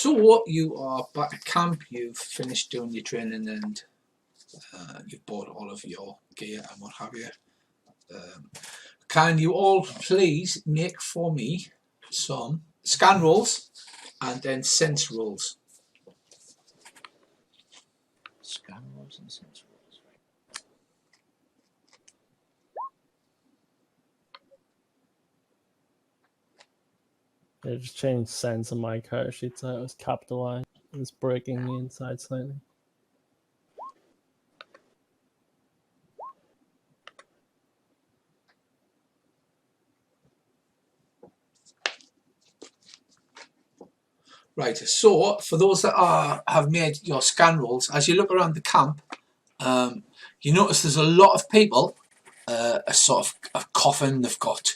So you are back at camp. You've finished doing your training and you've bought all of your gear and what have you. Can you all please make for me some scan rolls and then sense rolls? Scan rolls and sense rolls. I just changed sense on my character sheet so it was capitalized. It's breaking the inside slightly. Right, so for those that have made your scan rolls, as you look around the camp, you notice there's a lot of people are sort of coughing. They've got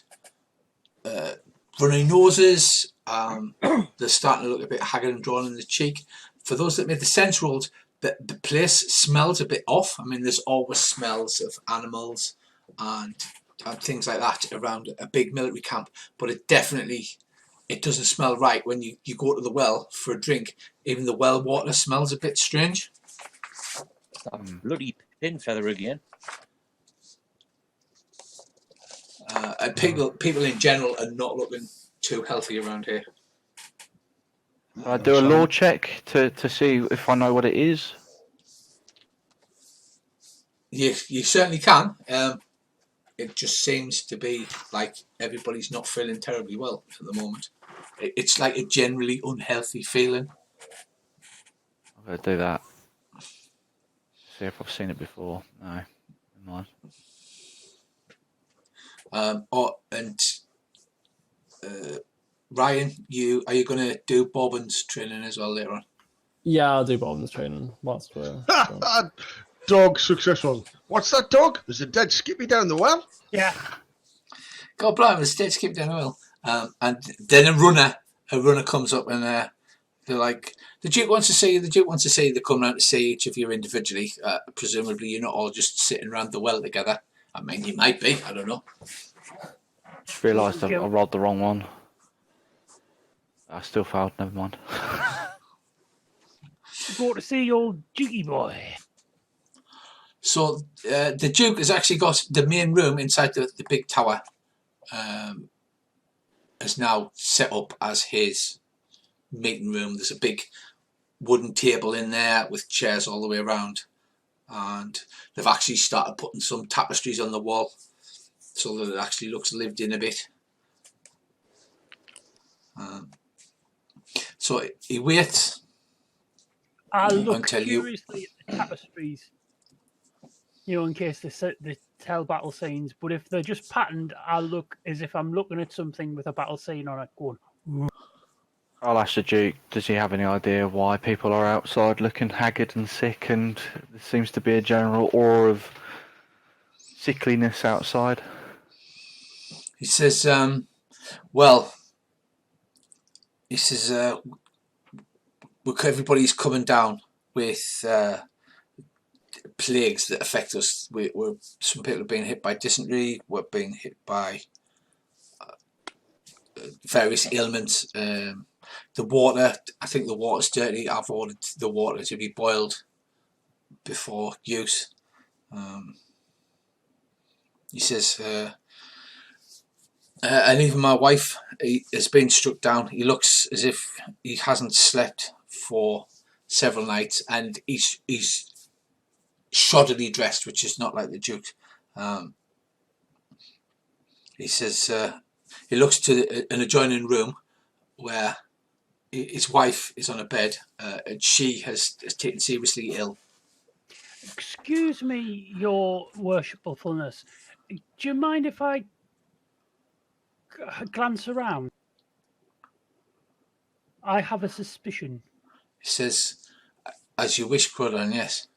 runny noses. They're starting to look a bit haggard and drawn in the cheek. For those that made the sense rolls, the place smells a bit off. I mean, there's always smells of animals and things like that around a big military camp, but it doesn't smell right when you go to the well for a drink. Even the well water smells a bit strange. That bloody pin feather again. And people in general are not looking too healthy around here. I do a law check to see if I know what it is. You certainly can. It just seems to be like everybody's not feeling terribly well at the moment. It's like a generally unhealthy feeling. I'm going to do that. See if I've seen it before. No, never mind. Ryan, are you going to do Bobbin's training as well later on? Yeah, I'll do Bob's training whilst we're... Dog successful. What's that dog? There's a dead Skippy down the well? Yeah. God blame us, dead Skippy down the well. And then a runner comes up and they're like, the Duke wants to see you, the Duke wants to see you. They come round to see each of you individually. Presumably you're not all just sitting around the well together. I mean, you might be, I don't know. Just realised I rolled the wrong one. I still failed, never mind. Brought to see your Dukey boy. So the Duke has actually got the main room inside the big tower. Is now set up as his meeting room. There's a big wooden table in there with chairs all the way around, and they've actually started putting some tapestries on the wall so that it actually looks lived in a bit. So he waits I'll look until curiously at the tapestries, in case they tell battle scenes. But if they're just patterned, I'll look as if I'm looking at something with a battle scene on it going. I'll ask the Duke, does he have any idea why people are outside looking haggard and sick, and there seems to be a general aura of sickliness outside? He says, everybody's coming down with plagues that affect us. Some people are being hit by dysentery, we're being hit by various ailments. The water, I think the water's dirty. I've ordered the water to be boiled before use. He says, and even my wife has been struck down. He looks as if he hasn't slept for several nights, and he's shoddily dressed, which is not like the Duke. He says he looks to an adjoining room where his wife is on a bed, and she has taken seriously ill. Excuse me, your worshipfulness. Do you mind if I glance around? I have a suspicion. He says, as you wish, Crodon, yes.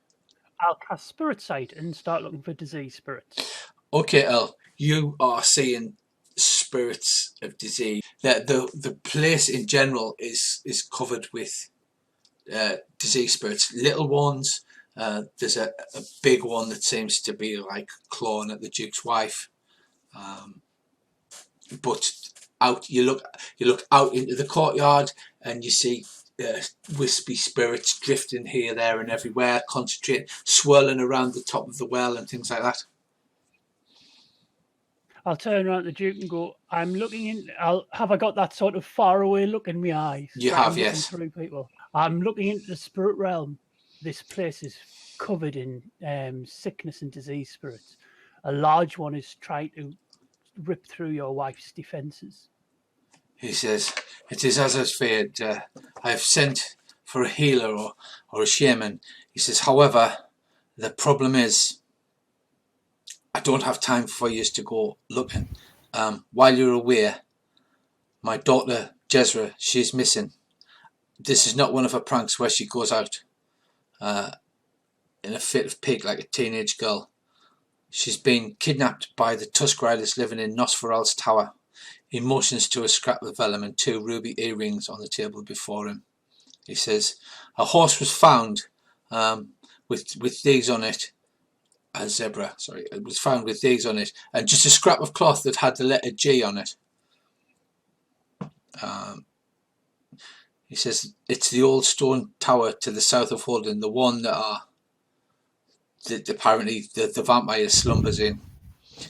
I'll cast Spirit Sight and start looking for disease spirits. Okay, Earl, you are seeing spirits of disease. The place in general is covered with disease spirits. Little ones, there's a big one that seems to be like clawing at the Duke's wife. But you look out into the courtyard and you see wispy spirits drifting here, there, and everywhere, concentrating, swirling around the top of the well and things like that. I'll turn around to the Duke and go, I'm looking in. Have I got that sort of far away look in my eyes? You like have, I'm looking yes. through people. I'm looking into the spirit realm. This place is covered in sickness and disease spirits. A large one is trying to rip through your wife's defences. He says, it is as I feared. I have sent for a healer or a shaman. He says, however, the problem is, I don't have time for you to go looking. While you're away, my daughter, Jezra, she's missing. This is not one of her pranks where she goes out in a fit of pique like a teenage girl. She's been kidnapped by the Tusk Riders living in Nosferal's tower. He motions to a scrap of vellum and 2 ruby earrings on the table before him. He says, a horse was found with these on it. A zebra, sorry. It was found with these on it. And just a scrap of cloth that had the letter G on it. He says, it's the old stone tower to the south of Holden, the one that apparently the vampire slumbers in.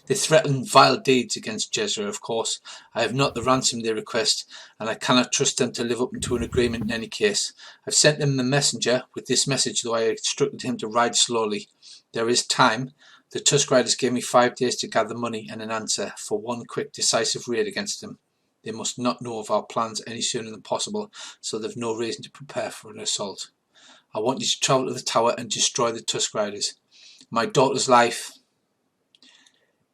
They threaten vile deeds against Jezra, of course. I have not the ransom they request, and I cannot trust them to live up to an agreement in any case. I've sent them a messenger with this message, though I instructed him to ride slowly. There is time. The Tusk Riders gave me 5 days to gather money and an answer for one quick, decisive raid against them. They must not know of our plans any sooner than possible, so they've no reason to prepare for an assault. I want you to travel to the tower and destroy the Tusk Riders. My daughter's life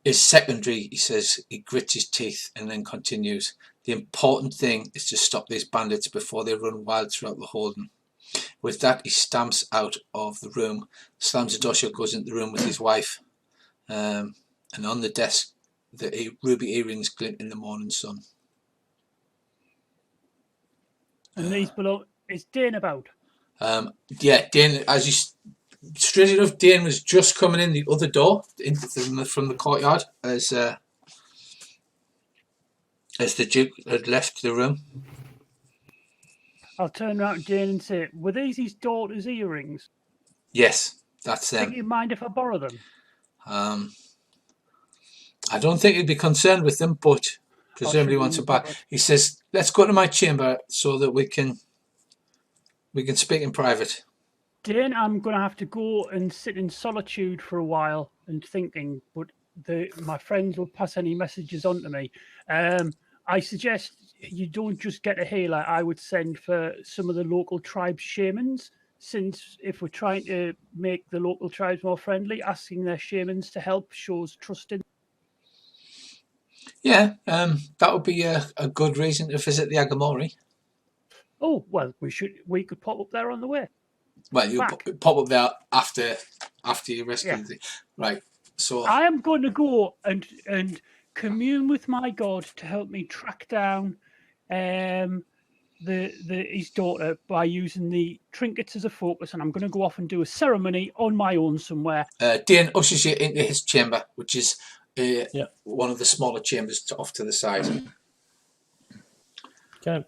is secondary, he says. He grits his teeth and then continues. The important thing is to stop these bandits before they run wild throughout the Holden. With that, he stamps out of the room, slams the door shut, goes into the room with his wife, and on the desk, the ruby earrings glint in the morning sun. And these below, is Dane about? Yeah, Dane, as you... Straight enough, Dane was just coming in the other door from the courtyard as the Duke had left the room. I'll turn around to Dane and say, were these his daughter's earrings? Yes, that's them. Do you mind if I borrow them? I don't think he'd be concerned with them, but presumably wants it back. He says, let's go to my chamber so that we can speak in private. Dane, I'm going to have to go and sit in solitude for a while and thinking, but my friends will pass any messages on to me. I suggest you don't just get a healer. I would send for some of the local tribe shamans, since if we're trying to make the local tribes more friendly, asking their shamans to help shows trust in. Yeah, that would be a good reason to visit the Agamori. Oh, well, we could pop up there on the way. Well, you pop up there after you rescue the... Right, so... I am going to go and commune with my god to help me track down his daughter by using the trinkets as a focus, and I'm going to go off and do a ceremony on my own somewhere. Dane ushers you into his chamber, which is one of the smaller chambers off to the side. Okay.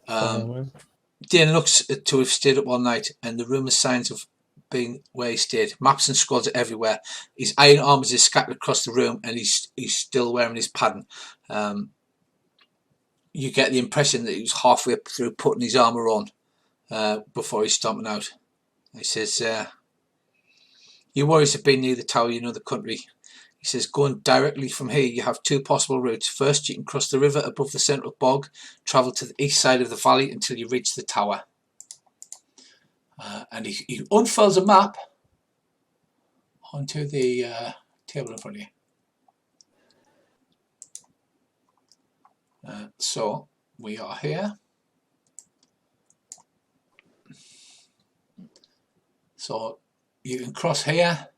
Dane looks to have stayed up all night, and the room has signs of being where he stayed. Maps and scrolls are everywhere. His iron armor is scattered across the room, and he's still wearing his pattern. You get the impression that he was halfway through putting his armor on before he's stomping out. He says, your worries have been near the tower, you know the country. He says, going directly from here, you have 2 possible routes. First, you can cross the river above the central bog, travel to the east side of the valley until you reach the tower. And he unfurls a map onto the table in front of you. So, we are here. So, you can cross here.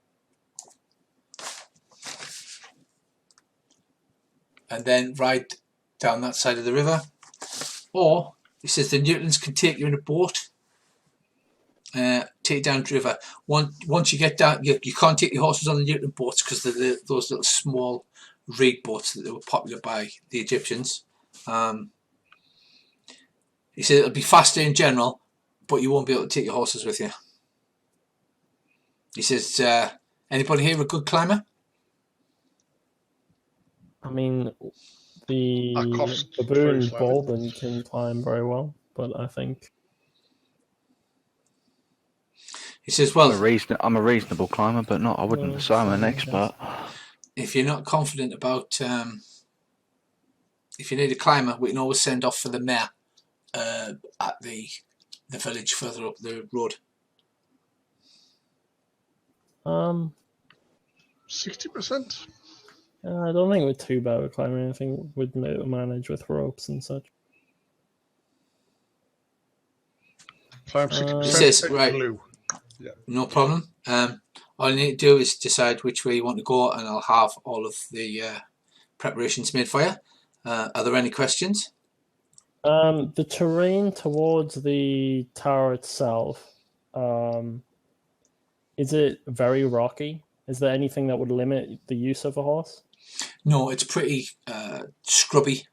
And then ride down that side of the river. Or, he says the Newtons can take you in a boat, take you down the river. Once you get down, you can't take your horses on the Newton boats because they're those little small reed boats that were popular by the Egyptians. He said it'll be faster in general, but you won't be able to take your horses with you. He says, anybody here a good climber? I mean, Arkov's the very baboon slow. Baldwin can climb very well, but I think He says, well, I'm a reasonable climber, but not. I wouldn't No, say I'm an same, I expert. if you're not confident about, if you need a climber, we can always send off for the mare at the village further up the road. 60%. I don't think we're too bad with climbing. I think we'd manage with ropes and such. Climb 60%. He says, take right. blue. No problem. All you need to do is decide which way you want to go, and I'll have all of the preparations made for you. Are there any questions? The terrain towards the tower itself, is it very rocky? Is there anything that would limit the use of a horse? No, it's pretty scrubby.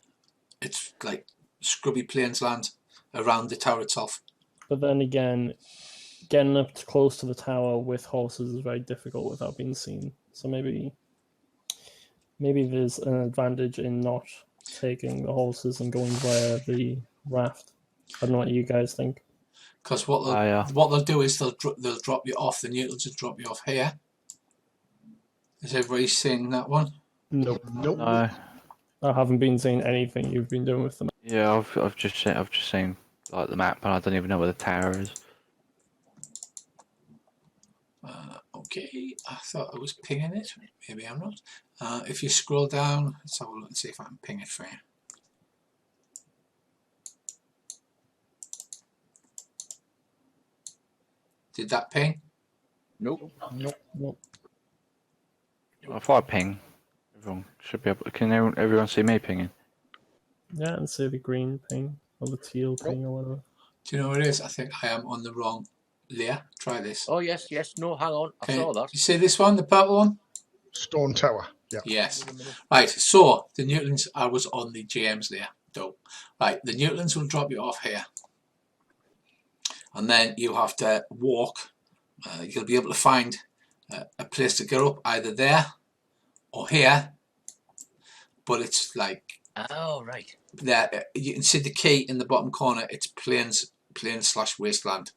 It's like scrubby plains land around the tower itself. But then again, getting up close to the tower with horses is very difficult without being seen. So maybe there's an advantage in not taking the horses and going via the raft. I don't know what you guys think. Because what they'll do is they'll drop you off. The neutrals will drop you off here. Is everybody seeing that one? Nope. Nope. No. I haven't been seeing anything you've been doing with them. Yeah, I've just seen like the map, and I don't even know where the tower is. Okay, I thought I was pinging it. Maybe I'm not. If you scroll down, let's have a look and see if I can ping it for you. Did that ping? Nope. Nope. If I ping, everyone should be able. Can everyone see me pinging? Yeah, and say the green ping or the teal ping or whatever. Do you know what it is? I think I am on the wrong layer. Try this. Oh, yes, no, hang on. I saw that. You see this one, the purple one? Stone Tower. Yeah. Yes. Right, so the neutrons, I was on the GM's layer. Dope. Right, the neutrons will drop you off here. And then you have to walk. You'll be able to find a place to get up either there or here. But it's like, Oh, right. there. You can see the key in the bottom corner. It's plains / wasteland.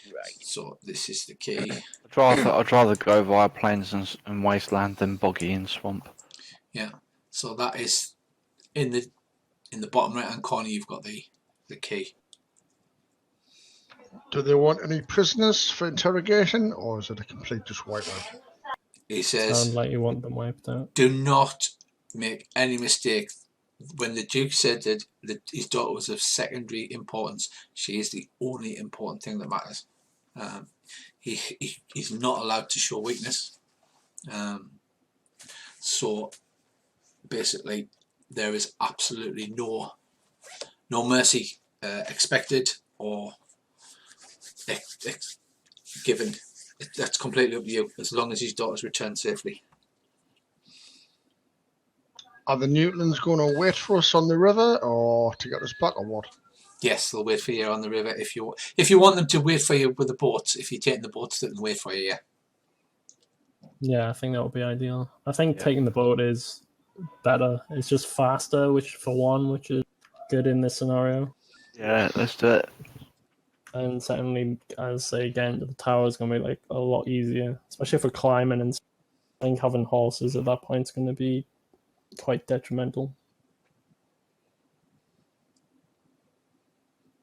Right. So this is the key. I'd rather go via plains and wasteland than boggy and swamp. Yeah. So that is in the bottom right hand corner. You've got the key. Do they want any prisoners for interrogation, or is it a complete just wipeout? He says, Sound like you want them wiped out. do not make any mistake. When the Duke said that his daughter was of secondary importance, she is the only important thing that matters. He's not allowed to show weakness. So basically, there is absolutely no mercy expected or given. That's completely up to you, as long as his daughter's returned safely. Are the Newtons going to wait for us on the river, or to get us back, or what? Yes, they'll wait for you on the river. If you want them to wait for you with the boats, if you're taking the boats, they can wait for you. Yeah. Yeah, I think that would be ideal. I think taking the boat is better. It's just faster, which is good in this scenario. Yeah, let's do it. And secondly, as I say again, the tower is going to be like a lot easier, especially for climbing. And I think having horses at that point is going to be quite detrimental.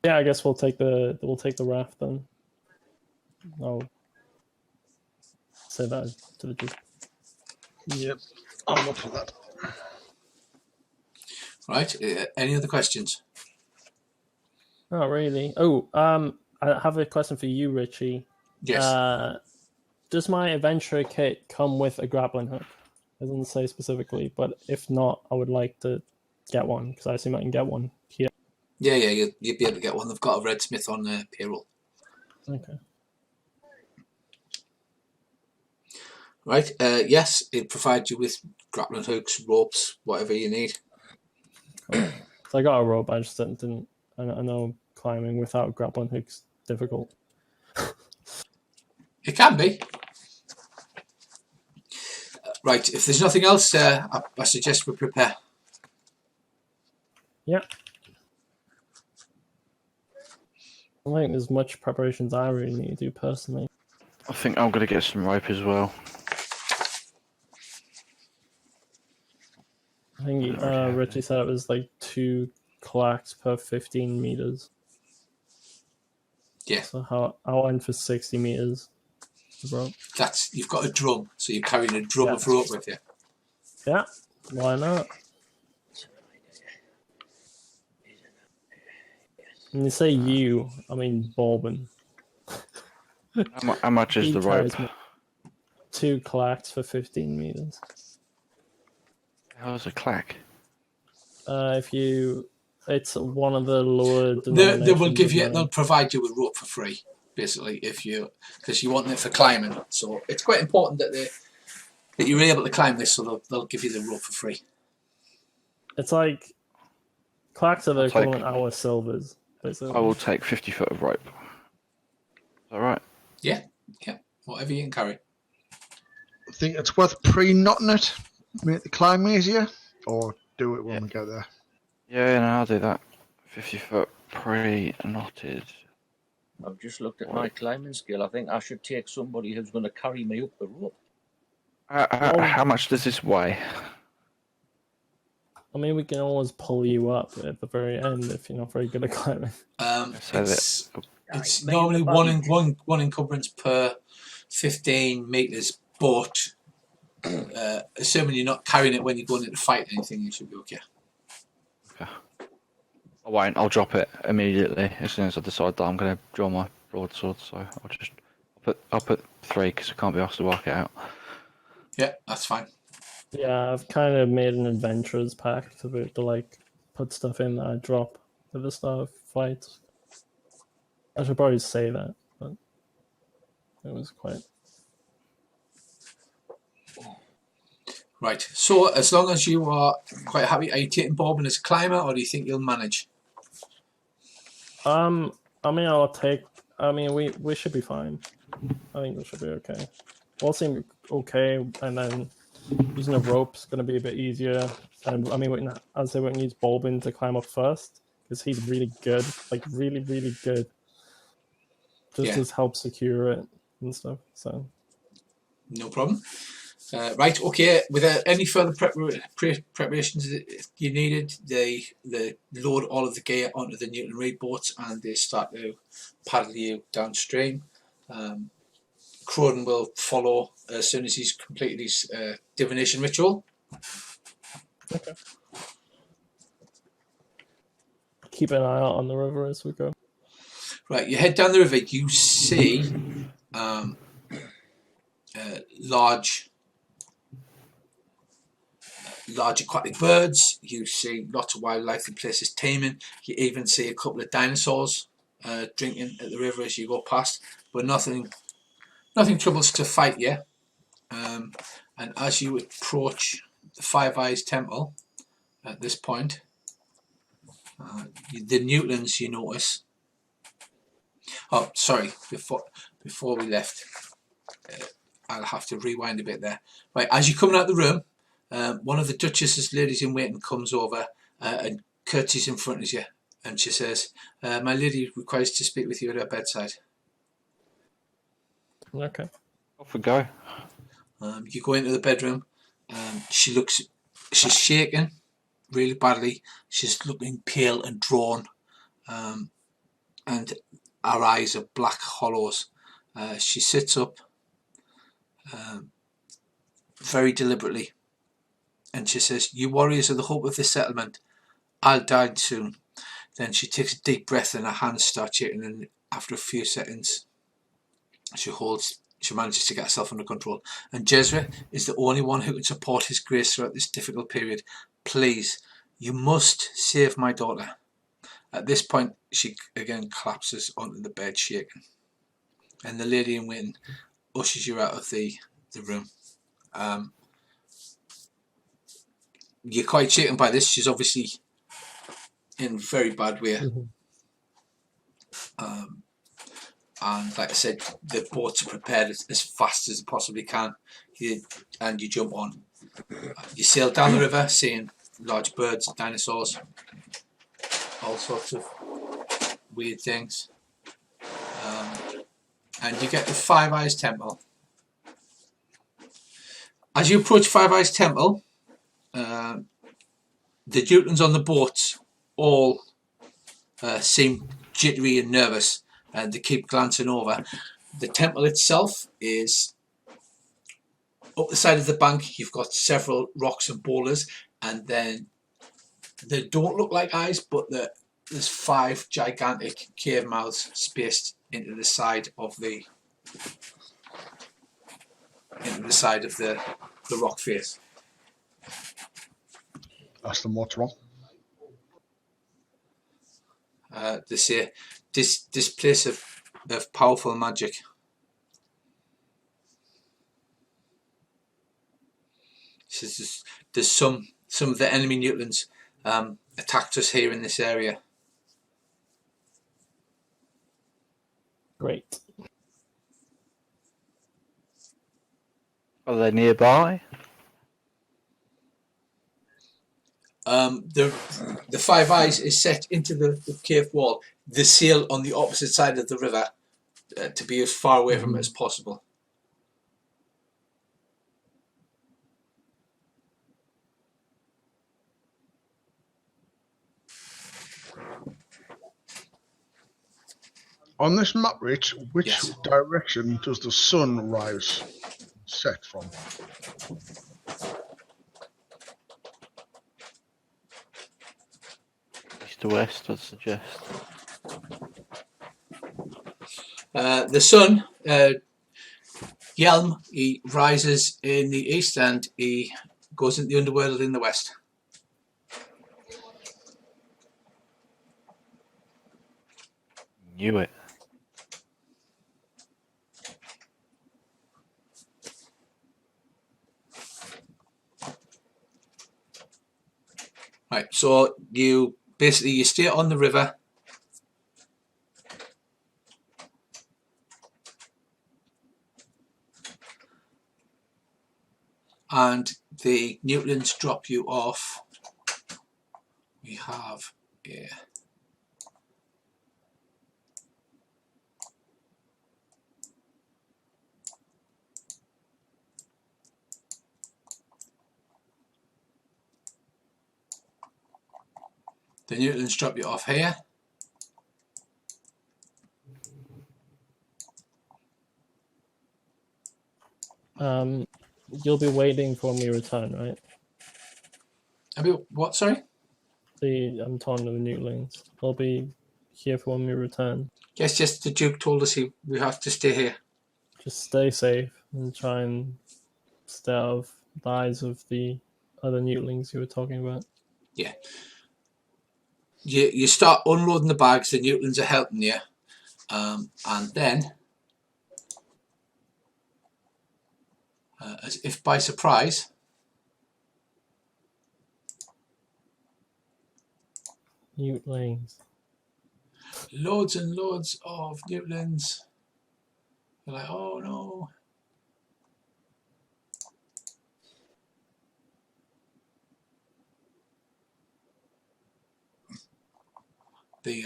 Yeah, I guess we'll take the raft then. I'll say that to the Duke. Yep, I'm up for that. Right. Any other questions? Not really. Oh, I have a question for you, Richie. Yes. Does my adventurer kit come with a grappling hook? It doesn't say specifically, but if not, I would like to get one because I assume I can get one here. Yeah, you'd be able to get one. They've got a red smith on payroll. Okay. Right. Yes, it provides you with grappling hooks, ropes, whatever you need. Cool. So I got a rope. I just didn't. I know climbing without grappling hooks difficult. It can be. Right, if there's nothing else, I suggest we prepare. Yeah. I don't think there's much preparations I really need to do personally. I think I'm going to get some rope as well. I think Richie said it was like 2 clacks per 15 meters. Yeah. So I went for 60 meters. Rope. You've got a drum, so you're carrying a drum of rope with you. Yeah, why not? When you say you, I mean Bourbon. How much is the rope? 2 clacks for 15 meters. How's a clack? It's one of the lower They will give you. denominations. They'll provide you with rope for free, basically, because you want it for climbing. So it's quite important that you're able to climb this. So they'll give you the rope for free. It's like clacks are the equivalent hour silvers. Basically. I will take 50 foot of rope. Is that right? Yeah, whatever you can carry. I think it's worth pre-knotting it, make the climb easier, or do it when we get there. Yeah, no, I'll do that. 50 foot pre-knotted. I've just looked at my climbing skill. I think I should take somebody who's going to carry me up the rope. How much does this weigh? I mean, we can always pull you up at the very end if you're not very good at climbing. It's normally one encumbrance per 15 meters, but assuming you're not carrying it when you're going into fight or anything, you should be okay. I won't. I'll drop it immediately as soon as I decide that I'm going to draw my broadsword. So I'll put 3 because I can't be asked to work it out. Yeah, that's fine. Yeah, I've kind of made an adventurers pack to like put stuff in that I drop at the start of fights. I should probably say that, but it was quite. Right. So as long as you are quite happy, are you taking Bourbon as a climber, or do you think you'll manage? I mean, I'll take. I mean, we should be fine. I think we should be okay. All seem okay, and then using a rope's going to be a bit easier. And I mean, I'd say we can use Bourbon to climb up first because he's really good, like really, really good. Just to help secure it and stuff. So no problem. Right, okay. Without any further preparations that you needed, they load all of the gear onto the Newton Reed boats and they start to paddle you downstream. Cronin will follow as soon as he's completed his divination ritual. Okay. Keep an eye out on the river as we go. Right, you head down the river. You see large aquatic birds. You see lots of wildlife in places taming. You even see a couple of dinosaurs drinking at the river as you go past, but nothing troubles to fight you. And as you approach the Five Eyes Temple at this point, the Newtons, you notice. Oh, sorry. Before we left, I'll have to rewind a bit there. Right, as you're coming out of the room, one of the Duchess's ladies in waiting comes over and curtsies in front of you, and she says, "My lady requires to speak with you at her bedside." Okay. Off we go. You go into the bedroom. She's shaking really badly. She's looking pale and drawn, and her eyes are black hollows. She sits up very deliberately, and she says, "You warriors are the hope of this settlement. I'll die soon." Then she takes a deep breath and her hands start shaking, and after a few seconds she manages to get herself under control. "And Jezra is the only one who can support his grace throughout this difficult period. Please, you must save my daughter." At this point, she again collapses onto the bed shaking, and the lady in waiting ushers you out of the room. You're quite shaken by this. She's obviously in a very bad way. And like I said, the boats are prepared as fast as they possibly can. And you jump on. You sail down the river, seeing large birds, dinosaurs, all sorts of weird things. And you get to Five Eyes Temple. As you approach Five Eyes Temple, the Newtons on the boats all seem jittery and nervous, and they keep glancing over. The temple itself is up the side of the bank. You've got several rocks and boulders, and then they don't look like eyes, but there's 5 gigantic cave mouths spaced into the side of the rock face. Ask them what's wrong. They say this place of powerful magic. There's some of the enemy Newtons attacked us here in this area. Great. Are they nearby? The Five Eyes is set into the cave wall. They sail on the opposite side of the river to be as far away from it as possible. On this map, Rich, which Yes. direction does the sun rise, set from? East to west, I'd suggest. The sun, Yelm, he rises in the east and he goes into the underworld in the west. Knew it. Right, so you stay on the river. And the Newtons drop you off. We have here. The Newtons drop you off here. You'll be waiting for me return, right? I mean, what? Sorry. I'm talking to the newtlings. They'll be here for when we return. Yes, the Duke told us we have to stay here. Just stay safe and try and stay out of the eyes of the other newtlings you were talking about. Yeah. You start unloading the bags. The Newtons are helping you, and then, as if by surprise, Newtlings. loads and loads of Newtons. You're like, oh no. The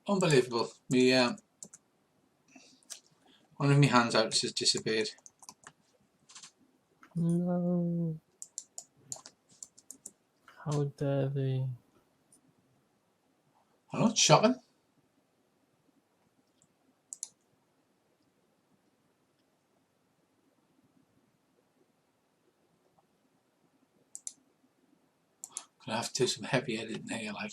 unbelievable. One of my handouts has disappeared. No. How dare they? I'm not shocking. Gonna have to do some heavy editing here, like.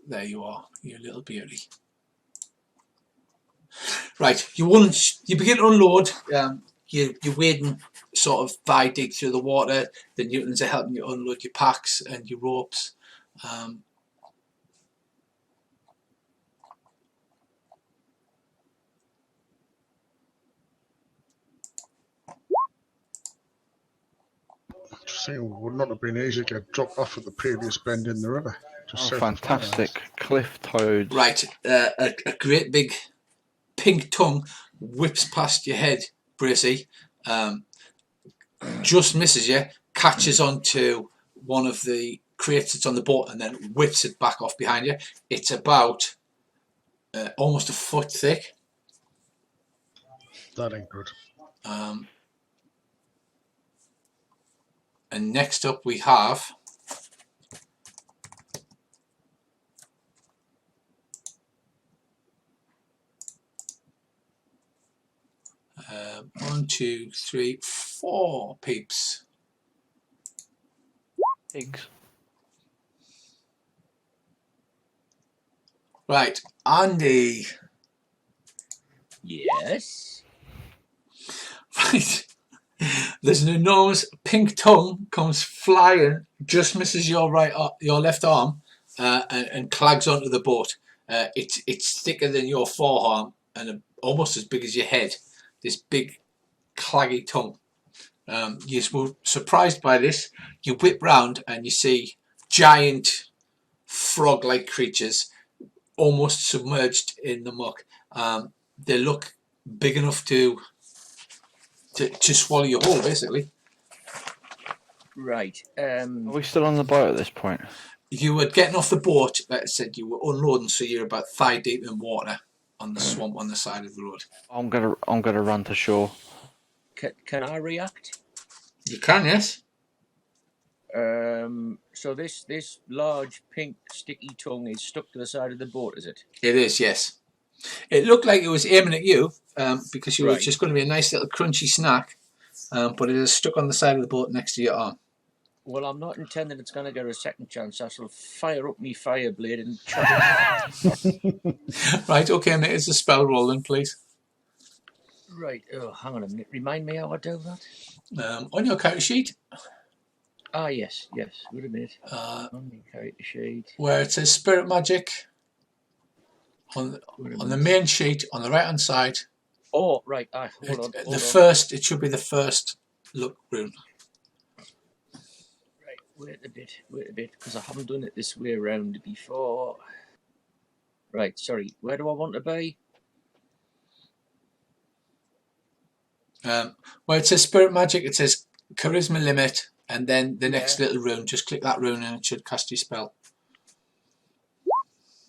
There you are, you little beauty. Right, you begin to unload. You're wading sort of thigh deep through the water. The Newtons are helping you unload your packs and your ropes. See, it would not have been easy to get dropped off at the previous bend in the river. Just Oh, south of fantastic. Cliff toads. Right, a great big pink tongue whips past your head, Bracy. Just misses you, catches onto one of the crates that's on the boat, and then whips it back off behind you. It's about almost a foot thick. That ain't good. And next up we have one, two, three, four peeps. Pigs. Right, Andy. Yes. Right. There's an enormous pink tongue comes flying, just misses your your left arm, and clags onto the boat. It's thicker than your forearm and almost as big as your head. This big, claggy tongue. You were surprised by this. You whip round and you see giant frog-like creatures, almost submerged in the muck. They look big enough to swallow you whole, basically. Right. Are we still on the boat at this point? You were getting off the boat, like I said, you were unloading, so you're about thigh deep in water on the swamp on the side of the road. I'm gonna run to shore. Can I react? You can, yes. So this large pink sticky tongue is stuck to the side of the boat, is it? It is, yes. It looked like it was aiming at you, because you were Right. just going to be a nice little crunchy snack, but it is stuck on the side of the boat next to your arm. Well, I'm not intending it's going to get a second chance. I shall fire up me fire blade and chop it. Right, okay, mate, it's a spell roll then, please. Right. Oh, hang on a minute. Remind me how I do that. On your character sheet, Ah, yes. Wait a minute. On the character sheet. where it says Spirit Magic, on the main sheet, on the right-hand side, Oh, right. Hold on. it should be the first look rune. Right. Wait a bit, because I haven't done it this way around before. Right. Sorry. Where do I want to be? Where it says Spirit Magic, it says Charisma Limit, and then the next little rune. Just click that rune and it should cast your spell.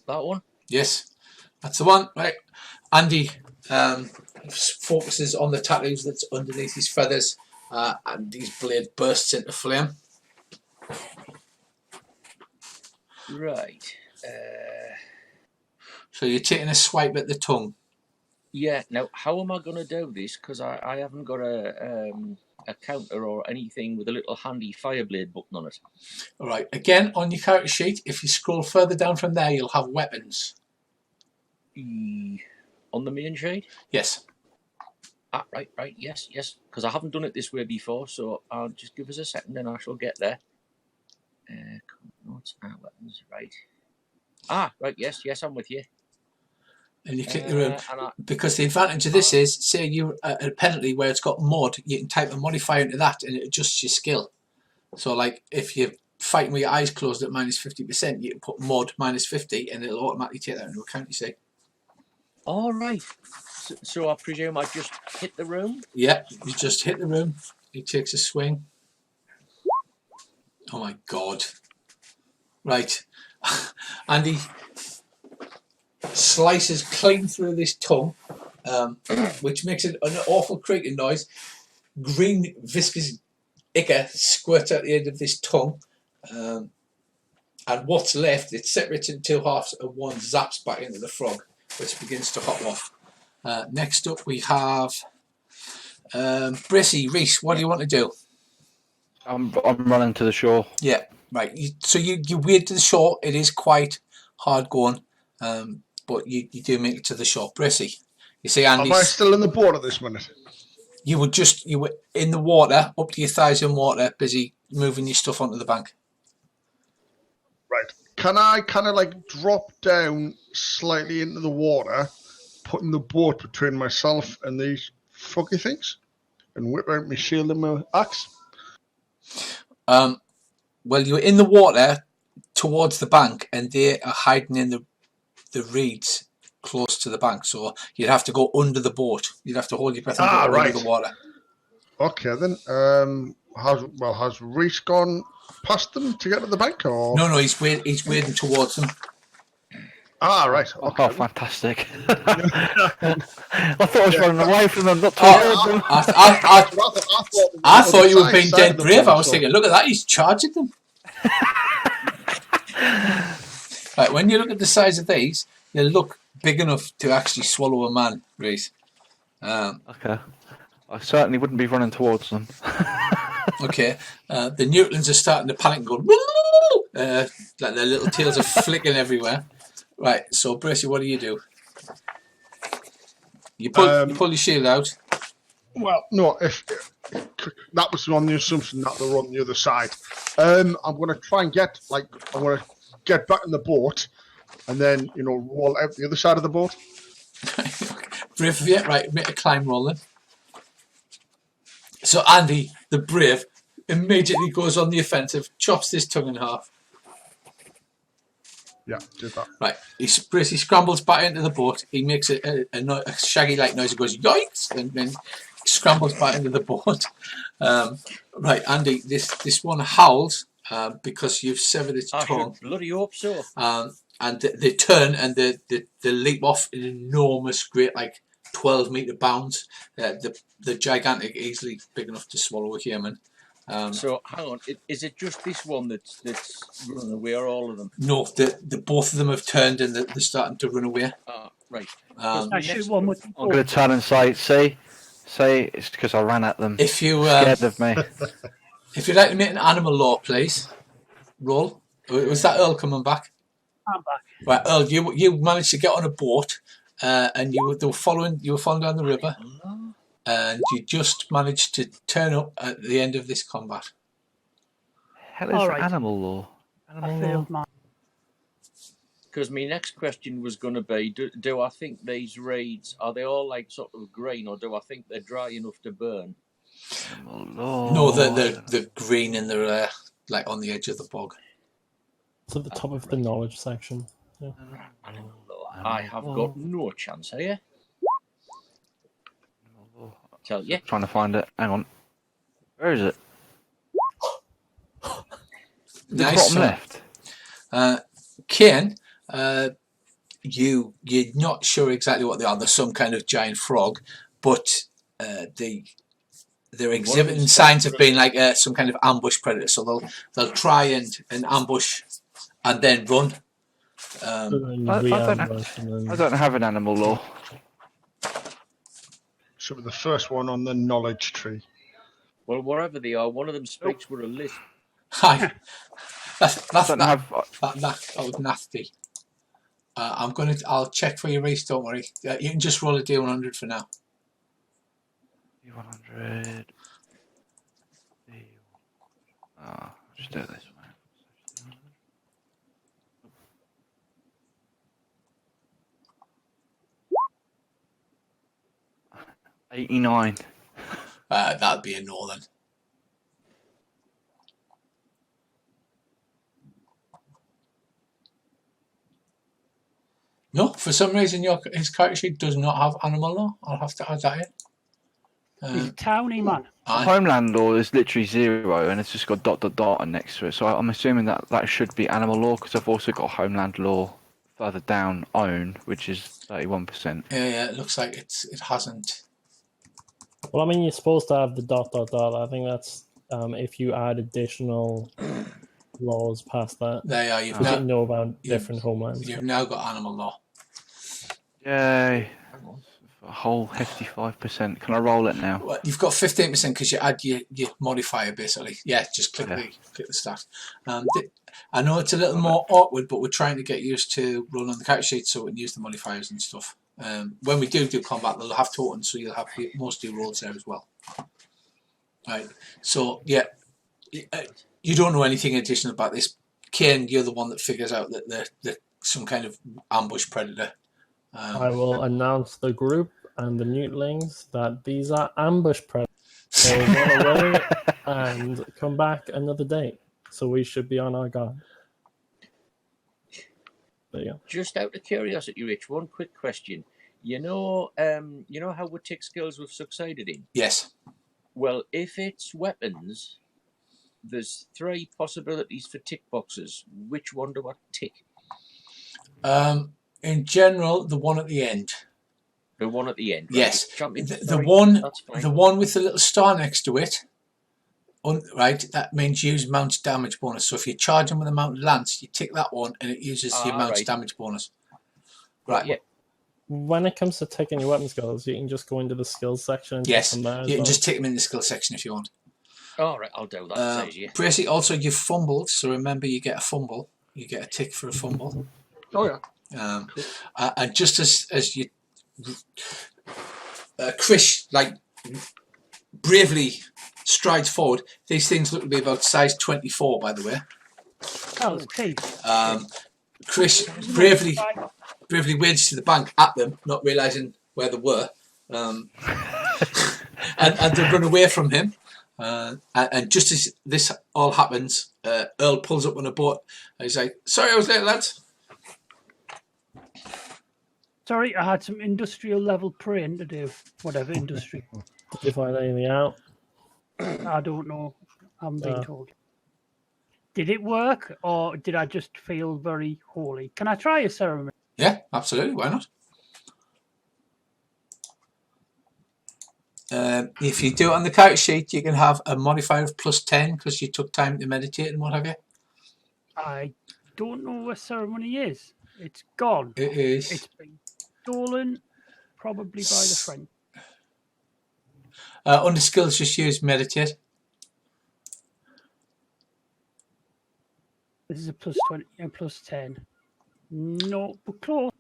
That one? Yes, that's the one. Right, Andy focuses on the tattoos that's underneath his feathers, and his blade bursts into flame. Right. So you're taking a swipe at the tongue. Yeah. Now, how am I going to do this? Because I haven't got a counter or anything with a little handy fireblade button on it. All right. Again, on your character sheet, if you scroll further down from there, you'll have weapons. On the main sheet? Yes. Ah, right. Yes. Because I haven't done it this way before, so I'll just give us a second and I shall get there. Notes, weapons, right. Ah, right. Yes, I'm with you. And you click the rune. Because the advantage of this is, say you're at a penalty where it's got mod, you can type a modifier into that and it adjusts your skill. So, like, if you're fighting with your eyes closed at minus 50%, you can put mod minus 50 and it'll automatically take that into account, you see. All right. So I presume I just hit the room? Yeah, you just hit the room. He takes a swing. Oh my god. Right. Andy slices clean through this tongue, which makes it an awful creaking noise. Green viscous ichor squirts out the end of this tongue. And what's left, it separates in two halves and one zaps back into the frog, which begins to hop off. Next up we have Brissy. Reese, what do you want to do? I'm running to the shore. Yeah, right. So you wade to the shore. It is quite hard going, but you do make it to the shore. Brissy, you see Andy. Am I still in the boat at this minute? You were in the water, up to your thighs in water, busy moving your stuff onto the bank. Right. Can I kind of like drop down slightly into the water, putting the boat between myself and these froggy things, and whip out my shield and my axe? Well, you're in the water towards the bank, and they are hiding in the reeds close to the bank. So you'd have to go under the boat. You'd have to hold your breath and go under right. the water. Okay, then. Has Reese gone past them to get to the bank, or No, he's wading towards them. right. Okay. Oh, fantastic! I thought I was running away from them, not towards them. I thought you were being dead brave. I was thinking, look at that, he's charging them. Right, when you look at the size of these, they look big enough to actually swallow a man, Reese. Okay. I certainly wouldn't be running towards them. Okay. The Newtons are starting to panic and go, like their little tails are flicking everywhere. Right, so Bracey, what do? You pull your shield out. Well, no, if that was on the assumption that they're on the other side. I'm going to try and get back in the boat, and then roll out the other side of the boat. Brave of you, right? Make a climb roll then. So Andy, the brave, immediately goes on the offensive, chops his tongue in half. Yeah, do that. Right, he scrambles back into the boat. He makes a shaggy-like noise. He goes yikes, and then scrambles back into the boat. Right, Andy, this one howls because you've severed its tongue. I bloody hope so. And they turn and they leap off in enormous, great, 12-meter bounds. The gigantic, easily big enough to swallow a human. So hang on, is it just this one that's running away, or all of them? No, the both of them have turned and they're starting to run away. Right. I shoot one with. I'm going to turn and say it's because I ran at them. If you Scared of me. if you'd like to make an animal law, please roll. Was that Earl coming back? I'm back. Right, Earl, you managed to get on a boat, and you were following down the river, and you just managed to turn up at the end of this combat. Hell is Alright. animal law? I failed mine. Because my next question was going to be, do I think these reeds, are they all sort of green, or do I think they're dry enough to burn? Animal law. No, they're green and they're on the edge of the bog. It's at the top of the knowledge section. Yeah. I have got no chance here. Tell you. Trying to find it. Hang on. Where is it? The Nice bottom one. left. Kane, you're not sure exactly what they are. They're some kind of giant frog, but they're exhibiting signs of being some kind of ambush predator. So they'll try and ambush and then run. I don't have an animal law. Should be the first one on the knowledge tree. Well, wherever they are, one of them speaks with a lisp. Hi. That have. was nasty. I'll check for your race. Don't worry. You can just roll a D100 for now. D100. Just do it this way. 89. That'd be a no then. No, for some reason his character sheet does not have animal law. I'll have to add that in. He's a towny man. Homeland law is literally 0, and it's just got ... and next to it. So I'm assuming that should be animal law, because I've also got homeland law further down, own, which is 31%. Yeah, it looks like it hasn't. Well, I mean, you're supposed to have the ... I think that's if you add additional laws past that. There you are. You didn't know about different homelands. You've now got animal law. Yay. A whole hefty 5%. Can I roll it now? Well, you've got 15% because you add your modifier basically. Yeah, just click the stat. I know it's a little more awkward, but we're trying to get used to rolling on the character sheet so we can use the modifiers and stuff. When we do combat, they'll have tokens, so you'll have most of your rolls there as well. Right. So yeah, you don't know anything additional about this. Kane, you're the one that figures out that they're some kind of ambush predator. I will announce the group and the newtlings that these are ambush predators. They'll run away and come back another day. So we should be on our guard. There you go. Just out of curiosity, Rich, one quick question. You know how we tick skills we've succeeded in? Yes. Well, if it's weapons, there's 3 possibilities for tick boxes. Which one do I tick? In general, the one at the end. The one at the end. Right? Yes. Champion The one, that's fine. the one with the little star next to it. Right, that means use mount damage bonus. So if you're charging with a mounted lance, you tick that one, and it uses your mount damage bonus. Right. Yeah. When it comes to taking your weapon skills, you can just go into the skills section and Yes, take them there as you can well. just tick them in the skill section if you want. All right, I'll do that. Says you. Bracy, also you've fumbled, so remember you get a fumble. You get a tick for a fumble. Oh yeah. And just as you, Chris, like bravely strides forward. These things look to be about size 24, by the way. Oh, Keith. Chris bravely wades to the bank at them, not realising where they were, and they run away from him. And just as this all happens, Earl pulls up on a boat. And he's like, "Sorry, I was late, lads." Sorry, I had some industrial level praying to do. Whatever industry. Did you find anything out? I don't know. I'm being told. Did it work, or did I just feel very holy? Can I try a ceremony? Yeah, absolutely. Why not? If you do it on the character sheet, you can have a modifier of +10 because you took time to meditate and what have you. I don't know where ceremony is. It's gone. It is. It's been stolen, probably by the French. Under skills, just use meditate. This is a +20 and +10. No, but close.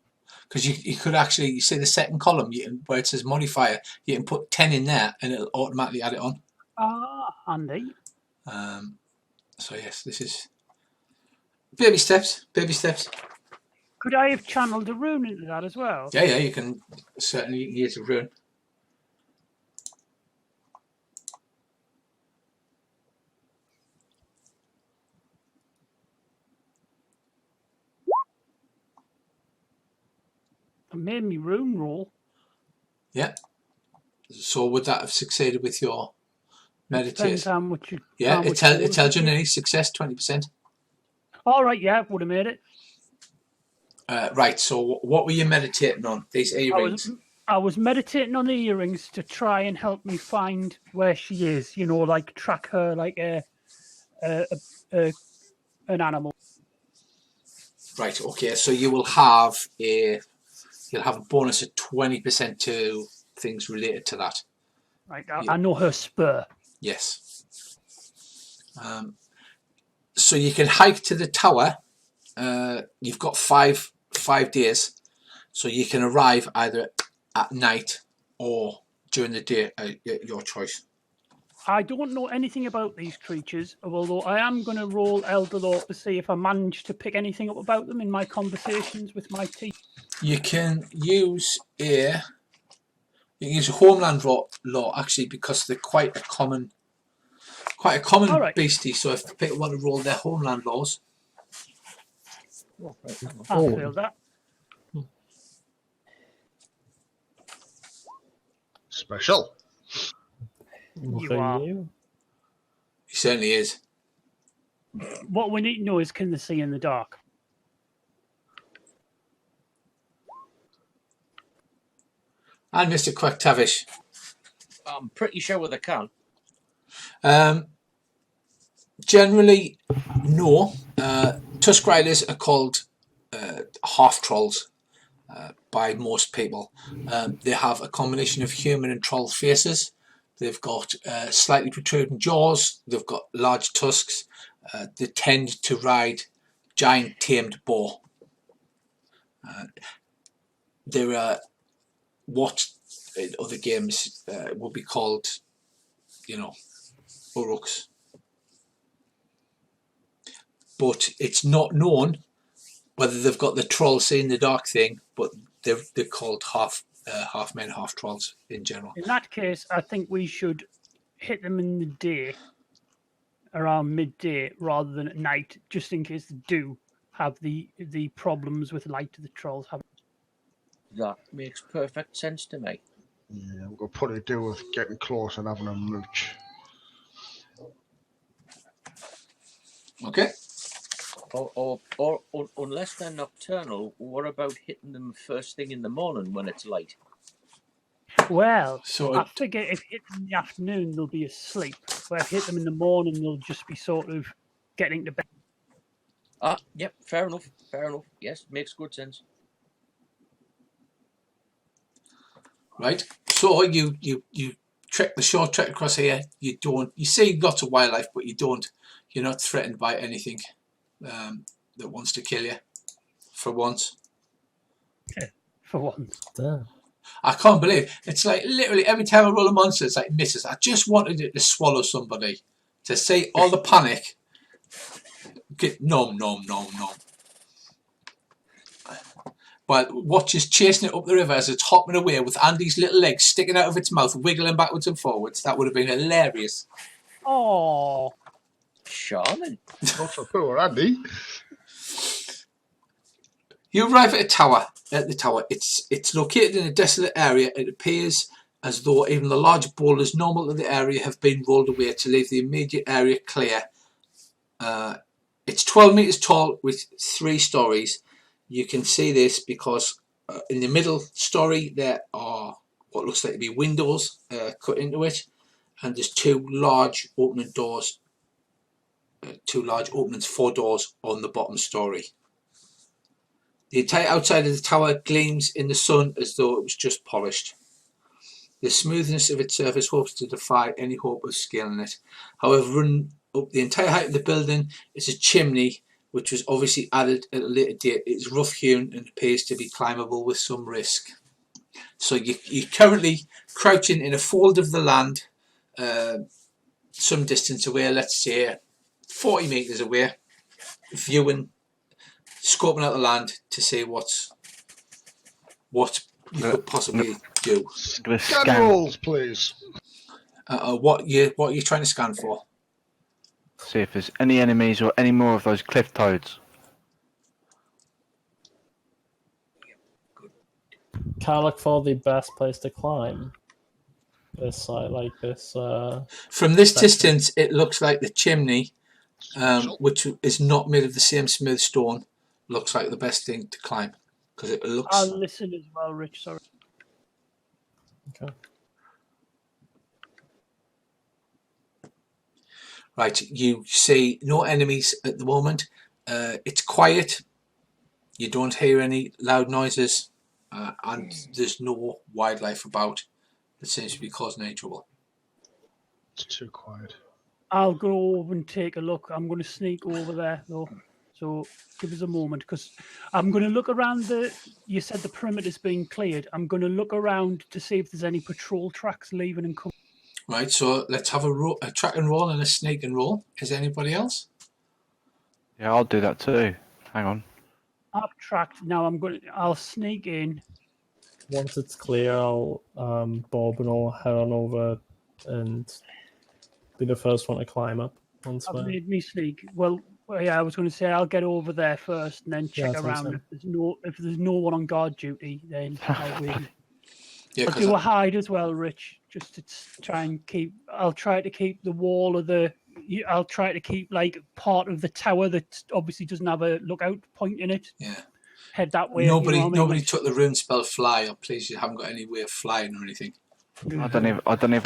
Because you could actually, you see the second column where it says modifier, you can put 10 in there and it'll automatically add it on. Ah, handy. So yes, this is baby steps, baby steps. Could I have channeled a rune into that as well? Yeah, you can certainly use a rune. I made me rune roll. Yeah. So would that have succeeded with your Depends meditation? how much you. Yeah, how it much tells you nearly success, 20%. All right, yeah, would have made it. Right, so what were you meditating on? These earrings? I was meditating on the earrings to try and help me find where she is. You know, like track her like an animal. Right, okay, so you will have a bonus of 20% to things related to that. Right, I know her spur. Yes. So you can hike to the tower. You've got five days, so you can arrive either at night or during the day, your choice. I don't know anything about these creatures, although I am going to roll Elder Law to see if I manage to pick anything up about them in my conversations with my team. You can use a homeland law actually, because they're quite a common right. beastie. So if people want to roll their homeland laws, I feel that. Special. You For are. you. he certainly is. What we need to know is, can they see in the dark? And Mr. Quacktavish. I'm pretty sure they can. Generally, no. Tusk Riders are called half trolls by most people. They have a combination of human and troll faces. They've got slightly protruding jaws. They've got large tusks. They tend to ride giant tamed boar. There are what in other games would be called, uruks. But it's not known whether they've got the troll see in the dark thing, but they're called half men, half trolls in general. In that case, I think we should hit them in the day, around midday, rather than at night, just in case they do have the problems with light the trolls have. That makes perfect sense to me. Yeah, we've got to put it to do with getting close and having a mooch. Okay. Or unless they're nocturnal, what about hitting them first thing in the morning when it's light? Well, So I figure if hit them in the afternoon, they'll be asleep. But if hit them in the morning, they'll just be sort of getting to bed. Yep, fair enough. Fair enough. Yes, makes good sense. right. So you trek the short trek across here. You see lots of wildlife, but you're not threatened by anything that wants to kill you. For once. For once. Damn. I can't believe it's like literally every time I roll a monster, it's like misses. I just wanted it to swallow somebody. To see all the panic. Get nom. But watches chasing it up the river as it's hopping away with Andy's little legs sticking out of its mouth, wiggling backwards and forwards. That would have been hilarious. Oh, Charming. Not so poor, Andy. You arrive at the tower. It's located in a desolate area. It appears as though even the large boulders normal to the area have been rolled away to leave the immediate area clear. It's 12 metres tall with 3 stories. You can see this because in the middle story there are what looks like to be windows cut into it, and there's 2 large opening doors, 2 large openings, 4 doors on the bottom story. The entire outside of the tower gleams in the sun as though it was just polished. The smoothness of its surface hopes to defy any hope of scaling it. However, running up the entire height of the building is a chimney which was obviously added at a later date. It's rough hewn and appears to be climbable with some risk. So you're currently crouching in a fold of the land, some distance away, let's say 40 metres away, viewing, scoping out the land to see what you could possibly do. Scan rolls, please. What are you trying to scan for? See if there's any enemies or any more of those cliff toads. Can I look for the best place to climb? This side, like this. From this section. distance, it looks like the chimney, which is not made of the same smooth stone, looks like the best thing to climb because it looks. I'll listen as well, Rich. Sorry. Okay. Right, you see no enemies at the moment. It's quiet. You don't hear any loud noises, and there's no wildlife about that seems to be causing any trouble. It's too quiet. I'll go over and take a look. I'm going to sneak over there, though. So give us a moment, because I'm going to look around you said the perimeter's been cleared. I'm going to look around to see if there's any patrol tracks leaving and coming. Right, so let's have a track and roll and a sneak and roll. Is anybody else? Yeah, I'll do that too. Hang on. I've tracked. Now I'll sneak in. Once it's clear, I'll Bob and I'll head on over and be the first one to climb up. Once I've we're... made me sneak. Well, yeah, I was going to say I'll get over there first and then check Yeah, around. so. If there's no one on guard duty, then I'll wait. Yeah, I'll do a hide as well, Rich, just to try and keep. I'll try to keep the wall of the. I'll try to keep like part of the tower that obviously doesn't have a lookout point in it. Yeah. Head that way. Nobody took the rune spell fly, or please, you haven't got any way of flying or anything. I don't even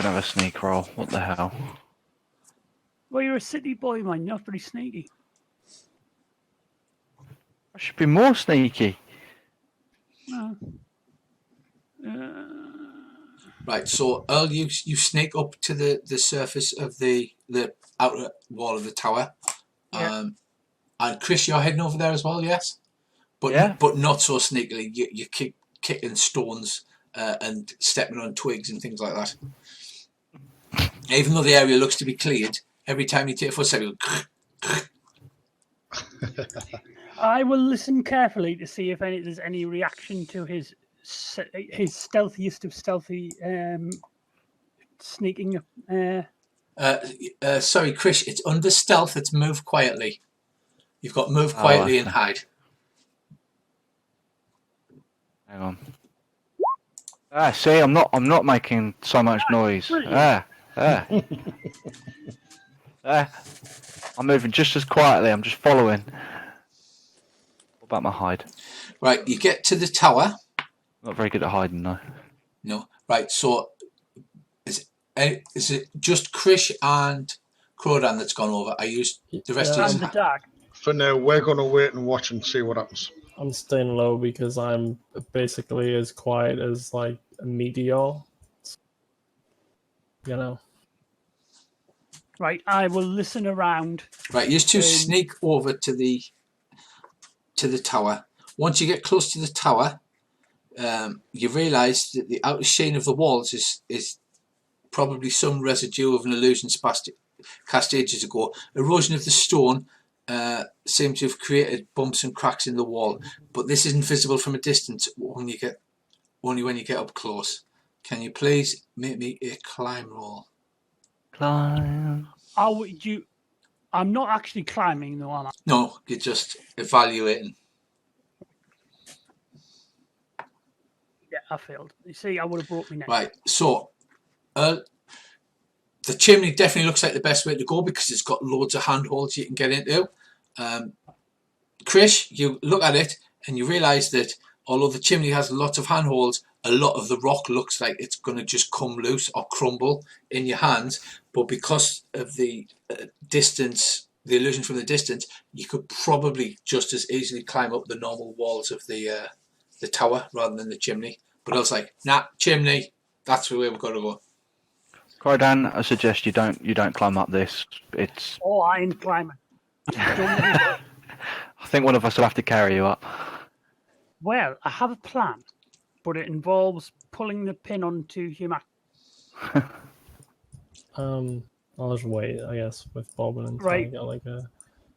have a sneak roll. What the hell? Well, you're a city boy, man. You're not very sneaky. I should be more sneaky. Right, so Earl, you snake up to the surface of the outer wall of the tower. Yeah. And Chris, you're heading over there as well, yes? But Yeah. but not so sneakily. You keep kicking stones and stepping on twigs and things like that. Even though the area looks to be cleared, every time you take a footstep, you go. I will listen carefully to see if there's any reaction to his stealthiest of stealthy sneaking Sorry, Chris, it's under stealth. It's move quietly. You've got move quietly and hide. Hang on. See, I'm not making so much noise. I'm moving just as quietly. I'm just following. What about my hide? Right, you get to the tower. Not very good at hiding, though. No. Right, so is it just Krish and Crodan that's gone over? I used the rest Yeah, of And you. the dog. For now, we're going to wait and watch and see what happens. I'm staying low because I'm basically as quiet as like a meteor. You know. Right, I will listen around. Right, you two sneak over to the tower. Once you get close to the tower, you realise that the outer sheen of the walls is probably some residue of an illusion cast ages ago. Erosion of the stone seems to have created bumps and cracks in the wall, but this isn't visible from a distance only when you get up close. Can you please make me a climb roll? Climb. I'm not actually climbing though, am I? No, you're just evaluating. Yeah, I failed. You see, I would have brought me neck. Right, so the chimney definitely looks like the best way to go because it's got loads of handholds you can get into. Krish, you look at it and you realise that although the chimney has lots of handholds, a lot of the rock looks like it's going to just come loose or crumble in your hands. But because of the distance, the illusion from the distance, you could probably just as easily climb up the normal walls of the tower rather than the chimney. But I was like, nah, chimney, that's the way we've got to go. Crodan, I suggest you don't climb up this. It's. Oh, I ain't climbing. I think one of us will have to carry you up. Well, I have a plan, but it involves pulling the pin onto your Mac. I'll just wait, I guess, with Bob and Right. get like a.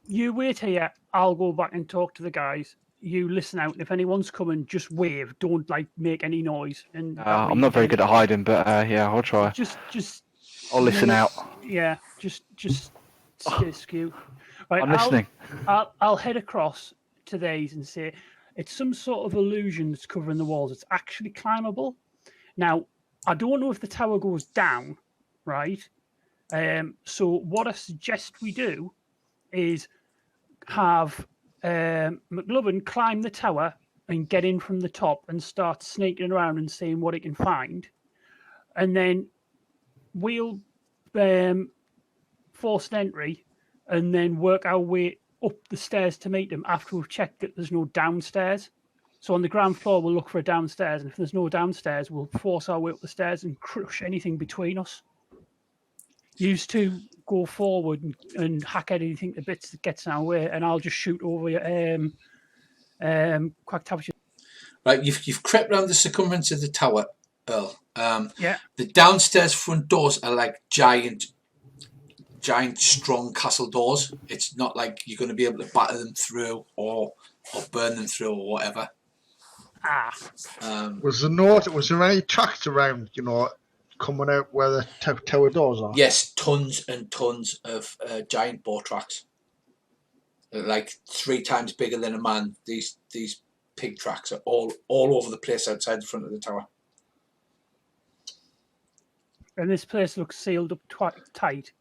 You wait here. I'll go back and talk to the guys. You listen out. If anyone's coming, just wave. Don't like make any noise. And I'm not very good at hiding, but yeah, I'll try. Just. I'll listen out. Yeah, just stay skew. Right, I'm listening. I'll head across to these and say it's some sort of illusion that's covering the walls. It's actually climbable. Now, I don't know if the tower goes down, right? So what I suggest we do is have McLovin climb the tower and get in from the top and start sneaking around and seeing what he can find. And then we'll forced entry and then work our way up the stairs to meet them after we've checked that there's no downstairs. So on the ground floor, we'll look for a downstairs, and if there's no downstairs, we'll force our way up the stairs and crush anything between us. Use to go forward and hack anything to bits that gets in our way, and I'll just shoot over Quack Tavish. Right, you've crept round the circumference of the tower, Earl. Yeah. The downstairs front doors are like giant, strong castle doors. It's not like you're going to be able to batter them through or burn them through or whatever. Was there any tracks around, coming out where the tower doors are? Yes, tons and tons of giant boar tracks. They're like 3 times bigger than a man. These pig tracks are all over the place outside the front of the tower. And this place looks sealed up tight.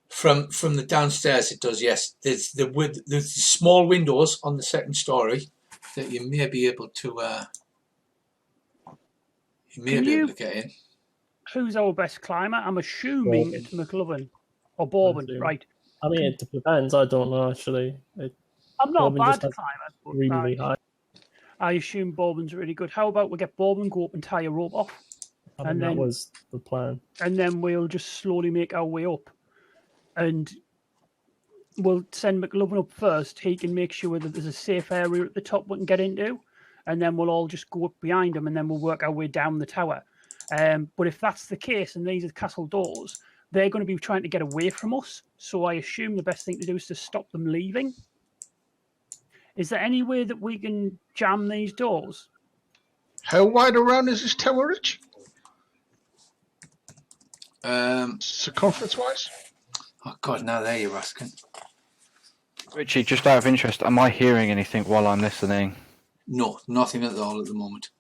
From the downstairs, it does. Yes, there's small windows on the second story that you may be able to. Able to get in. Who's our best climber? I'm assuming Bourbon. it's McLovin or Bourbon, right? I mean, it depends. I don't know actually. I'm not a Bourbon bad just has climber, but really high. I assume Bourbon's really good. How about we get Bourbon, go up and tie a rope off? I mean, that was the plan. And then we'll just slowly make our way up. And we'll send McLovin up first. He can make sure that there's a safe area at the top we can get into. And then we'll all just go up behind him and then we'll work our way down the tower. But if that's the case and these are the castle doors, they're going to be trying to get away from us. So I assume the best thing to do is to stop them leaving. Is there any way that we can jam these doors? How wide around is this tower, Rich? Circumference-wise? Oh God, now there you're asking. Richie, just out of interest, am I hearing anything while I'm listening? No, nothing at all at the moment.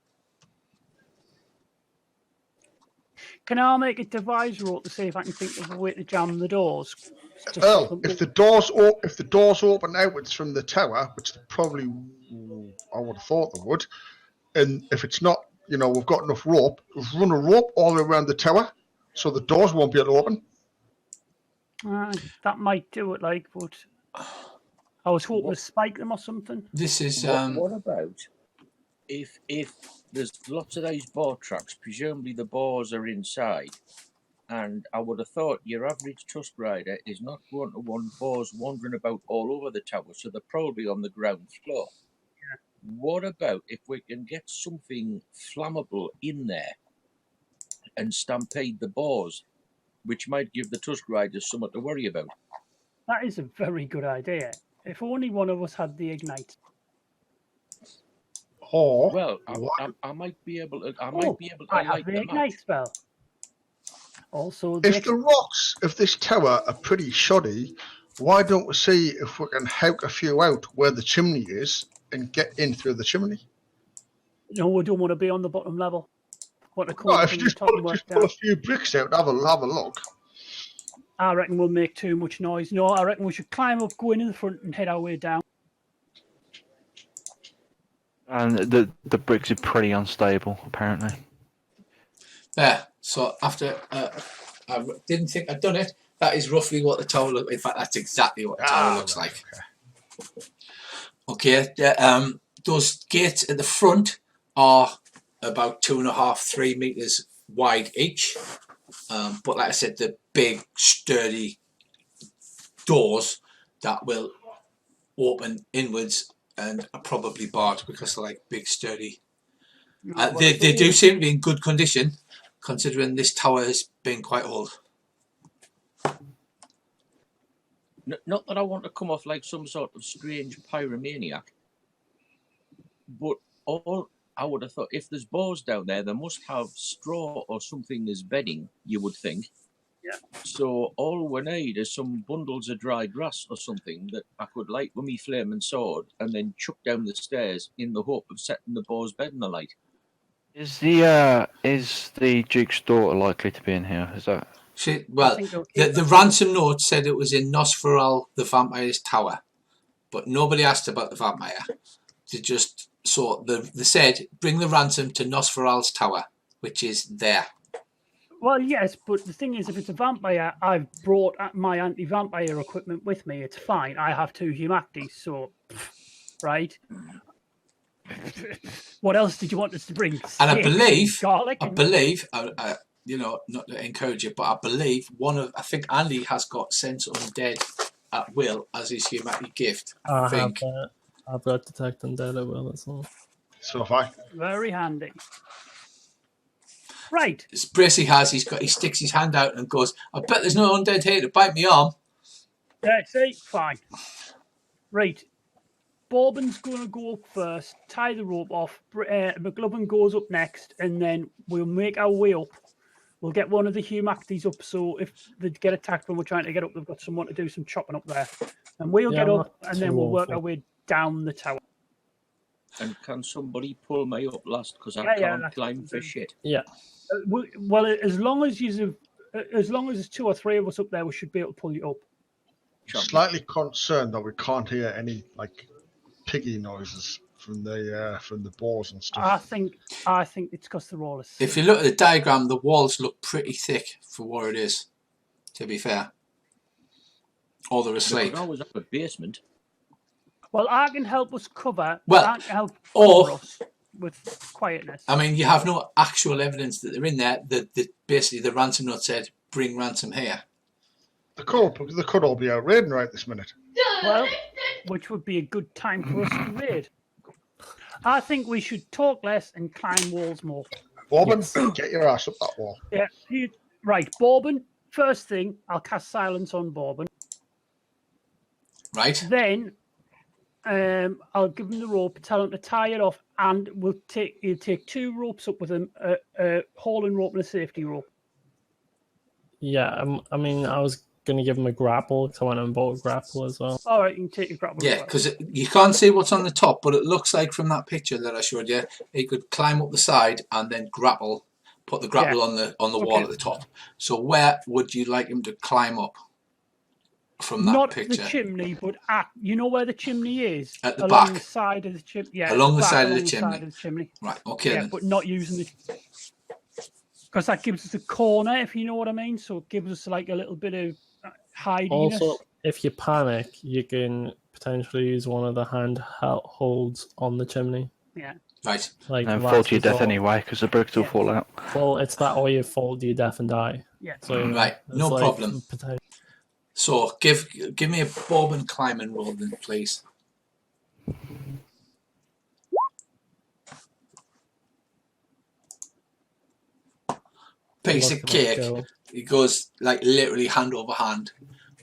Can I make a devise roll to see if I can think of a way to jam the doors? Well, if the doors open outwards from the tower, which probably I would have thought they would, and if it's not, we've got enough rope, run a rope all the way around the tower, so the doors won't be able to open. That might do it, but I was hoping to spike them or something. This is What about if there's lots of those bar tracks? Presumably the bars are inside, and I would have thought your average Tusk Rider is not going to want bars wandering about all over the tower, so they're probably on the ground floor. Yeah. What about if we can get something flammable in there and stampede the bars, which might give the Tusk Riders something to worry about? That is a very good idea. If only one of us had the ignite. Or well, I might be able to. I have the ignite spell. Also, if the rocks of this tower are pretty shoddy, why don't we see if we can hack a few out where the chimney is and get in through the chimney? No, we don't want to be on the bottom level. If you just pull a few bricks out, have a look. I reckon we'll make too much noise. No, I reckon we should climb up, go in the front, and head our way down. And the bricks are pretty unstable, apparently. There. So after I didn't think I'd done it, that is roughly what the tower looks. In fact, that's exactly what the tower looks like. Okay. Those gates at the front are about 2.5, 3 meters wide each. But like I said, the big sturdy doors that will open inwards and are probably barred because they're like big sturdy. They do seem to be in good condition, considering this tower has been quite old. Not that I want to come off like some sort of strange pyromaniac, but all I would have thought, if there's bars down there, they must have straw or something as bedding, you would think. Yeah. So all we need is some bundles of dry grass or something that I could light with me flaming sword and then chuck down the stairs in the hope of setting the boar's bed in the light. Is the Duke's daughter likely to be in here? Is that? The ransom note said it was in Nosferal, the vampire's tower, but nobody asked about the vampire. They said bring the ransom to Nosferal's tower, which is there. Well, yes, but the thing is, if it's a vampire, I've brought my anti-vampire equipment with me. It's fine. I have 2 Humactis, so right. What else did you want us to bring? And I believe, garlic. not to encourage you, but I believe I think Andy has got Sense Undead at will as his Humacti gift. I think. have that. I've got Detect Undead at will as well. So have I. Very handy. Right. Bracey he sticks his hand out and goes, I bet there's no undead here to bite me arm. Yeah, see? Fine. Right. Bourbon's going to go up first, tie the rope off. McLovin goes up next, and then we'll make our way up. We'll get one of the Humactis up, so if they get attacked when we're trying to get up, they've got someone to do some chopping up there. And we'll get up, and then we'll work our way down the tower. And can somebody pull me up last? Because I can't climb for shit. Yeah. Well, as long as there's 2 or 3 of us up there, we should be able to pull you up. Slightly concerned that we can't hear any piggy noises from the boars and stuff. I think it's because they're all asleep. If you look at the diagram, the walls look pretty thick for what it is. To be fair, or they're asleep. I always have a basement. Well, I can help us cover. Well, I can help cover us with quietness. I mean, you have no actual evidence that they're in there. Basically, the ransom note said, "Bring ransom here." They could all be out raiding right this minute. Well, which would be a good time for us to raid. I think we should talk less and climb walls more. Bourbon, get your ass up that wall. Yeah, right. Bourbon, first thing, I'll cast silence on Bourbon. Right. Then I'll give him the rope, tell him to tie it off, and he'll take 2 ropes up with him, a hauling rope and a safety rope. Yeah, I mean, I was gonna give him a grapple because I went and bought a grapple as well. All right, you can take your grapple. Yeah, because you can't see what's on the top, but it looks like from that picture that I showed you, he could climb up the side and then grapple, put the grapple on the wall Okay. at the top. So where would you like him to climb up from that Not picture? the chimney, but you know where the chimney is? At the along back. the side of the chimney. Yeah, Along at the back, side of the along chimney. Side of the chimney. Right, okay Yeah, then. but not using the, because that gives us a corner, if you know what I mean. So it gives us like a little bit of hidiness. Also, if you panic, you can potentially use one of the handholds on the chimney. Yeah. Right. Like And last fall to your death resort. anyway, because the bricks will Yeah. fall out. Well, it's that or you fall to your death and die. Yeah. So you know, Right, it's no like problem. So give me a bob and climbing roll then, please. Piece of Look at that cake. go. He goes like literally hand over hand,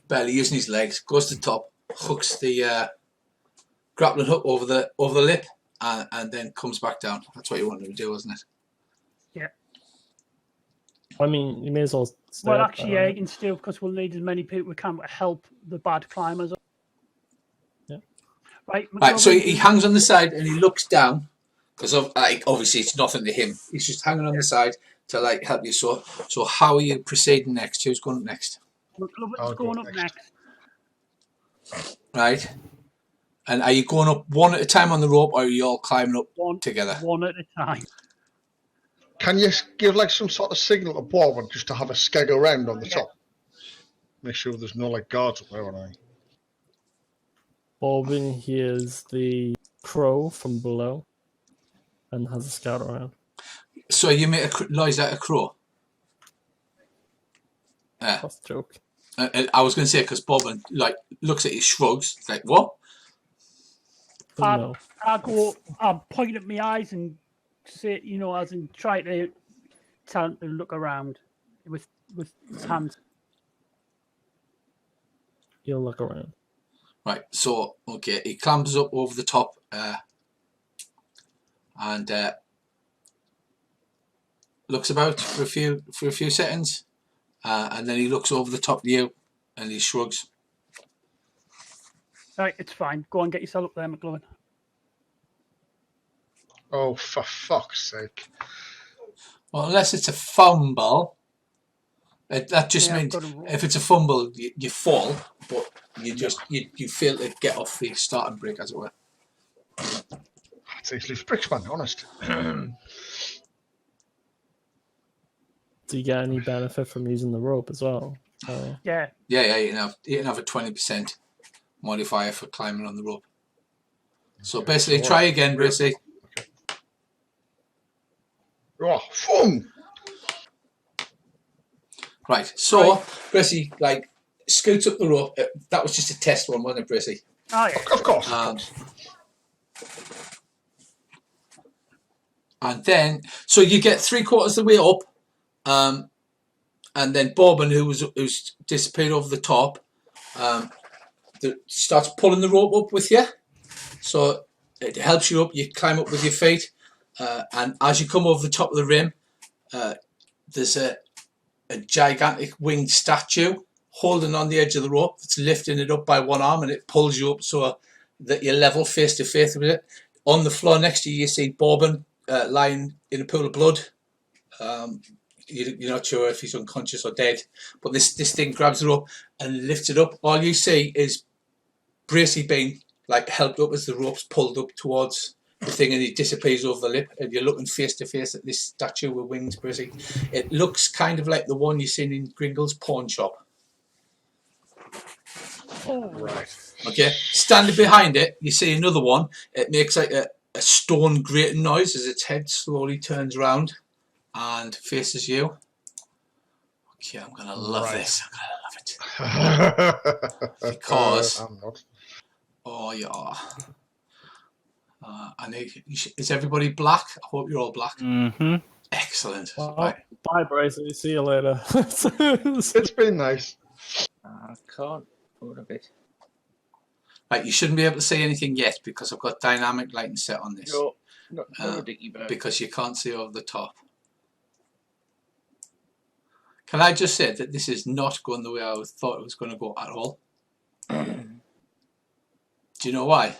barely using his legs. Goes to the top, hooks the grappling hook over the lip, and then comes back down. That's what you wanted to do, wasn't it? Yeah. I mean, you may as well. Stay Well, up actually, there, yeah, right? you can still, because we'll need as many people we can to help the bad climbers. Yeah. Right. Right. So McLovin, he hangs on the side and he looks down because obviously it's nothing to him. He's just hanging on the side to like help you. So how are you proceeding next? Who's going up next? McLovin's I'll go going up next. Right. And are you going up one at a time on the rope, or are you all climbing up together? One at a time. Can you give like some sort of signal to Borderlands just to have a skeg around on the top? Make sure there's no like guards up there or anything. Bobbin hears the crow from below and has a scout around. So you make a noise like a crow. Yeah. That's a joke. I was going to say because Bobbin like looks at you, shrugs, like what? No. I point at my eyes and say, as in try to tell him to look around with his hands. You'll look around. Right. So okay, he clambers up over the top and looks about for a few seconds, and then he looks over the top of you and he shrugs. Right, it's fine. Go and get yourself up there, McLovin. Oh, for fuck's sake. Well, unless it's a fumble, that just means I've got to roll. if it's a fumble, you fall, but you just you fail to get off the starting break, as it were. It's easily bricks, man, honest. Do you get any benefit from using the rope as well? Yeah. Yeah, you can have a 20% modifier for climbing on the rope. So basically, try again, Brucey. Oh, boom! Right, so Brucey like scoots up the rope. That was just a test one, wasn't it, Brucey? Oh, yeah. Of course. And then, so you get 3/4 of the way up, and then Bobbin, who's disappeared over the top, starts pulling the rope up with you. So it helps you up. You climb up with your feet, and as you come over the top of the rim, there's a gigantic winged statue holding on the edge of the rope. It's lifting it up by one arm, and it pulls you up so that you're level face to face with it. On the floor next to you, you see Bobbin lying in a pool of blood. You're not sure if he's unconscious or dead, but this thing grabs the rope and lifts it up. All you see is Bracey being like helped up as the rope's pulled up towards the thing, and he disappears over the lip, and you're looking face to face at this statue with wings, Bracey. It looks kind of like the one you've seen in Gringle's pawn shop. Oh, Right. Okay, standing behind it, you see another one. It makes like a stone grating noise as its head slowly turns around and faces you. Okay, I'm gonna love this. I'm gonna love it because I'm not. oh yeah. I need. Is everybody black? I hope you're all black. Mm-hmm. Excellent. Well, Right. bye, Bracey. See you later. It's been nice. I can't put a bit. Right, you shouldn't be able to see anything yet because I've got dynamic lighting set on this. No, not a dicky bird. Because you can't see over the top. Can I just say that this is not going the way I thought it was going to go at all? Do you know why?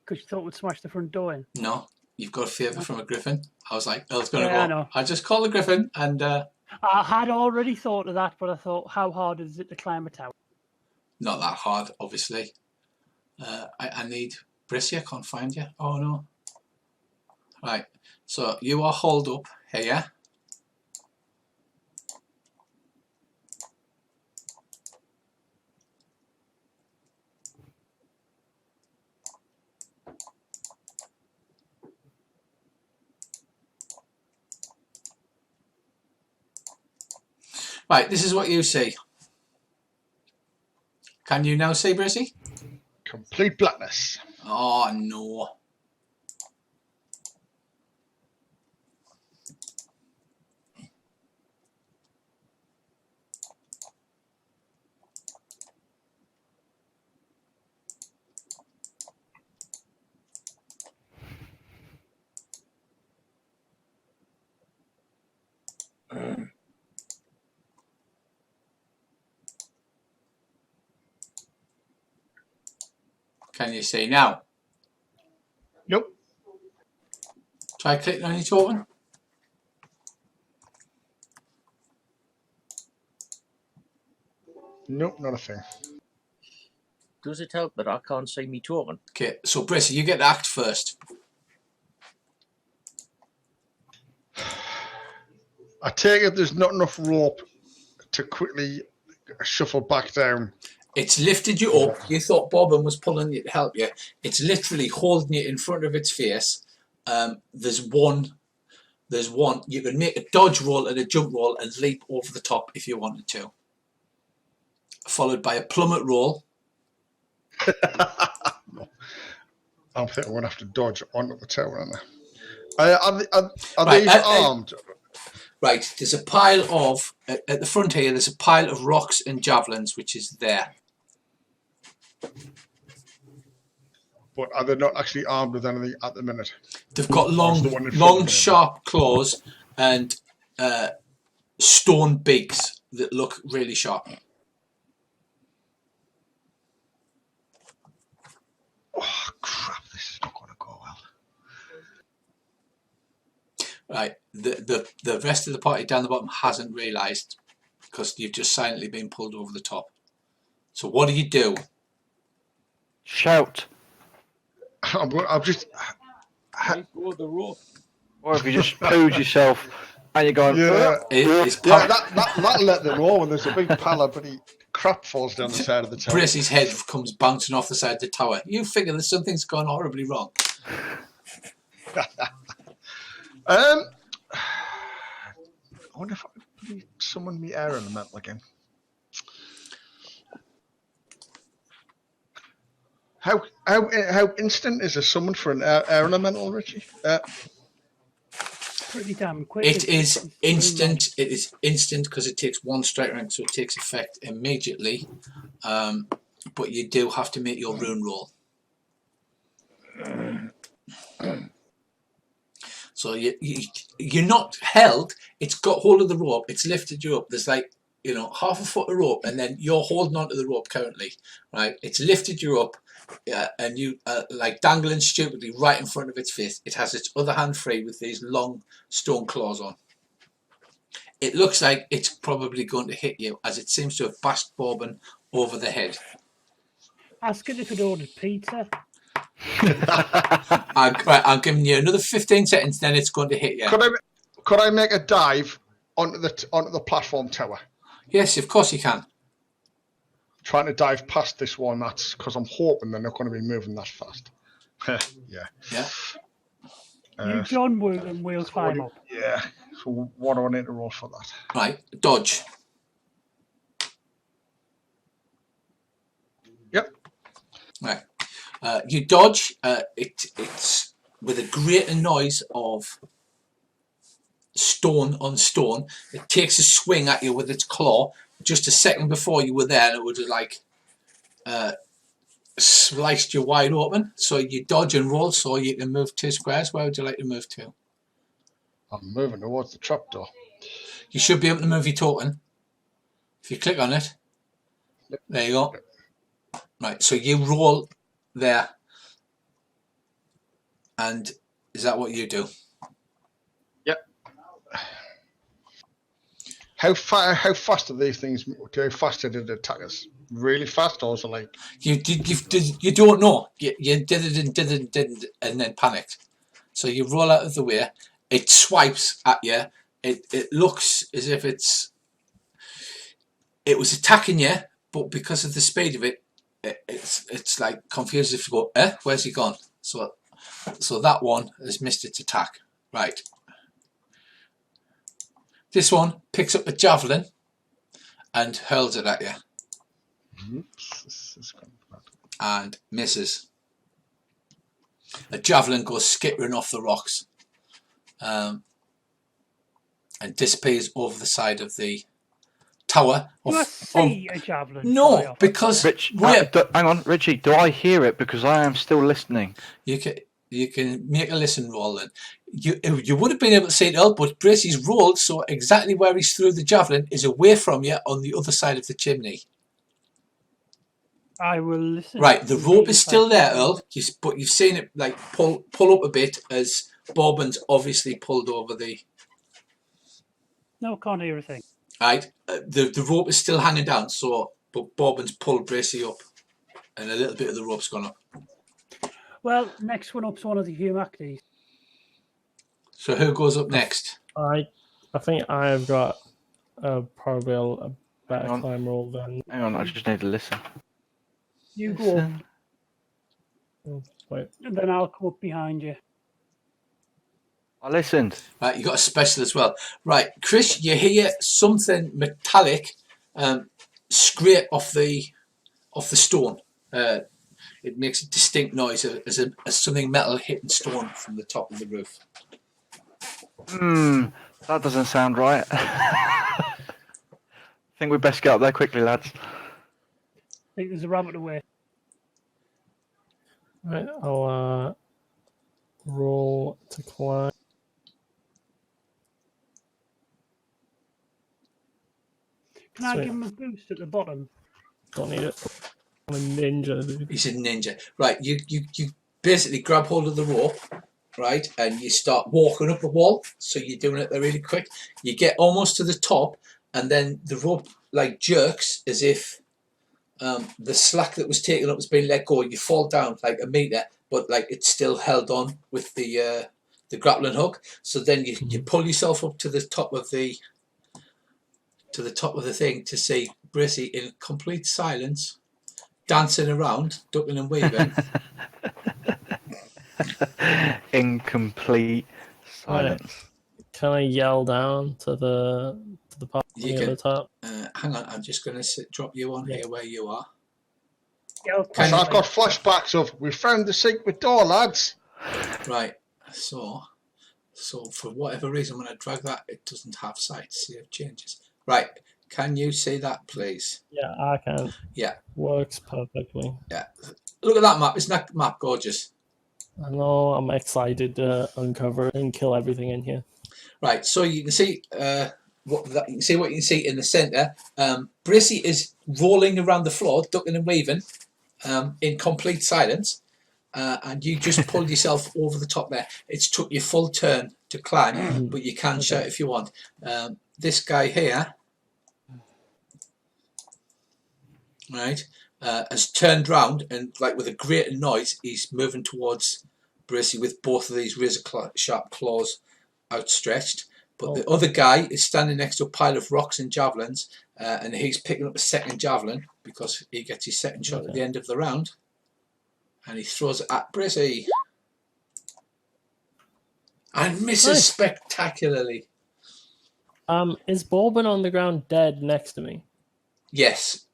Because you thought we'd smash the front door in. No, you've got a favour from a griffin. I was like, oh, it's going to Yeah, I go. know. I just called the griffin and I had already thought of that, but I thought, how hard is it to climb a tower? not that hard, obviously. I need Brissy, I can't find you. Oh no. Right, so you are holed up here. Right, this is what you see. Can you now see, Brissy? Complete blackness. Oh no. Can you see now? Nope. Try clicking on your token. Nope, not a thing. Does it help that I can't see me token? Okay, so Brissy, you get to act first. I take it there's not enough rope to quickly shuffle back down. It's lifted you up. You thought Bobbin was pulling you to help you. It's literally holding you in front of its face. There's one. You can make a dodge roll and a jump roll and leap over the top if you wanted to. Followed by a plummet roll. I think I'm going to have to dodge onto the tower, aren't I? Are Right, these armed? Right, there's a pile of, at the front here, there's a pile of rocks and javelins, which is there. But are they not actually armed with anything at the minute? They've got long, the one in front long, of me? sharp claws and stone beaks that look really sharp. Oh, crap, this is not going to go well. Right, the rest of the party down the bottom hasn't realised because you've just silently been pulled over the top. So what do you do? Shout. I'm just... Let go of the rope. Or if you just pooed yourself and you're going, Yeah. It's Yeah, that'll let them know when there's a big pile of bloody crap falls down the side of the tower. Brissy's head comes bouncing off the side of the tower. You figure that something's gone horribly wrong. I wonder if I could summon me air elemental again. How instant is a summon for an air elemental, Richie? Pretty damn quick. It is instant. It is instant because it takes one strike rank, so it takes effect immediately. But you do have to make your rune roll. So you're not held. It's got hold of the rope. It's lifted you up. There's like, you know, half a foot of rope, and then you're holding onto the rope currently, right? It's lifted you up, and you like dangling stupidly right in front of its face. It has its other hand free with these long stone claws on. It looks like it's probably going to hit you, as it seems to have bashed Bobbin over the head. Ask it if it ordered pizza. Right, I'm giving you another 15 seconds, then it's going to hit you. Could I make a dive onto the platform tower? Yes, of course you can. Trying to dive past this one, that's because I'm hoping they're not going to be moving that fast. Yeah. You John will and we'll climb up. Yeah. So what do I need to roll for that? Right, dodge. Yep. Right. You dodge. It's with a greater noise of stone on stone. It takes a swing at you with its claw. Just a second before you were there, and it would have like sliced you wide open. So you dodge and roll, so you can move 2 squares. Where would you like to move to? I'm moving towards the trapdoor. You should be able to move your token. If you click on it, there you go. Right, so you roll there, and is that what you do? Yep. How fast are these things? How fast did it attack us? Really fast, or was it like You don't know. You did it and did it and didn't, and then panicked. So you roll out of the way. It swipes at you. It looks as if it was attacking you, but because of the speed of it, it's like confused. If you go, where's he gone? So that one has missed its attack. Right. This one picks up a javelin and hurls it at you. And misses. A javelin goes skittering off the rocks and disappears over the side of the tower. Do I see a javelin? fly No, off? because Rich, hang on, Richie. Do I hear it? Because I am still listening. you can make a listen roll then. You would have been able to see it all, but Bracey's rolled, so exactly where he's threw the javelin is away from you on the other side of the chimney. I will listen. Right, the rope is still there, Earl, but you've seen it like pull up a bit as Bobbin's obviously pulled over the. No, can't hear a thing. Right, the rope is still hanging down, but Bobbin's pulled Bracey up, and a little bit of the rope's gone up. Well, next one up's one of the Humactes. So who goes up next? I think I've got probably a better Hang on. climb roll than. Hang on, I just need to listen. You go up, Oh, wait. and then I'll come up behind you. I listened. Right, you got a special as well. Right, Chris, you hear something metallic scrape off the stone. It makes a distinct noise as something metal hitting stone from the top of the roof. That doesn't sound right. I think we best get up there quickly, lads. I think there's a rabbit away. Right, I'll roll to climb. Can I Sweet. give him a boost at the bottom? Don't need it. I'm a ninja, dude. He's a ninja. Right, you basically grab hold of the rope, right, and you start walking up the wall. So you're doing it there really quick. You get almost to the top, and then the rope like jerks as if the slack that was taken up has been let go. You fall down like a meter, but like it's still held on with the grappling hook. So then you pull yourself up to the top of the thing to see Bracey in complete silence, dancing around, ducking and weaving. In complete silence. Can I yell down to the part You near can. the top? Hang on, I'm just going to drop you on here where you are. Yeah, Can I've got flashbacks of we found the secret door, lads. Right, so for whatever reason, when I drag that, it doesn't have sight. See if it changes. Right, can you see that, please? Yeah, I can. Yeah. Works perfectly. Yeah. Look at that map. Isn't that map gorgeous? I know. I'm excited to uncover and kill everything in here. Right, so you can see what you can see in the centre. Bracey is rolling around the floor, ducking and weaving, in complete silence, and you just pulled yourself over the top there. It's took you full turn to climb, but you can shout if you want. This guy here, right, has turned round and, like with a great noise, he's moving towards Bracey with both of these razor-sharp claws outstretched. But the other guy is standing next to a pile of rocks and javelins, and he's picking up a second javelin because he gets his second shot at the end of the round, and he throws it at Bracey and misses spectacularly. Is Bobbin on the ground dead next to me? Yes.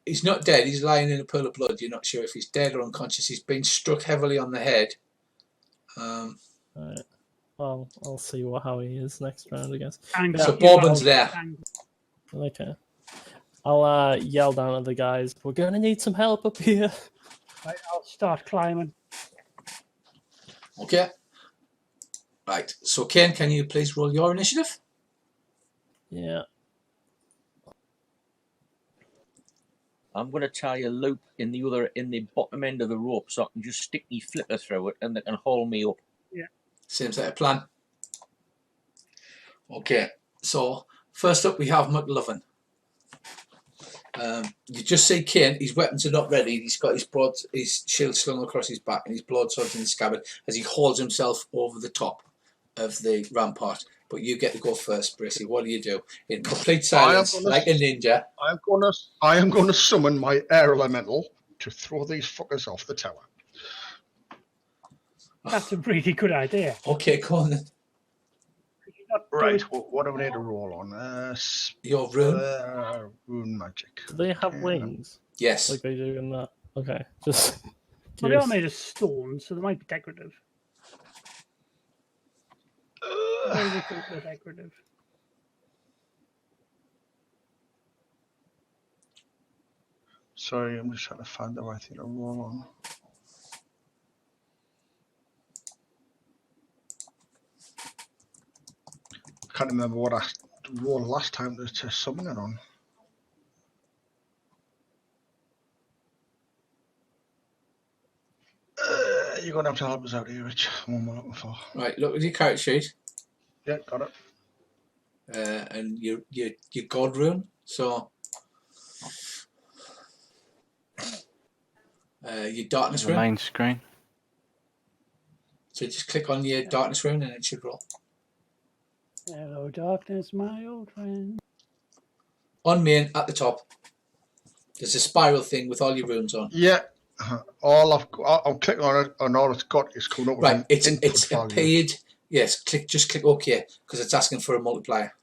He's not dead. He's lying in a pool of blood. You're not sure if he's dead or unconscious. He's been struck heavily on the head. Alright. Well, I'll see how he is next round, I guess. So Bobbin's there. Okay. I'll yell down at the guys. We're gonna need some help up here. Right, I'll start climbing. Okay. Right. So Ken, can you please roll your initiative? Yeah. I'm going to tie a loop in the bottom end of the rope so I can just stick my flipper through it and they can haul me up. Seems like a plan. Okay, so first up we have McLovin. You just see Kane, his weapons are not ready. He's got his shield slung across his back and his broadsword in the scabbard as he hauls himself over the top of the rampart. But you get to go first, Bracey. What do you do? In complete silence, like a ninja. I am gonna summon my air elemental to throw these fuckers off the tower. That's a really good idea. Okay, go on then. Right, what do we need to roll on? Your rune? Rune magic. Do they have wings Yes. like they do in that? Okay, just Well, they are curious. made of stone, so they might be decorative. Why do they think they're decorative? Sorry, I'm just trying to find the right thing to roll on. I can't remember what I rolled last time to summon it on. You're going to have to help us out here, Rich. What am I looking for? Right, look at your character sheet. Yeah, got it. And your god rune. So your darkness The rune. main screen. So just click on your darkness rune and it should roll. Hello, darkness, my old friend. On main at the top. There's a spiral thing with all your runes on. Yeah. I'm clicking on it, and all it's got is coming up with Right, an it's input value. paid. Yes, just click OK because it's asking for a multiplier.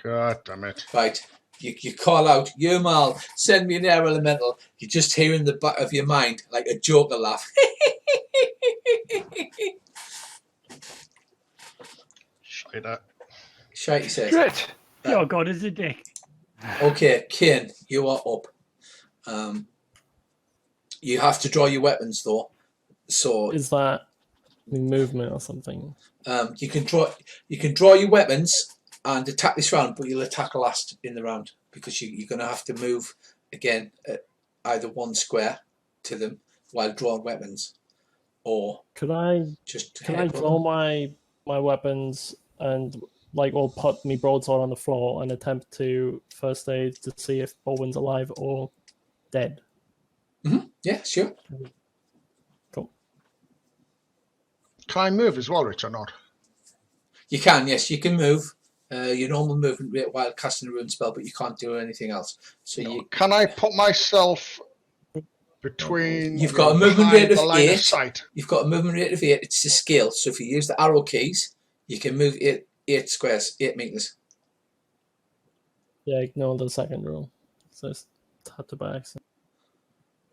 God damn it. Right, you call out, Mal, send me an air elemental. You just hear in the back of your mind like a Joker laugh. Shite that. Shite, he says. Shit! Your god is a dick. Okay, Kane, you are up. You have to draw your weapons though. So Is that movement or something? you can draw your weapons and attack this round, but you'll attack last in the round because you're going to have to move again at either one square to them while drawing weapons, or Could I just can I draw my weapons and or put me broadsword on the floor and attempt to first aid to see if Bowen's alive or dead? Yeah, sure. Cool. Can I move as well, Rich, or not? You can, yes, you can move your normal movement rate while casting a rune spell, but you can't do anything else. So Can I put myself between? You've got a movement rate of the line 8. Of sight? You've got a movement rate of 8. It's the scale. So if you use the arrow keys, you can move 8 squares, 8 meters. Yeah, ignore the second rule. So it's had to by accident.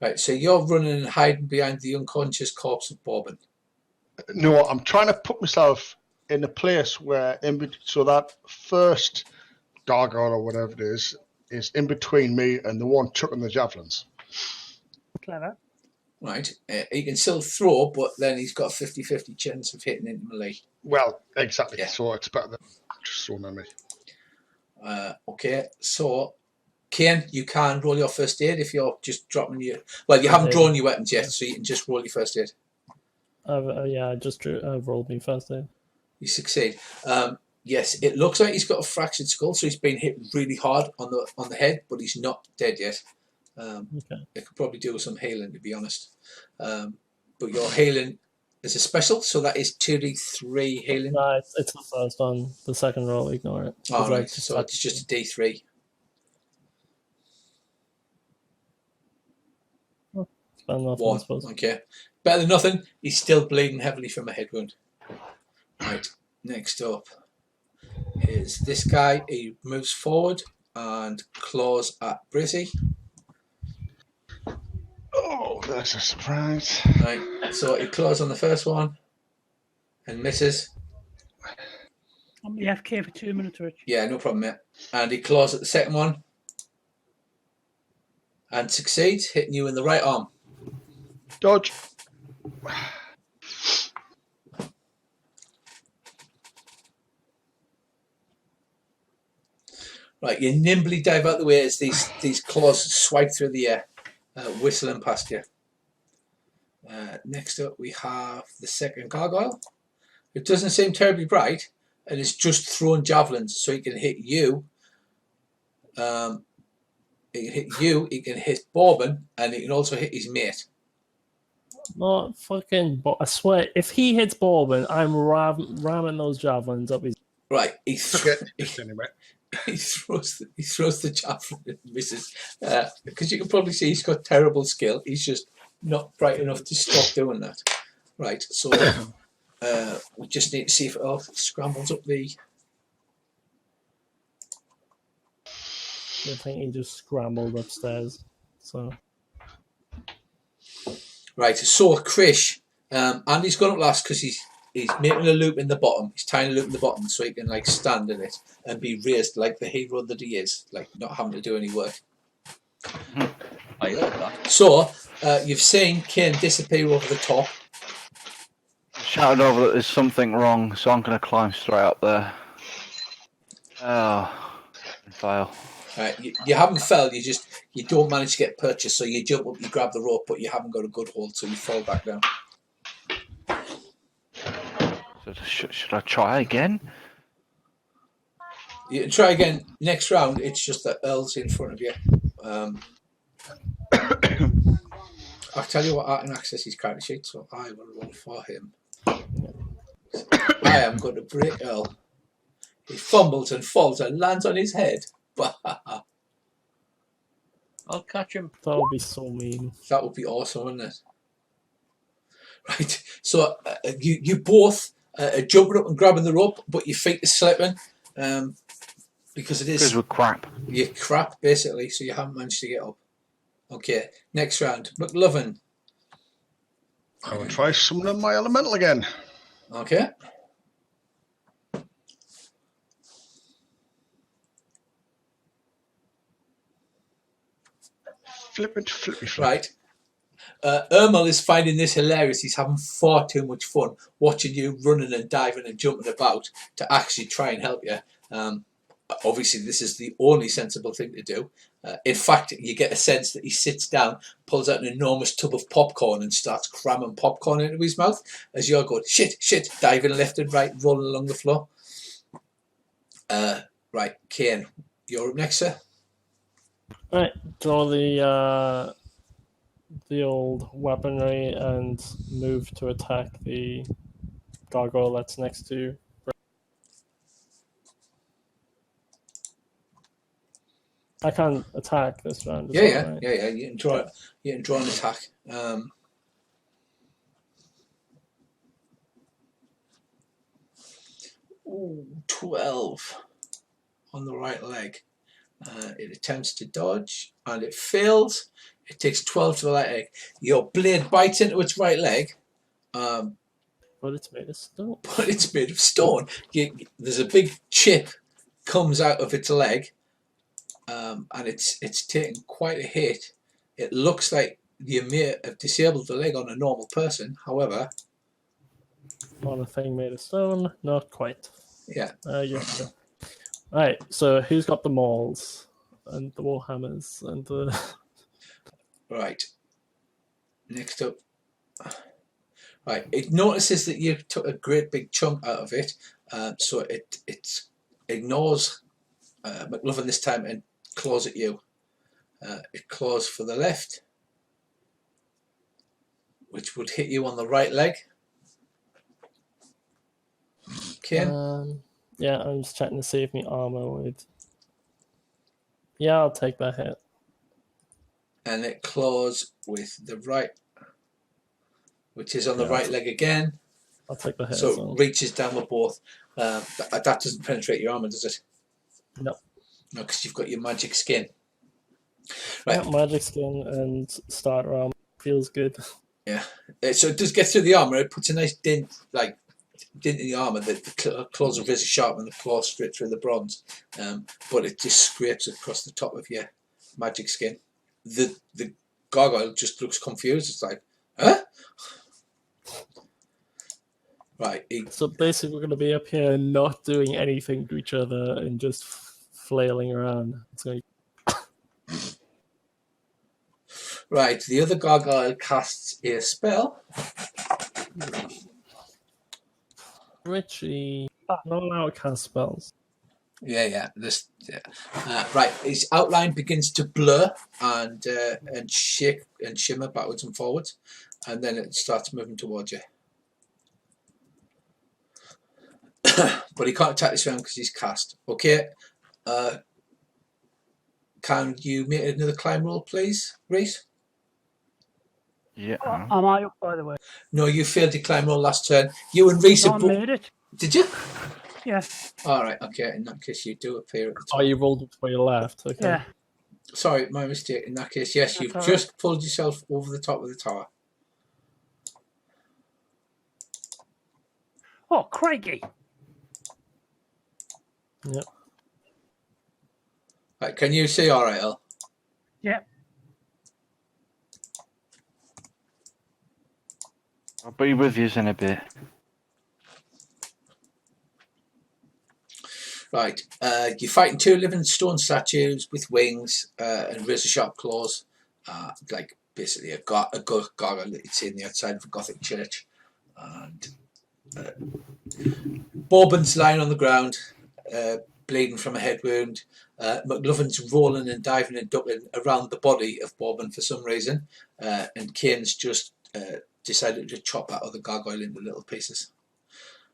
Right, so you're running and hiding behind the unconscious corpse of Bobbin. No, I'm trying to put myself in a place where, so that first gargoyle or whatever it is in between me and the one chucking the javelins. Clever. Right, he can still throw, but then he's got a 50-50 chance of hitting into melee. Well, exactly. Yeah. So it's better than just throwing at me. Okay, so Kane, you can roll your first aid if you're just dropping your. Well, you haven't drawn your weapons yet, so you can just roll your first aid. Yeah, I just rolled me first aid. You succeed. Yes, it looks like he's got a fractured skull, so he's been hit really hard on the head, but he's not dead yet. Okay. It could probably do with some healing, to be honest. But your healing is a special, so that is 2d3 healing. No, it's the first one. The second roll, ignore it. Oh, right, so it's just a d3. Spend nothing, I 1. suppose. Okay. Better than nothing. He's still bleeding heavily from a head wound. Right. Next up is this guy. He moves forward and claws at Brissy. Oh, that's a surprise. Right. So he claws on the first one and misses. I'm the FK for 2 minutes, Rich. Yeah, no problem, mate. And he claws at the second one and succeeds, hitting you in the right arm. Dodge. Right, you nimbly dive out the way as these claws swipe through the air, whistling past you. Next up, we have the second gargoyle. It doesn't seem terribly bright, and it's just throwing javelins, so he can hit you. He can hit you. He can hit Bourbon, and he can also hit his mate. Not fucking. I swear, if he hits Bourbon, I'm ramming those javelins up his. Right, he Anyway. he throws the javelin and misses. Because you can probably see he's got terrible skill. He's just not bright enough to stop doing that. Right, so we just need to see if it all scrambles up the. I think he just scrambled upstairs. So. Right, so Krish, Andy's gone up last because he's making a loop in the bottom. He's tying a loop in the bottom so he can like stand in it and be raised like the hero that he is, like not having to do any work. I heard that. So you've seen Kane disappear over the top. Shouted over that there's something wrong, so I'm going to climb straight up there. Oh, and fail. You haven't fell. You don't manage to get purchased. So you jump up, you grab the rope, but you haven't got a good hold, so you fall back down. So should I try again? You can try again next round. It's just that Earl's in front of you. I'll tell you what, I can access his character sheet, so I will roll for him. I am going to break Earl. He fumbles and falls and lands on his head. I'll catch him. That would be so mean. That would be awesome, wouldn't it? Right. So you both are jumping up and grabbing the rope, but your feet are slipping because it is. Because we're crap. You're crap, basically, so you haven't managed to get up. Okay, next round. McLovin. I will try summoning my elemental again. Okay. Flippy. Right. Ermal is finding this hilarious. He's having far too much fun watching you running and diving and jumping about to actually try and help you. Obviously, this is the only sensible thing to do. In fact, you get a sense that he sits down, pulls out an enormous tub of popcorn and starts cramming popcorn into his mouth as you're going, shit, diving left and right, rolling along the floor. Right, Kane, you're up next, sir. Right, draw the old weaponry and move to attack the gargoyle that's next to you. I can't attack this round. Yeah. You can draw it. You can draw an attack. 12 on the right leg. It attempts to dodge and it fails. It takes 12 to the right leg. Your blade bites into its right leg. But it's made of stone. There's a big chip comes out of its leg. And it's taken quite a hit. It looks like you may have disabled the leg on a normal person. However, on a thing made of stone, not quite. Yeah. Yeah. Right. So who's got the mauls and the warhammers and the? Right. Next up. Right. It notices that you took a great big chunk out of it, so it ignores McLovin this time and claws at you. It claws for the left, which would hit you on the right leg. Okay. Yeah, I'm just checking to see if my armor would. Yeah, I'll take that hit. And it claws with the right, which is on the right leg again. I'll take the hit. So it reaches down with both. That doesn't penetrate your armor, does it? No. No, because you've got your magic skin. Right. Yeah, magic skin and starter armor feels good. Yeah. So it does get through the armor. It puts a nice dent in the armor. The claws are really sharp and the claw straight through the bronze. But it just scrapes across the top of your magic skin. The gargoyle just looks confused. It's like, huh? Right. So basically, we're going to be up here not doing anything to each other and just flailing around. It's going. Right, the other gargoyle casts a spell. Richie, not allowed to cast spells. Yeah. Right, his outline begins to blur and shake and shimmer backwards and forwards, and then it starts moving towards you. But he can't attack this round because he's cast. Okay. Can you make another climb roll, please, Reese? Yeah. Am I up, by the way? No, you failed your climb roll last turn. You and Reese No, I have both. made it. Did you? Yeah. All right. Okay. In that case, you do appear at the top. Oh, you rolled it to your left. Okay. Yeah. Sorry, my mistake. In that case, yes, That's you've all just pulled yourself over the top of the tower. Oh, crikey. Yep. Right, can you see all right, El? Yeah. I'll be with you in a bit. Right, you're fighting two living stone statues with wings and razor-sharp claws, like basically a gargoyle that you'd see on the outside of a Gothic church. And Bourbon's lying on the ground, bleeding from a head wound. McLovin's rolling and diving and ducking around the body of Bourbon for some reason, and Kane's just decided to chop that other gargoyle into little pieces.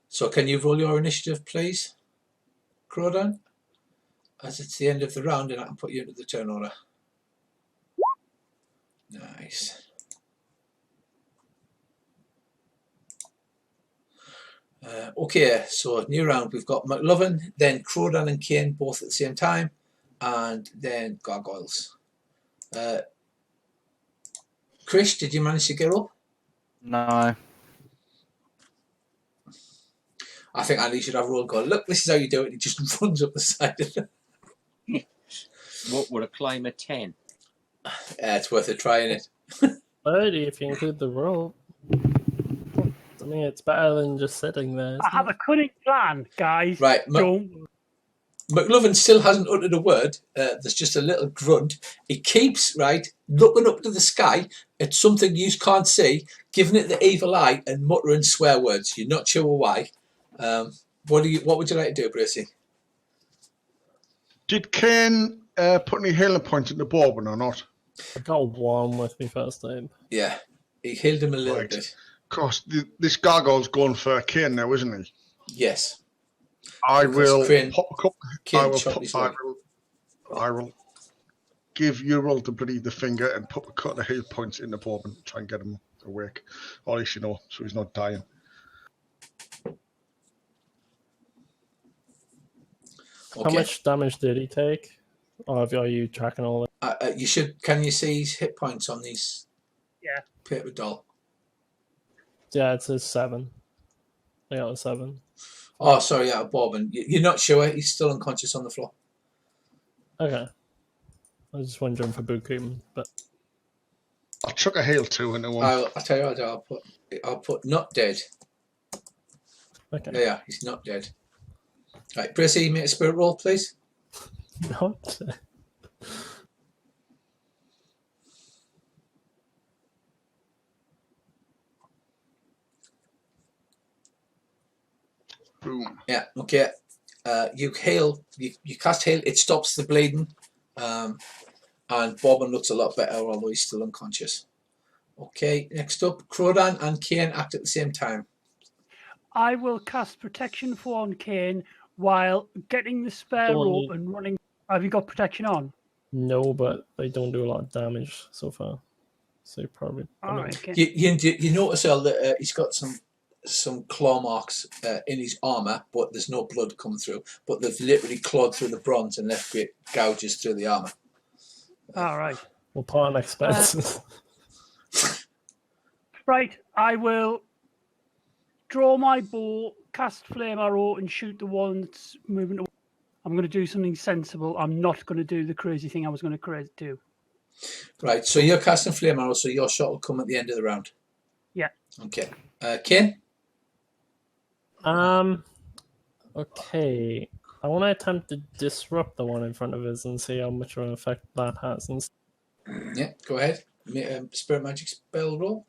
So can you roll your initiative, please, Crawdon? As it's the end of the round and I can put you into the turn order. Nice. Okay, so new round. We've got McLovin, then Crawdon and Kane both at the same time, and then gargoyles. Chris, did you manage to get up? No. I think Andy should have a roll go, look, this is how you do it. He just runs up the side of it. What would a climb a 10? It's worth a try, isn't it? 30 if you include the roll. I mean, it's better than just sitting there. I have a cunning plan, guys. Right, Don't. McLovin still hasn't uttered a word. There's just a little grunt. He keeps, right, looking up to the sky at something you can't see, giving it the evil eye and muttering swear words. You're not sure why. What would you like to do, Bracey? Did Kane put any healing points in the Bourbon or not? I got one with me first time. Yeah, he healed him a little Right. bit. Of course, this gargoyle's going for Kane now, isn't he? Yes. I Because will Crane- pop a couple. Kane shot his leg. I will give Ural the finger and put a couple of heal points in the Bourbon, try and get him awake, or at least so he's not dying. How Okay. much damage did he take? Or are you tracking all that? You should. Can you see his hit points on these? Yeah. Paper doll. Yeah, it says 7. I got a 7. Oh, sorry, yeah, Bourbon. You're not sure? He's still unconscious on the floor. Okay. I was just wondering for Bukum, but I'll chuck a heal too into one. I'll tell you what. I'll put not dead. okay. Yeah, he's not dead. Right, Bracey, make a spirit roll, please. Not. Boom. Yeah, okay. You cast hail, it stops the bleeding, and Bourbon looks a lot better, although he's still unconscious. Okay, next up, Crawdon and Kane act at the same time. I will cast protection for on Kane while getting the spare Don't rope need- and running. Have you got protection on? No, but they don't do a lot of damage so far. So you probably. All right. Okay. You notice, El, that he's got some claw marks in his armour, but there's no blood coming through. But they've literally clawed through the bronze and left great gouges through the armour. All right. We'll put on expenses. Right. I will draw my bow, cast flame arrow, and shoot the one that's moving away. I'm going to do something sensible. I'm not going to do the crazy thing I was going to do. Right, so you're casting flame arrow, so your shot will come at the end of the round. Yeah. Okay. Kane? Okay. I want to attempt to disrupt the one in front of us and see how much of an effect that has. And Yeah, go ahead. Spirit magic spell roll.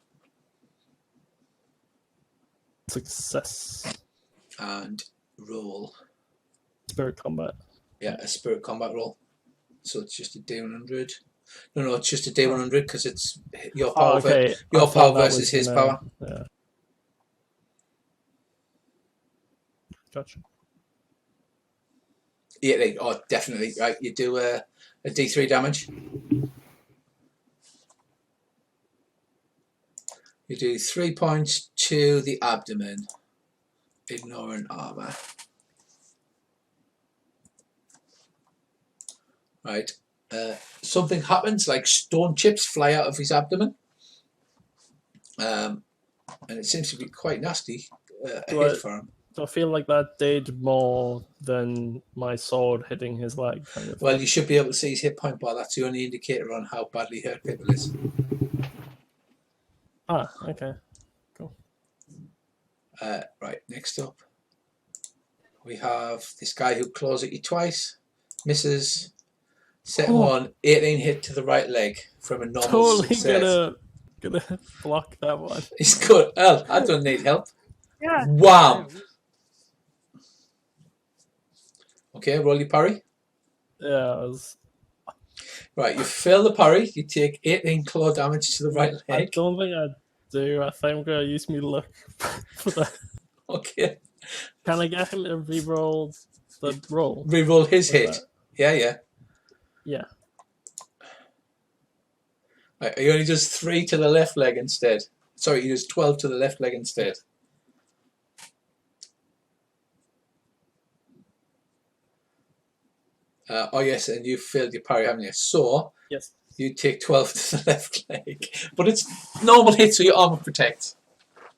success. And roll. Spirit combat. Yeah, a spirit combat roll. So it's just a D100. No, it's just a D100 because it's your power, Oh, okay. your I thought power that versus was his gonna- power. Yeah. Gotcha. Yeah, oh, definitely. Right, you do a D3 damage. You do 3 points to the abdomen, ignoring armor. Right. Something happens, like stone chips fly out of his abdomen. And it seems to be quite nasty. A hit for him. Do I feel like that did more than my sword hitting his leg? Kind of. Well, you should be able to see his hit point bar. That's the only indicator on how badly hurt people is. Ah, okay. Cool. Right, next up. We have this guy who claws at you twice. Misses. Second one, 18 hit to the right leg from a normal Totally success. gonna block that one. He's good. Well, I don't need help. Yeah. Wham! Okay, roll your parry. Yeah, I was. Right, you fail the parry. You take 18 claw damage to the right I leg. don't think I do. I think I'm gonna use me luck for that. Okay. Can I get him to re-roll the roll? Reroll his With hit. that? Yeah. Yeah. Right, he only does 3 to the left leg instead. Sorry, he does 12 to the left leg instead. Oh yes, and you failed your parry, haven't you? So Yes. you take 12 to the left leg, but it's normal hit, so your armor protects.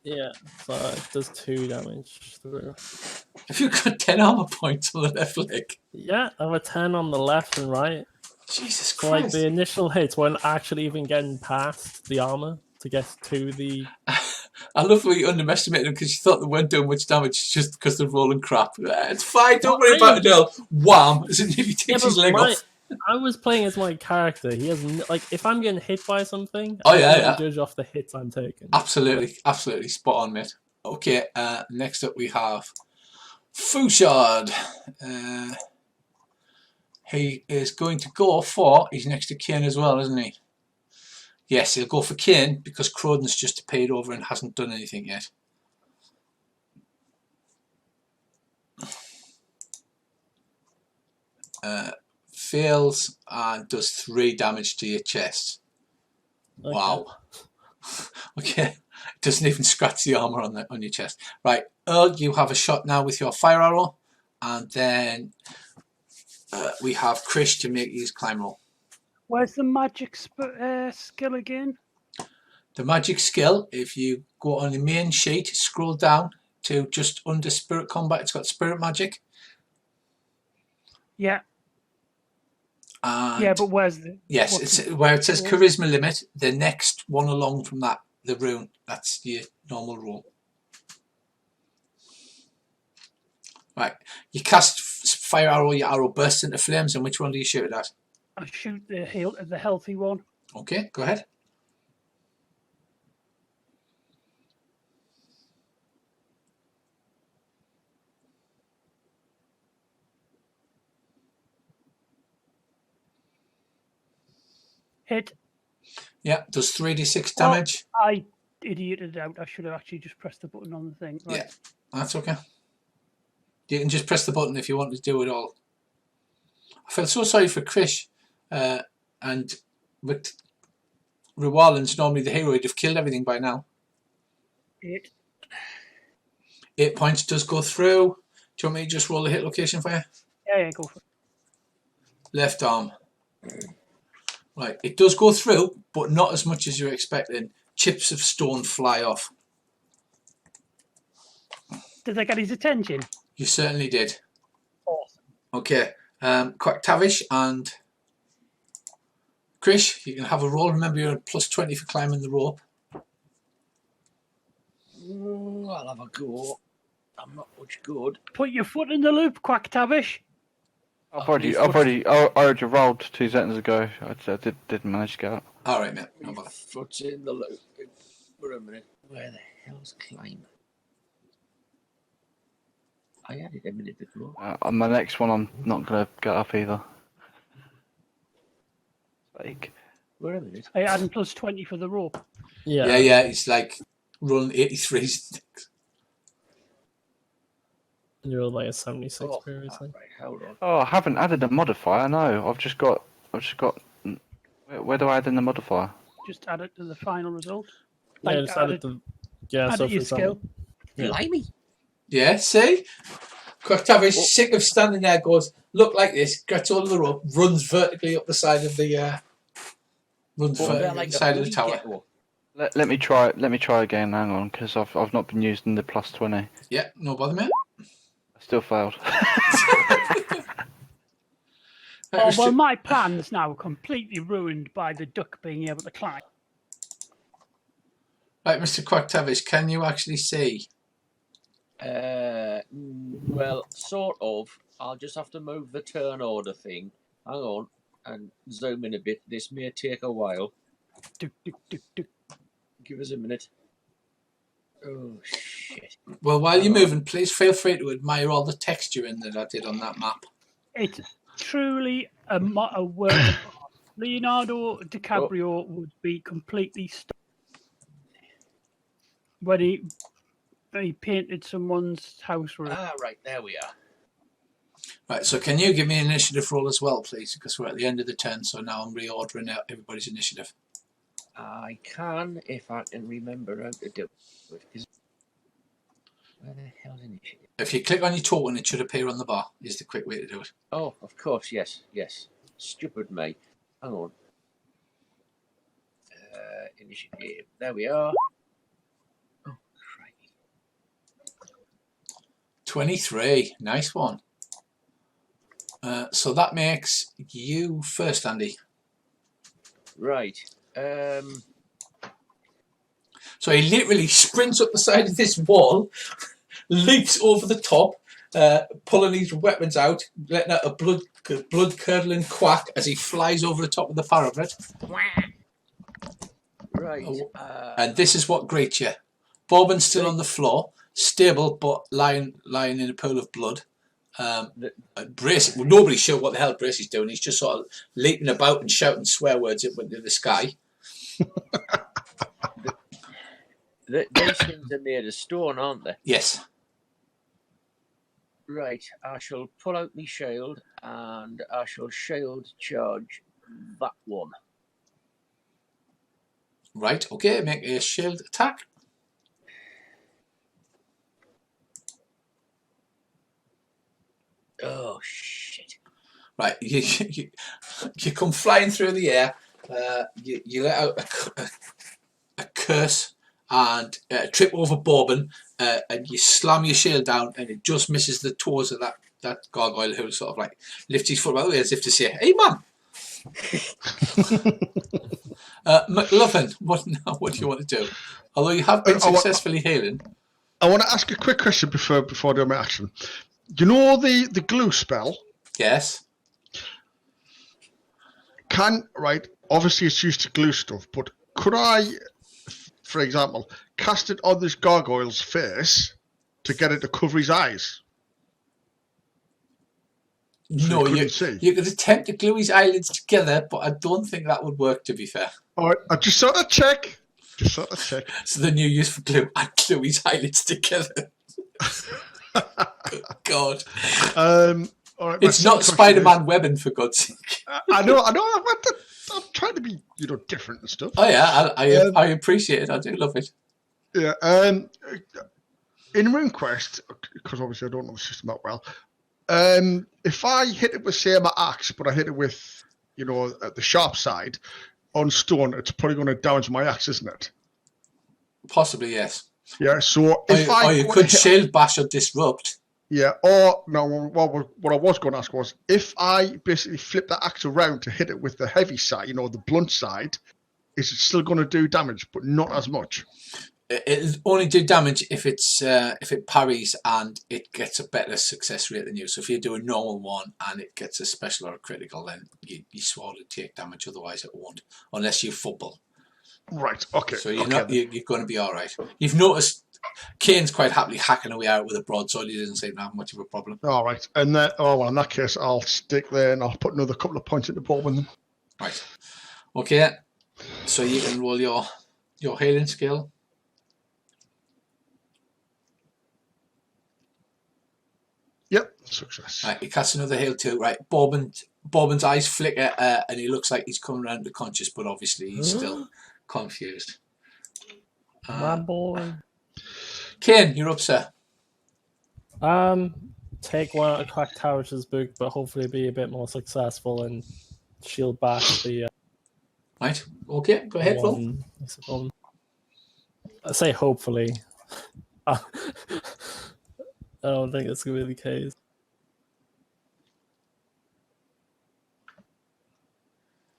Yeah. So it does 2 damage through. Have you got 10 armor points on the left leg? Yeah, I have a 10 on the left and right. Jesus So like Christ! the initial hits weren't actually even getting past the armor to get to the. I love how you underestimated them because you thought they weren't doing much damage just because they're rolling crap. It's fine, don't worry about it, Earl. Wham! As if he takes his leg off. I was playing as my character. He has like if I'm getting hit by something, Oh, I yeah, can yeah. judge off the hits I'm taking. Absolutely spot on, mate. Okay, next up we have Fouchard. He is going to go for, he's next to Kane as well, isn't he? Yes, he'll go for Kane because Croden's just paid over and hasn't done anything yet. Fails and does 3 damage to your chest. Okay. Wow. Okay. Doesn't even scratch the armor on your chest. Right, Earl, you have a shot now with your fire arrow, and then we have Krish to make his climb roll. Where's the magic skill again? The magic skill, if you go on the main sheet, scroll down to just under spirit combat, it's got spirit magic. Yeah. And Yeah, but where's the? yes, it's where it says charisma limit, the next one along from that, the rune, that's your normal roll. Right, you cast fire arrow, your arrow bursts into flames, and which one do you shoot it at? I shoot the healthy one. Okay, go ahead. Hit. Yeah, does 3d6 damage. I idioted out. I should have actually just pressed the button on the thing. Right. Yeah, that's okay. You can just press the button if you want to do it all. I feel so sorry for Krish. And with Rewallen's normally the hero, he'd have killed everything by now. 8. 8 points does go through. Do you want me to just roll the hit location for you? Yeah, go for it. Left arm. Right, it does go through, but not as much as you're expecting. Chips of stone fly off. Did I get his attention? You certainly did. Awesome. Okay, Tavish and Krish, you can have a roll. Remember, you're at +20 for climbing the rope. I'll have a go. I'm not much good. Put your foot in the loop, Quack Tavish. I've already rolled 2 seconds ago. I didn't manage to get up. All right, mate. No My bother. foot's in the loop. For a minute. Where the hell's climb? I had it a minute ago. On my next one, I'm not gonna get up either. Like, Wait a minute. I adding plus 20 for the rope. Yeah. Yeah. It's like rolling 83s. You're like a 76 Oh, previously. right, hold on. oh, I haven't added a modifier. No, I've just got. Where do I add in the modifier? Just add it to the final result. Yeah, Like, just add it to. Yeah, add so it to your for example. skill. Yeah. Blimey. Yeah, see? Quacktavish, sick of standing there, goes, look like this, gets hold of the rope, runs vertically up the side of the side of the tower. Let me try. Let me try again. Hang on, because I've not been using the plus 20. Yeah, no bother, mate. I still failed. Oh, well, my plan's now completely ruined by the duck being able to climb. Right, Mr. Quacktavish, can you actually see? Well, sort of. I'll just have to move the turn order thing. Hang on, and zoom in a bit. This may take a while. Duck, duck, duck, duck. Give us a minute. Oh, shit. Well, while you're moving, please feel free to admire all the texturing that I did on that map. It's truly a work of art. Leonardo DiCaprio would be completely stunned when he painted someone's house roof. Ah, right, there we are. Right, so can you give me an initiative roll as well, please? Because we're at the end of the turn, so now I'm reordering out everybody's initiative. I can, if I can remember how to do it. Where the hell's initiative? If you click on your token, it should appear on the bar, is the quick way to do it. Oh, of course, yes. Stupid me. Hang on. Initiative. There we are. Oh, crikey. 23, nice one. So that makes you first, Andy. Right. So he literally sprints up the side of this wall, leaps over the top, pulling his weapons out, letting out a blood-curdling quack as he flies over the top of the parapet. Right. And this is what greets you. Bobbin's still on the floor, stable but lying in a pool of blood. Brace, well, nobody's sure what the hell Brace is doing. He's just sort of leaping about and shouting swear words into the sky. These things are made of stone, aren't they? Yes. Right. I shall pull out my shield and I shall shield charge that one. Right, okay, make a shield attack. Oh, shit. Right, you come flying through the air, you let out a curse and trip over Bobbin, and you slam your shield down and it just misses the toes of that gargoyle who sort of like lifts his foot by the way as if to say, hey man! McLuffin, what do you want to do? Although you have been successfully healing. I want to ask a quick question before I do my action. You know the glue spell? Yes. Obviously it's used to glue stuff, but could I, for example, cast it on this gargoyle's face to get it to cover his eyes? No, you could attempt to glue his eyelids together, but I don't think that would work, to be fair. All right, I just sort of check. So the new use for glue, I glue his eyelids together. Good God. All right, it's not Spider-Man webbing, for God's sake. I know. I'm trying to be, different and stuff. Oh yeah, I appreciate it. I do love it. Yeah. In RuneQuest, because obviously I don't know the system that well. If I hit it with, say, my axe, but I hit it with, at the sharp side on stone, it's probably going to damage my axe, isn't it? Possibly, yes. Yeah. So or you could shield bash or disrupt. Yeah. Or no. What I was going to ask was, if I basically flip the axe around to hit it with the heavy side, the blunt side, is it still going to do damage, but not as much? It'll only do damage if it parries and it gets a better success rate than you. So if you do a normal one and it gets a special or a critical, then you swore to take damage. Otherwise, it won't, unless you fumble. Right. Okay. So you're okay, not. then. You're going to be all right. You've noticed Kane's quite happily hacking away out with a broadsword. He doesn't seem to have much of a problem. All right. And then, oh well, in that case, I'll stick there and I'll put another couple of points into Bob with them. Right. Okay. So you can roll your healing skill. Yep. Success. Right, he casts another heal too. Right, Bobbin's eyes flicker and he looks like he's coming around to conscious, but obviously he's still confused. My boy. Kane, you're up, sir. Take one of Crack Towers' book, but hopefully be a bit more successful and shield back the Right, okay, go ahead, Phil. I say hopefully. I don't think it's going to be the case.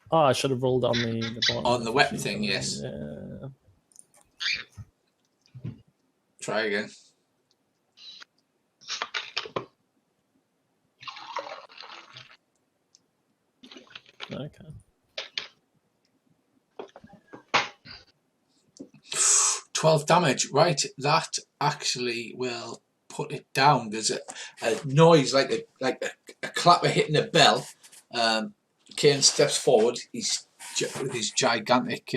Oh, I should have rolled on the bottom. On the weapon thing, yes. Yeah. Try again. Okay. 12 damage. Right, that actually will put it down. There's a noise like a clapper hitting a bell. Kane steps forward. He's with his gigantic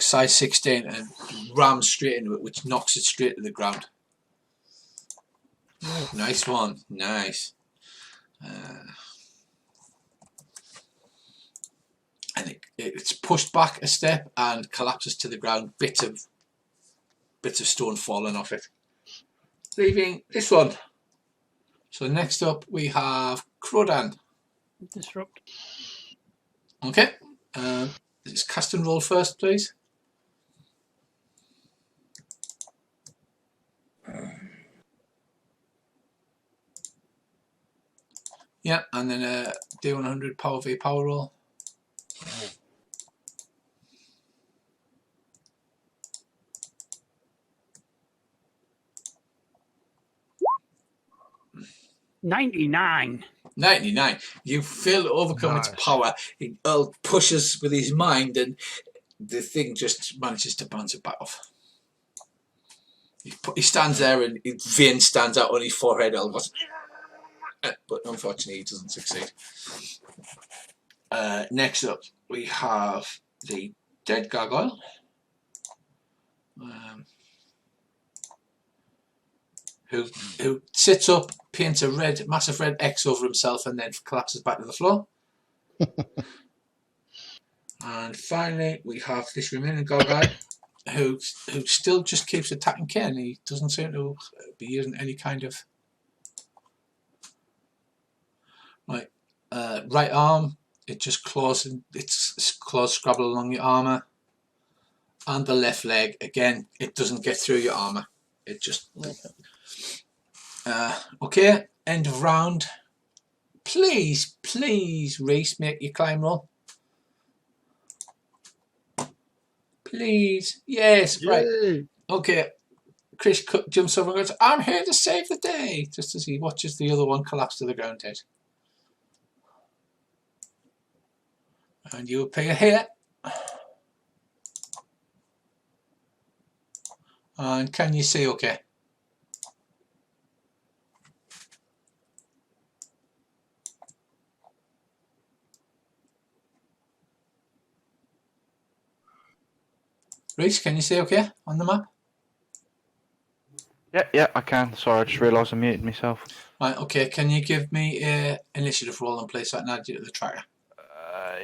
size 16 and rams straight into it, which knocks it straight to the ground. Nice one. Nice. And it's pushed back a step and collapses to the ground. Bits of stone falling off it, leaving this one. So next up we have Crodan. Disrupt. Okay. Let's cast and roll first, please. Yeah, and then a D100 power V power roll. $99. 99. You fail to overcome its power. Earl pushes with his mind and the thing just manages to bounce it back off. He stands there and his vein stands out on his forehead. Earl goes, but unfortunately he doesn't succeed. Next up we have the dead gargoyle. Who sits up, paints a massive red X over himself, and then collapses back to the floor. And finally, we have this remaining gargoyle, who still just keeps attacking Ken. He doesn't seem to be using any kind of right arm. It just its claws scrabble along your armor, and the left leg again. It doesn't get through your armor. It just. Okay, end of round. Please, Reese, make your climb roll. Please, yes, Yay. right. Okay, Chris jumps over and goes, "I'm here to save the day," just as he watches the other one collapse to the ground dead. And you appear here. And can you see okay? Reese, can you see okay on the map? Yeah, I can. Sorry, I just realised I muted myself. Right, okay. Can you give me an initiative roll and place that and add you to the tracker?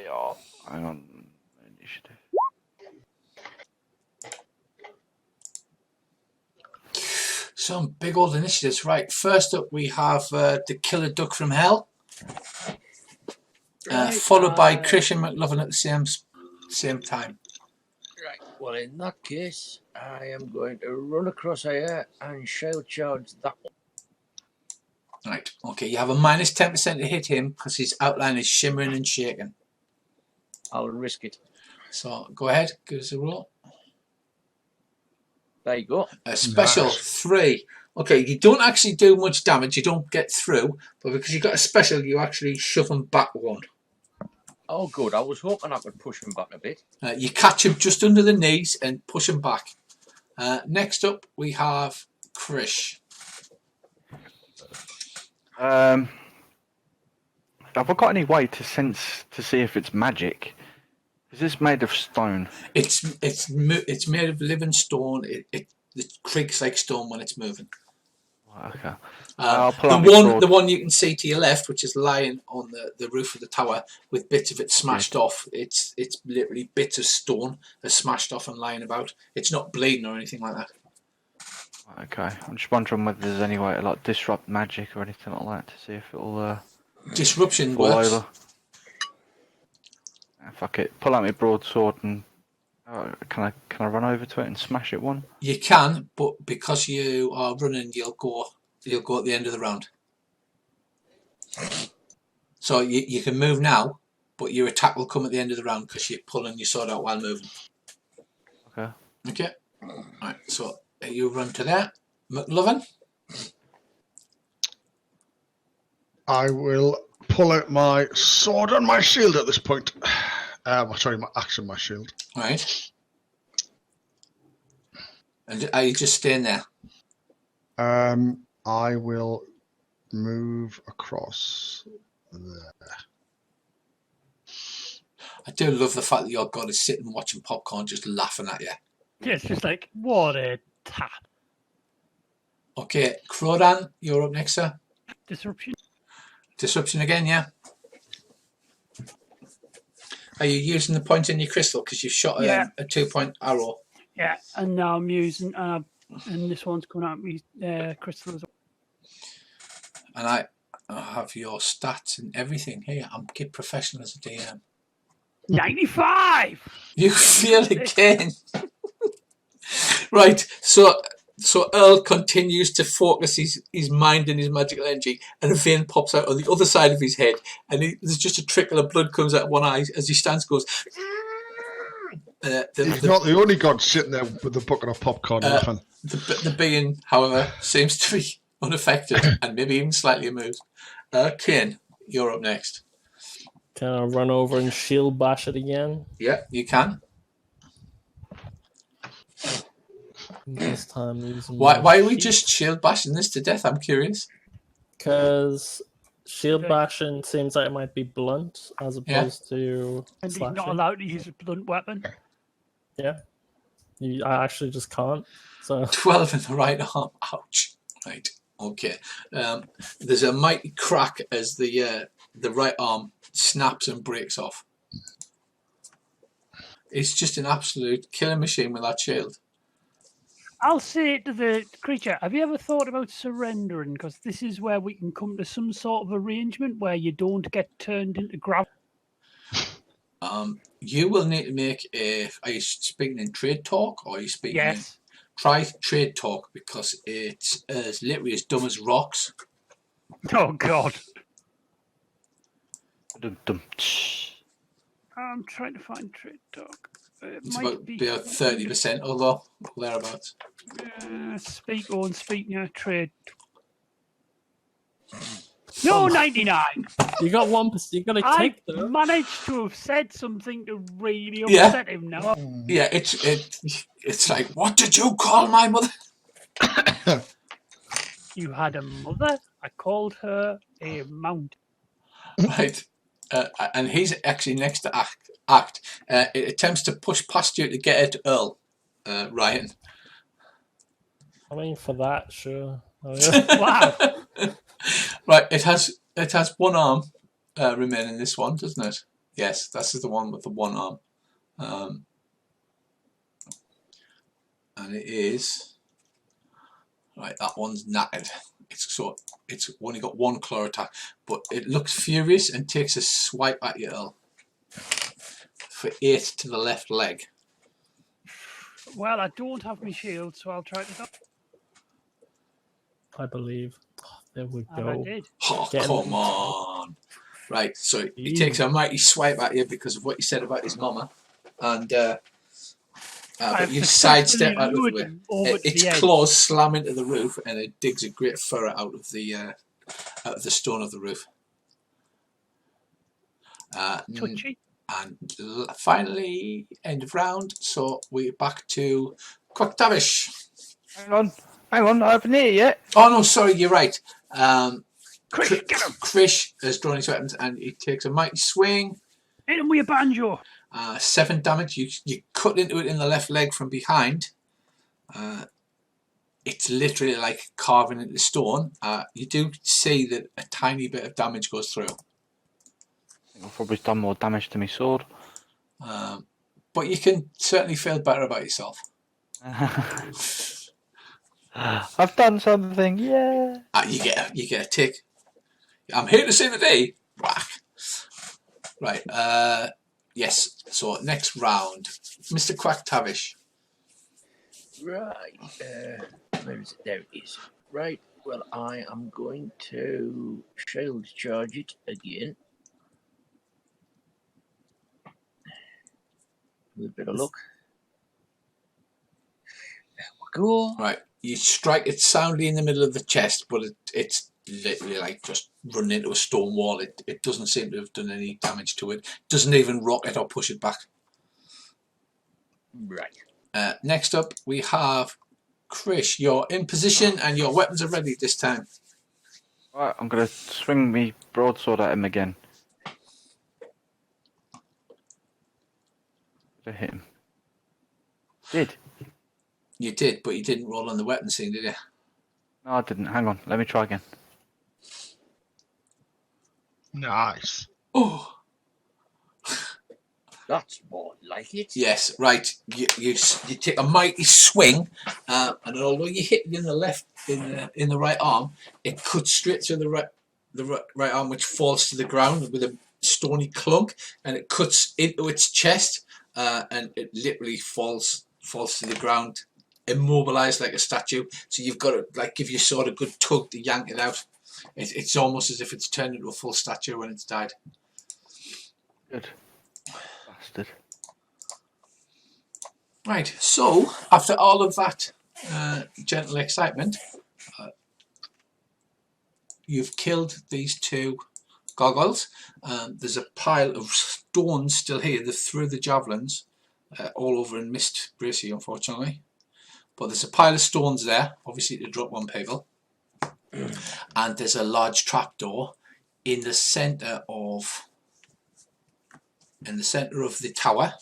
Yeah. Hang on. Initiative. Some big old initiatives. Right, first up we have the Killer Duck from Hell. Followed by Christian McLovin at the same time. Right, well in that case, I am going to run across here and shell charge that one. Right, okay, you have a minus 10% to hit him because his outline is shimmering and shaking. I'll risk it. So go ahead, give us a roll. There you go. A special Nice. 3. Okay, you don't actually do much damage. You don't get through, but because you got a special, you actually shove him back 1. Oh, good. I was hoping I could push him back a bit. You catch him just under the knees and push him back. Next up, we have Krish. Have I got any way to sense to see if it's magic? Is this made of stone? It's made of living stone. It creaks like stone when it's moving. Okay. I'll pull out my The sword. one you can see to your left, which is lying on the roof of the tower with bits of it smashed off. It's literally bits of stone are smashed off and lying about. It's not bleeding or anything like that. Okay. I'm just wondering whether there's any way to like disrupt magic or anything like that to see if it'll Disruption fall works. over. Fuck it. Pull out my broadsword and can I run over to it and smash it one? You can, but because you are running, you'll go at the end of the round. So you can move now, but your attack will come at the end of the round because you're pulling your sword out while moving. Okay. Okay. Right. So you run to there, McLovin. I will pull out my sword and my shield at this point. Sorry, my axe and my shield. Right. And are you just staying there? I will move across there. I do love the fact that your god is sitting watching popcorn, just laughing at you. Yeah, it's just like, what a tap. Okay, Crodan, you're up next, sir. Disruption. Disruption again, yeah. Are you using the point in your crystal because you've shot Yeah. a 2-point arrow? Yeah, and now I'm using, and this one's coming out with crystal as well. And I have your stats and everything here. I'm kid professional as a DM. 95! You feel again. Right, so Earl continues to focus his mind and his magical energy, and a vein pops out on the other side of his head, and there's just a trickle of blood comes out of one eye as he stands, goes. He's not the only god sitting there with a bucket of popcorn laughing. The being, however, seems to be unaffected and maybe even slightly amused. Kane, you're up next. Can I run over and shield bash it again? Yeah, you can. This time using Why are we just shield bashing this to death? I'm curious. Because shield bashing seems like it might be blunt as opposed to And he's slashing. not allowed to use a blunt weapon. Yeah, I actually just can't. So 12 in the right arm. Ouch. Right. Okay. There's a mighty crack as the right arm snaps and breaks off. It's just an absolute killing machine with that shield. I'll say to the creature, have you ever thought about surrendering? Because this is where we can come to some sort of arrangement where you don't get turned into gravel. You will need to make a... Are you speaking in trade talk or are you speaking in... Yes. Try trade talk because it's literally as dumb as rocks. Oh, God. Dum, dum. I'm trying to find trade talk. It It's might about be 30%, although thereabouts. speak on speaking trade. No, 99. you got 1%. You got to I take them. managed to have said something to really Yeah. upset him now. Yeah, it's like, what did you call my mother? You had a mother? I called her a mount. Right. And he's actually next to Act. It attempts to push past you to get it to Earl, Ryan. I mean, for that, sure. Oh, yeah. Wow. Right, it has one arm remaining, this one, doesn't it? Yes, this is the one with the one arm. And it is... Right, that one's knackered. It's only got one claw attack, but it looks furious and takes a swipe at you, Earl. For 8 to the left leg. Well, I don't have my shield, so I'll try to... I believe. Oh, there we And I go. did. Oh, Get him. come on. Right, so he takes a mighty swipe at you because of what you said about his mama. And I've but you successfully sidestep out of the lured way. him over to Its the edge. claws slam into the roof, and it digs a great furrow out of the stone of the roof. Twitchy. And finally, end of round. So we're back to Quacktavish. Hang on, I haven't hit it yet. Oh no, sorry, you're right. Krish, get him! Krish has drawn his weapons and he takes a mighty swing. Hit him with a banjo. 7 damage. You cut into it in the left leg from behind. It's literally like carving into stone. You do see that a tiny bit of damage goes through. I've probably done more damage to my sword. But you can certainly feel better about yourself. I've done something, yeah. You get a tick. I'm here to save the day. Whack. Right. Yes. So next round, Mr. Quacktavish. Right. Where is it? There it is. Right. Well, I am going to shield charge it again. With a bit of luck. There we go. Right. You strike it soundly in the middle of the chest, but it's literally like just running into a stone wall. It doesn't seem to have done any damage to it. Doesn't even rock it or push it back. Right. Next up, we have Krish. You're in position and your weapons are ready this time. Right, I'm going to swing me broadsword at him again. Did I hit him? Did. You did, but you didn't roll on the weapon scene, did you? No, I didn't. Hang on, let me try again. Nice. Oh. That's more like it. Yes, right. You take a mighty swing, and although you hit it in the left, in the right arm, it cuts straight through the right arm, which falls to the ground with a stony clunk, and it cuts into its chest, and it literally falls to the ground, immobilized like a statue. So you've got to like give your sword a good tug to yank it out. It's almost as if it's turned into a full statue when it's died. Good. Bastard. Right, so after all of that gentle excitement, you've killed these 2 gargoyles. There's a pile of stones still here. They've threw the javelins all over and missed Bracy, unfortunately. But there's a pile of stones there, obviously to drop on people. And there's a large trapdoor in the centre of the tower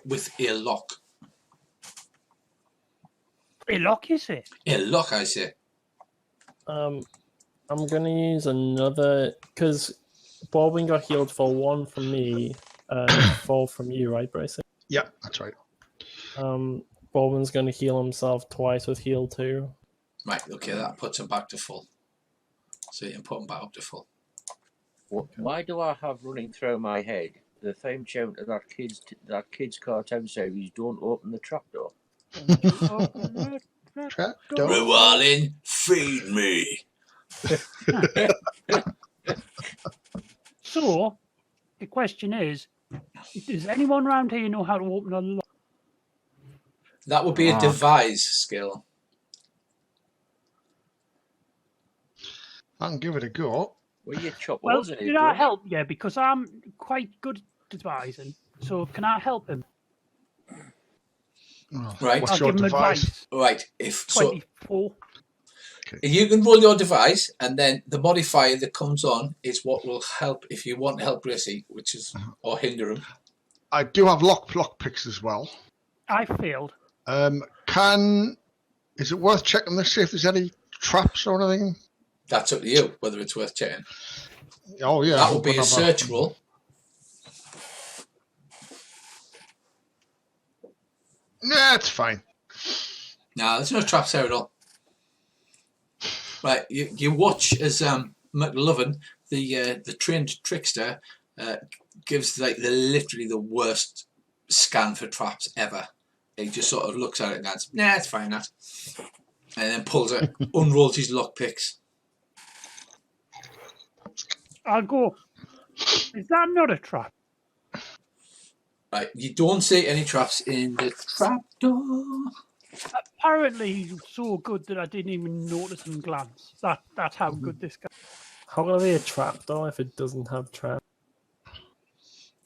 with a lock. A lock, is it? A lock, I say. I'm gonna use another because Baldwin got healed for 1 from me and 4 from you, right, Bracy? Yeah, that's right. Baldwin's gonna heal himself twice with heal 2. Right, okay, that puts him back to full. So you can put him back up to full. Why do I have running through my head the theme tune to that kids cartoon series? Don't open the trapdoor. Trapdoor. Rewalin, feed me. So, the question is, does anyone around here know how to open a lock? That would be a devise skill. I can give it a go. Well, you chop Well, holes in it. can I help you? Because I'm quite good at advising. So, can I help him? Oh, Right. What's I'll your give him device? advice. Right, if so, 24. you can roll your devise, and then the modifier that comes on is what will help if you want to help Gracie, which is or hinder him. I do have lock picks as well. I failed. Is it worth checking to see if there's any traps or anything? That's up to you whether it's worth checking. Oh yeah, That would be a search roll. Nah, it's fine. No, there's no traps there at all. Right, you watch as McLovin, the trained trickster, gives literally the worst scan for traps ever. He just sort of looks at it and goes, "Nah, it's fine, that," and then pulls it, unrolls his lockpicks. I'll go. Is that not a trap? Right, you don't see any traps in the trapdoor. Apparently, he's so good that I didn't even notice him glance. That's how good this guy. How can it be a trap though if it doesn't have trap?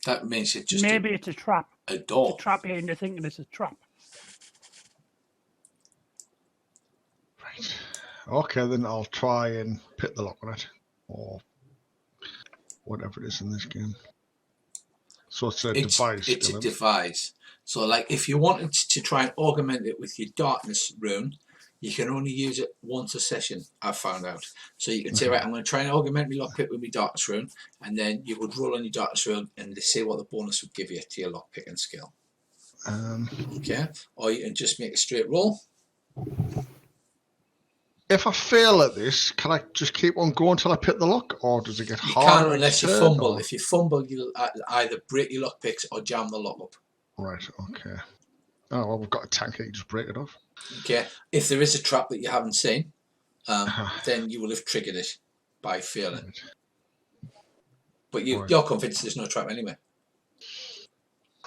That means it's just Maybe it's a trap. a door. To trap you into thinking it's a trap. Right. Okay, then I'll try and pick the lock on it, or whatever it is in this game. So it's a device. It's a device. So, like, if you wanted to try and augment it with your darkness rune, you can only use it once a session, I've found out. So you can say, right, I'm going to try and augment my lockpick with my darkness rune, and then you would roll on your darkness rune and see what the bonus would give you to your lockpicking skill. Okay? Or you can just make a straight roll. If I fail at this, can I just keep on going until I pick the lock, or does it get You harder? can't unless you turn, fumble. or- If you fumble, you'll either break your lockpicks or jam the lock up. Right, okay. Oh, well, we've got a tank here, you just break it off. Okay? If there is a trap that you haven't seen, then you will have triggered it by failing. Right. But Right. you're convinced there's no trap anyway.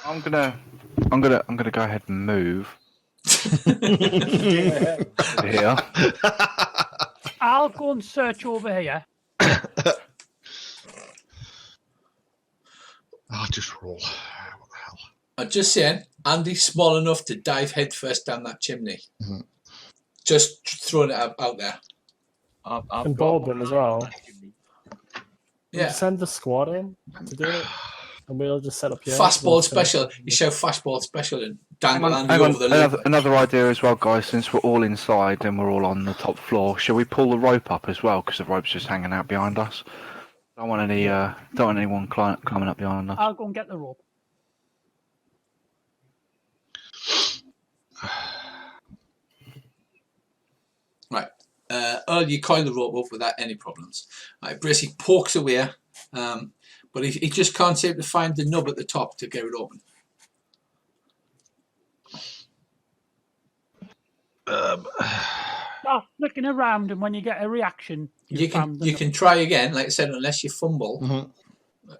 I'm gonna go ahead and move here. I'll go and search over here. I'll just roll. What the hell? I'm just saying, Andy's small enough to dive headfirst down that chimney. Mhm. Just throwing it out there. I've And got Baldwin as well. Yeah. Send the squad in to do it, and we'll just set up here. Fastball special. You show fastball special and dangle Andy Hang on, over the loop. another idea as well, guys. Since we're all inside and we're all on the top floor, shall we pull the rope up as well? Because the rope's just hanging out behind us. Don't want anyone climbing up behind us. I'll go and get the rope. Right. Earl, you coil the rope up without any problems. Right, Bracey pokes away, but he just can't seem to find the nub at the top to get it open. Start flicking around, and when you get a reaction, You found the can nut. try again, like I said, unless you fumble, Mhm.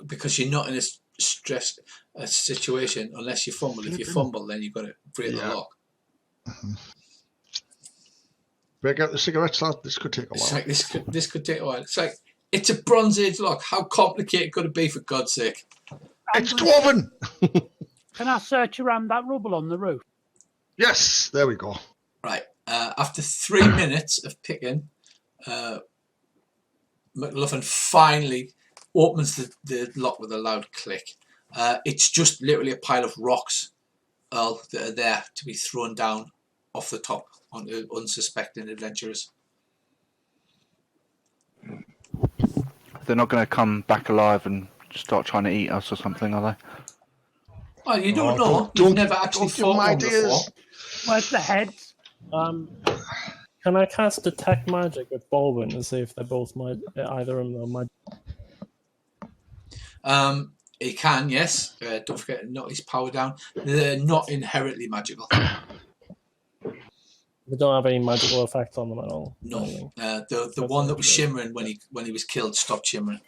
because you're not in a stressed situation. Unless you fumble, if you fumble, then you've got to break the Yeah. lock. Break out the cigarettes, lad. This could take a It's while. like this could take a while. It's like it's a Bronze Age lock. How complicated could it be, for God's sake? It's dwarven! Can I search around that rubble on the roof? Yes, there we go. Right. After 3 minutes of picking, McLuffin finally opens the lock with a loud click. It's just literally a pile of rocks, Earl, that are there to be thrown down off the top onto unsuspecting adventurers. They're not going to come back alive and start trying to eat us or something, are they? Well, you don't Oh, know. don't- You've never actually don't give fought them one ideas. before. Where's the heads? Can I cast detect magic with Baldwin and see if they're both either of them are magic? He can, yes. Don't forget to knock his power down. They're not inherently magical. They don't have any magical effect on them at all. No. Anything. The one that was shimmering when he was killed stopped shimmering.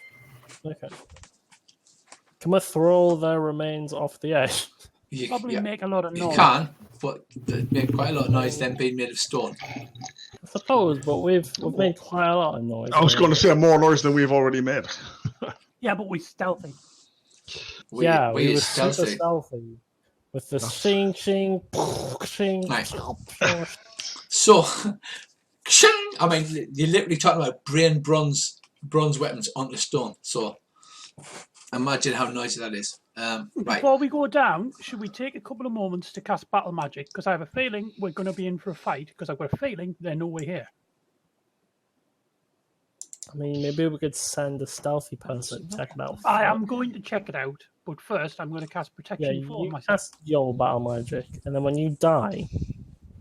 Okay. Can we throw their remains off the edge? Probably Yeah, make a lot of you noise. can, but they make quite a lot of noise them being made of stone. I suppose, but we've made quite a lot of noise. I was going to say more noise than we've already made. Yeah, but we're stealthy. We were is super stealthy. stealthy. With the shing, shing, shing. Nice. So, I mean, you're literally talking about bronze weapons onto stone. So, imagine how noisy that is. Right. Before we go down, should we take a couple of moments to cast battle magic? Because I have a feeling we're going to be in for a fight. Because I've got a feeling they're nowhere here. I mean, maybe we could send a stealthy person to check it out. I am going to check it out, but first I'm going to cast Yeah, protection for you myself. cast your battle magic, and then when you die,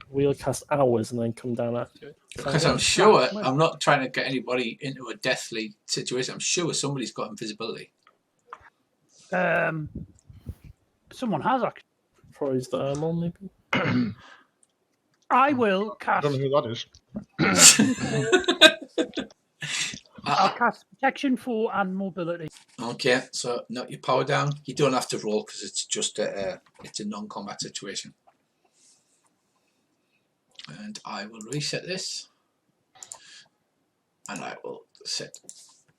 we'll cast ours and then come down after it. Because I'm sure, I'm not trying to get anybody into a deathly situation. I'm sure somebody's got invisibility. Someone has actually. Freeze the thermal, maybe? I will I cast. don't know who that is. I'll cast Protection 4 and Mobility. Okay, so knock your power down. You don't have to roll because it's just it's a non-combat situation. And I will reset this. And I will set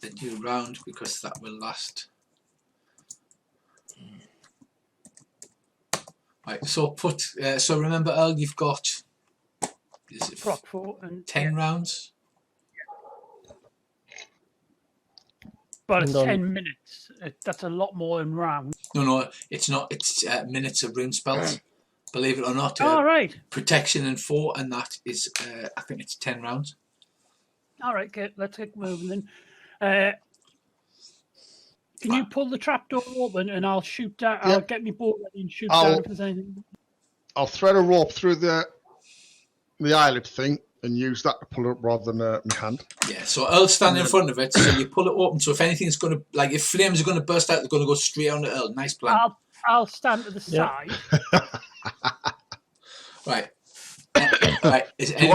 the new round because that will last. Right, so so remember, Earl, you've got is it Proc 4 and 10 rounds? But it's And 10 minutes. That's a lot more than rounds. No, it's not. It's minutes of rune spells. Believe it or not. All right. Protection and 4, and that is, I think it's 10 rounds. All right, okay, let's get moving then. Can you pull the trapdoor open and I'll shoot down? I'll get me board ready and shoot down if there's anything. I'll thread a rope through the eyelid thing and use that to pull it up rather than my hand. Yeah, so Earl's standing in front of it, so you pull it open. So if anything's going to, like, if flames are going to burst out, they're going to go straight on to Earl. Nice plan. I'll stand to the side. Right. Right. Is Do you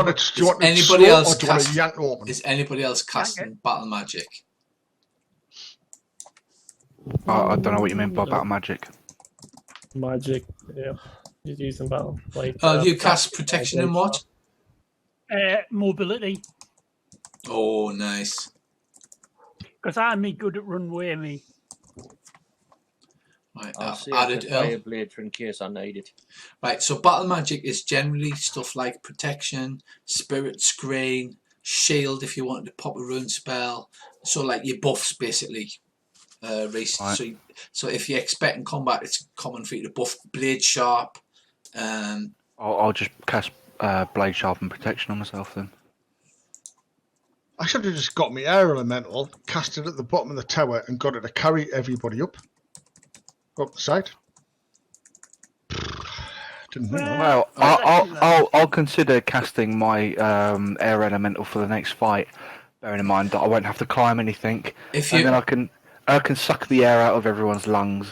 want anybody else or do you want to yank open? Is anybody else casting battle magic? I don't know what you mean by battle magic. Magic, yeah. You're using battle. Like, You cast protection and what? Mobility. Oh, nice. Because I'm good at runway, me. Right, I'll I've save added the fire blade for in case I need it. Right, so battle magic is generally stuff like protection, spirit screen, shield if you wanted to pop a rune spell. So like your buffs basically. Reese. Right. So if you're expecting combat, it's common for you to buff blade sharp. I'll just cast blade sharp and protection on myself then. I should have just got my air elemental, cast it at the bottom of the tower, and got it to carry everybody up the side. Didn't think of that. Well, I'll consider casting my air elemental for the next fight, bearing in mind that I won't have to climb anything, and then I can suck the air out of everyone's lungs.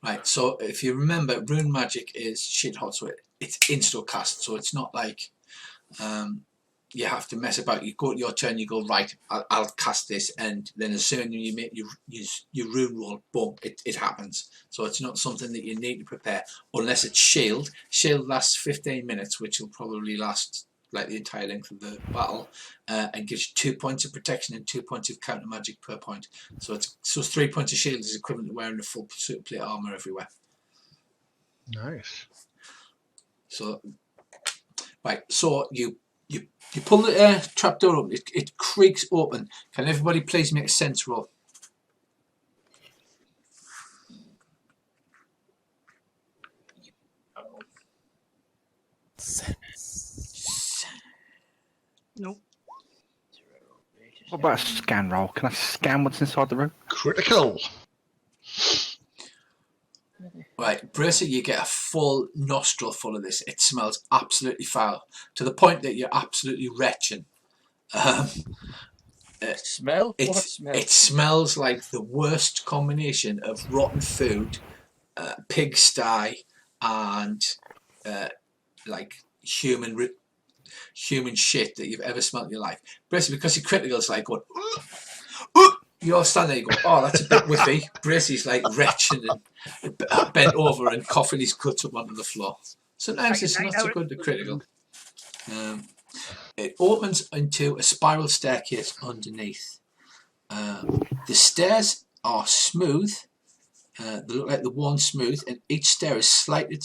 Right, so if you remember, rune magic is shit hot, so it's insta cast, so it's not like you have to mess about. You go to your turn, you go, right, I'll cast this, and then as soon as you make your rune roll, boom, it happens. So it's not something that you need to prepare, unless it's shield. Shield lasts 15 minutes, which will probably last like the entire length of the battle, and gives you 2 points of protection and 2 points of counter magic per point. So 3 points of shield is equivalent to wearing a full suit of plate armor everywhere. Nice. So, right, so you pull the trapdoor open. It creaks open. Can everybody please make a sense roll? Nope. What about a scan roll? Can I scan what's inside the room? Critical. Right, Bracer, you get a full nostril full of this. It smells absolutely foul, to the point that you're absolutely retching. Smell? What smell? It smells like the worst combination of rotten food, pigsty, and like human shit that you've ever smelled in your life. Basically, because you're critical, it's like going, you all stand there, you go, oh, that's a bit whiffy. Bracey's like retching and bent over and coughing his guts up onto the floor. Sometimes it's not so good, the critical. It opens into a spiral staircase underneath. The stairs are smooth. They look like the one smooth, and each stair is slightly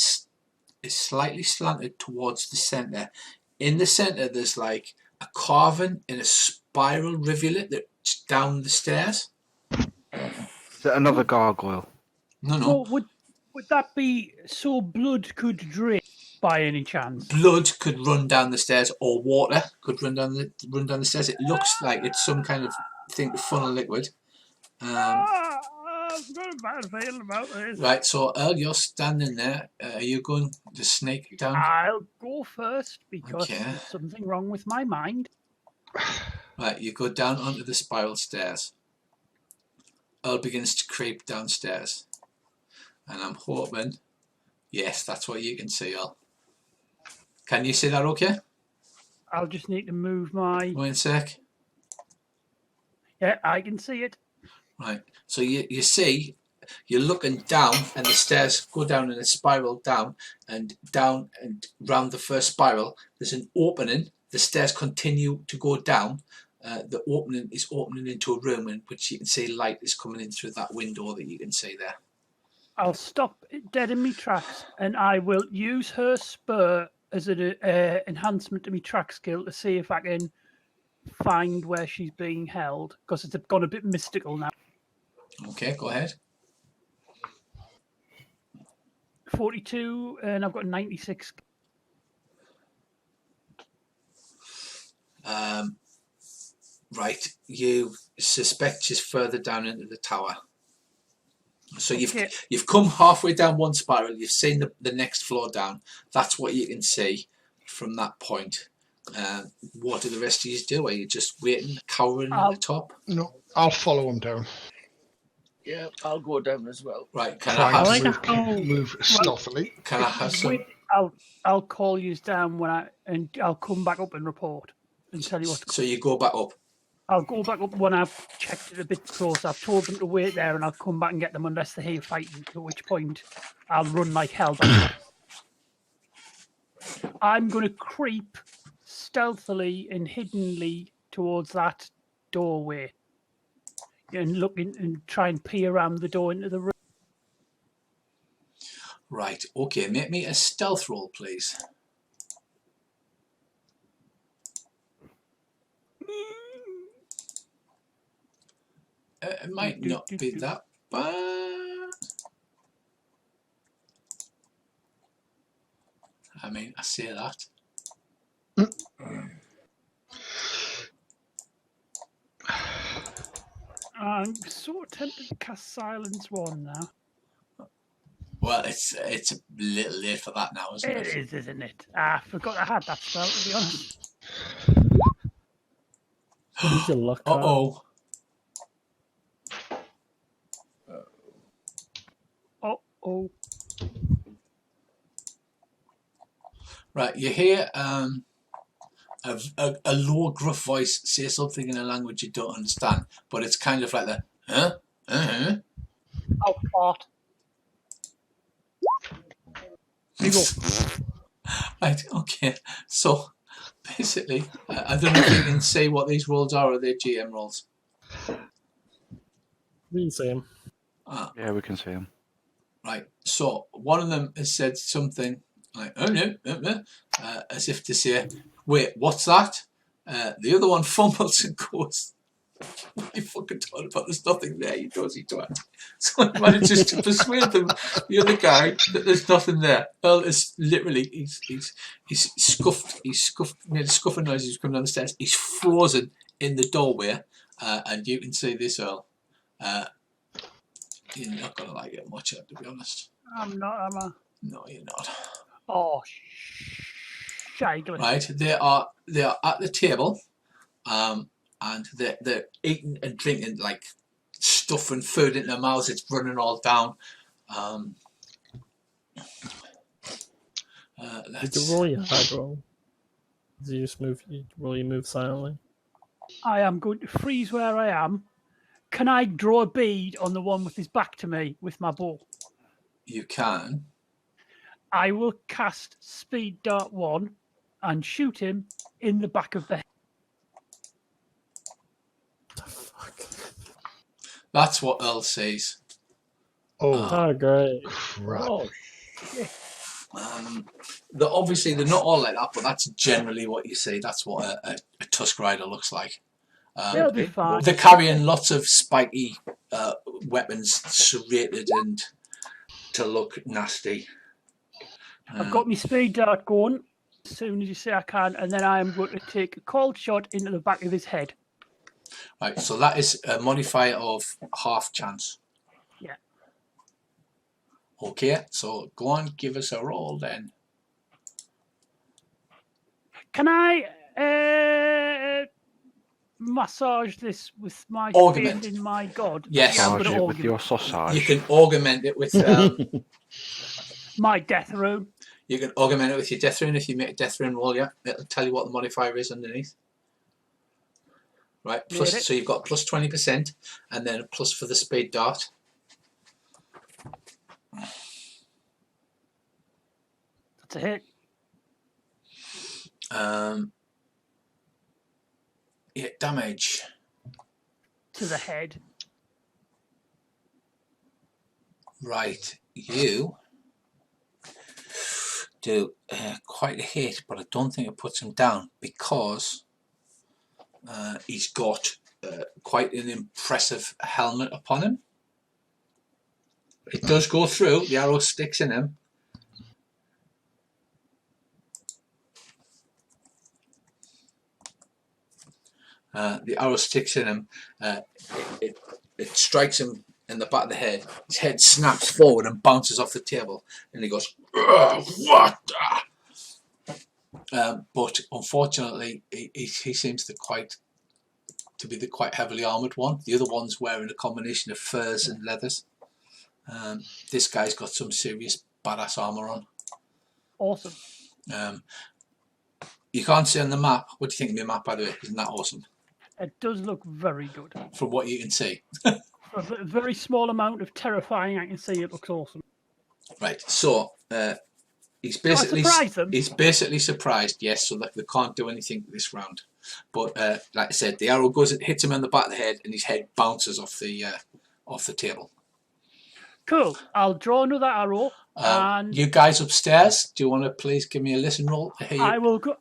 slanted towards the centre. In the centre, there's like a carving in a spiral rivulet that's down the stairs. Is that another gargoyle? No. So would that be so blood could drain by any chance? Blood could run down the stairs, or water could run down the stairs. It looks like it's some kind of thing to funnel liquid. I've got a bad feeling about this. Right, so Earl, you're standing there. Are you going to snake down? I'll go first because Okay. there's something wrong with my mind. Right, you go down onto the spiral stairs. Earl begins to creep downstairs. And I'm hoping, yes, that's what you can see, Earl. Can you see that okay? I'll just need to move my... Wait a sec. Yeah, I can see it. Right. So you see, you're looking down, and the stairs go down in a spiral down and round the first spiral. There's an opening. The stairs continue to go down. The opening is opening into a room in which you can see light is coming in through that window that you can see there. I'll stop dead in my tracks, and I will use her spur as an enhancement to my track skill to see if I can find where she's being held, because it's gone a bit mystical now. Okay, go ahead. 42, and I've got 96. Right, you suspect she's further down into the tower. So you've come halfway down one spiral. You've seen the next floor down. That's what you can see from that point. What do the rest of you do? Are you just waiting, cowering at the top? No, I'll follow him down. Yeah, I'll go down as well. Right, can Trying I to have move stealthily. can I have some? I'll call you down and I'll come back up and report and tell you what's. So you go back up. I'll go back up when I've checked it a bit closer. I've told them to wait there, and I'll come back and get them unless they hear fighting. At which point, I'll run like hell back. I'm going to creep stealthily and hiddenly towards that doorway and look and try and peer around the door into the room. Right, okay, make me a stealth roll, please. It might not be that bad. I mean, I say that. I'm so tempted to cast Silence 1 now. Well, it's a little late for that now, isn't it? It is, isn't it? I forgot I had that spell, to be honest. Use your luck card. Uh-oh. Oh. Right, you hear a low, gruff voice say something in a language you don't understand, but it's kind of like the, huh? Uh-huh. Oh, fart. Right, okay. So, basically, I don't know if you can say what these rolls are, or they're GM rolls. We can see him. Yeah, we can see him. Right, so one of them has said something like, oh no, as if to say, wait, what's that? The other one fumbles and goes, what are you fucking talking about? There's nothing there, you dozy twat. So he manages to persuade them, the other guy, that there's nothing there. Earl is literally, he's scuffed, made a scuffing noise as he's coming down the stairs. He's frozen in the doorway, and you can see this, Earl. You're not going to like it much, to be honest. I'm not, am I? No, you're not. Oh, shaggy. Right, they are at the table, and they're eating and drinking, like stuffing food into their mouths. It's running all down. Did you roll your hard roll? Did you just roll your move silently? I am going to freeze where I am. Can I draw a bead on the one with his back to me with my bow? You can. I will cast Speed Dart 1 and shoot him in the back of the head. That's what Earl says. Oh, great. Crap. Oh, shit. Obviously, they're not all like that, but that's generally what you see. That's what a Tusk Rider looks like. They'll be fine. They're carrying lots of spiky weapons, serrated and to look nasty. I've got my Speed Dart going as soon as you say I can, and then I am going to take a cold shot into the back of his head. Right, so that is a modifier of half chance. Yeah. Okay, so go on, give us a roll then. Can I massage this with my Augment. faith in my god? Yes. Yeah, I'm Massage gonna it with augment. your sausage. You can augment it with My death rune. you can augment it with your death rune. If you make a death rune roll, yeah, it'll tell you what the modifier is underneath. Right, Made plus, it. so you've got plus 20%, and then a plus for the speed dart. That's a hit. Yeah, damage. To the head. Right, you do quite a hit, but I don't think it puts him down because he's got quite an impressive helmet upon him. It does go through, the arrow sticks in him. The arrow sticks in him. It strikes him in the back of the head. His head snaps forward and bounces off the table, and he goes, "What?" But unfortunately, he seems to be the quite heavily armoured one. The other one's wearing a combination of furs and leathers. This guy's got some serious badass armour on. Awesome. You can't see on the map. What do you think of the map, by the way? Isn't that awesome? It does look very good. From what you can see. For a very small amount of terrifying I can see, it looks awesome. Right, so he's Do I basically surprise them? he's basically surprised, yes, so that they can't do anything this round. But like I said, the arrow goes, it hits him on the back of the head, and his head bounces off the table. Cool. I'll draw another arrow, and You guys upstairs, do you want to please give me a listen roll? I will go.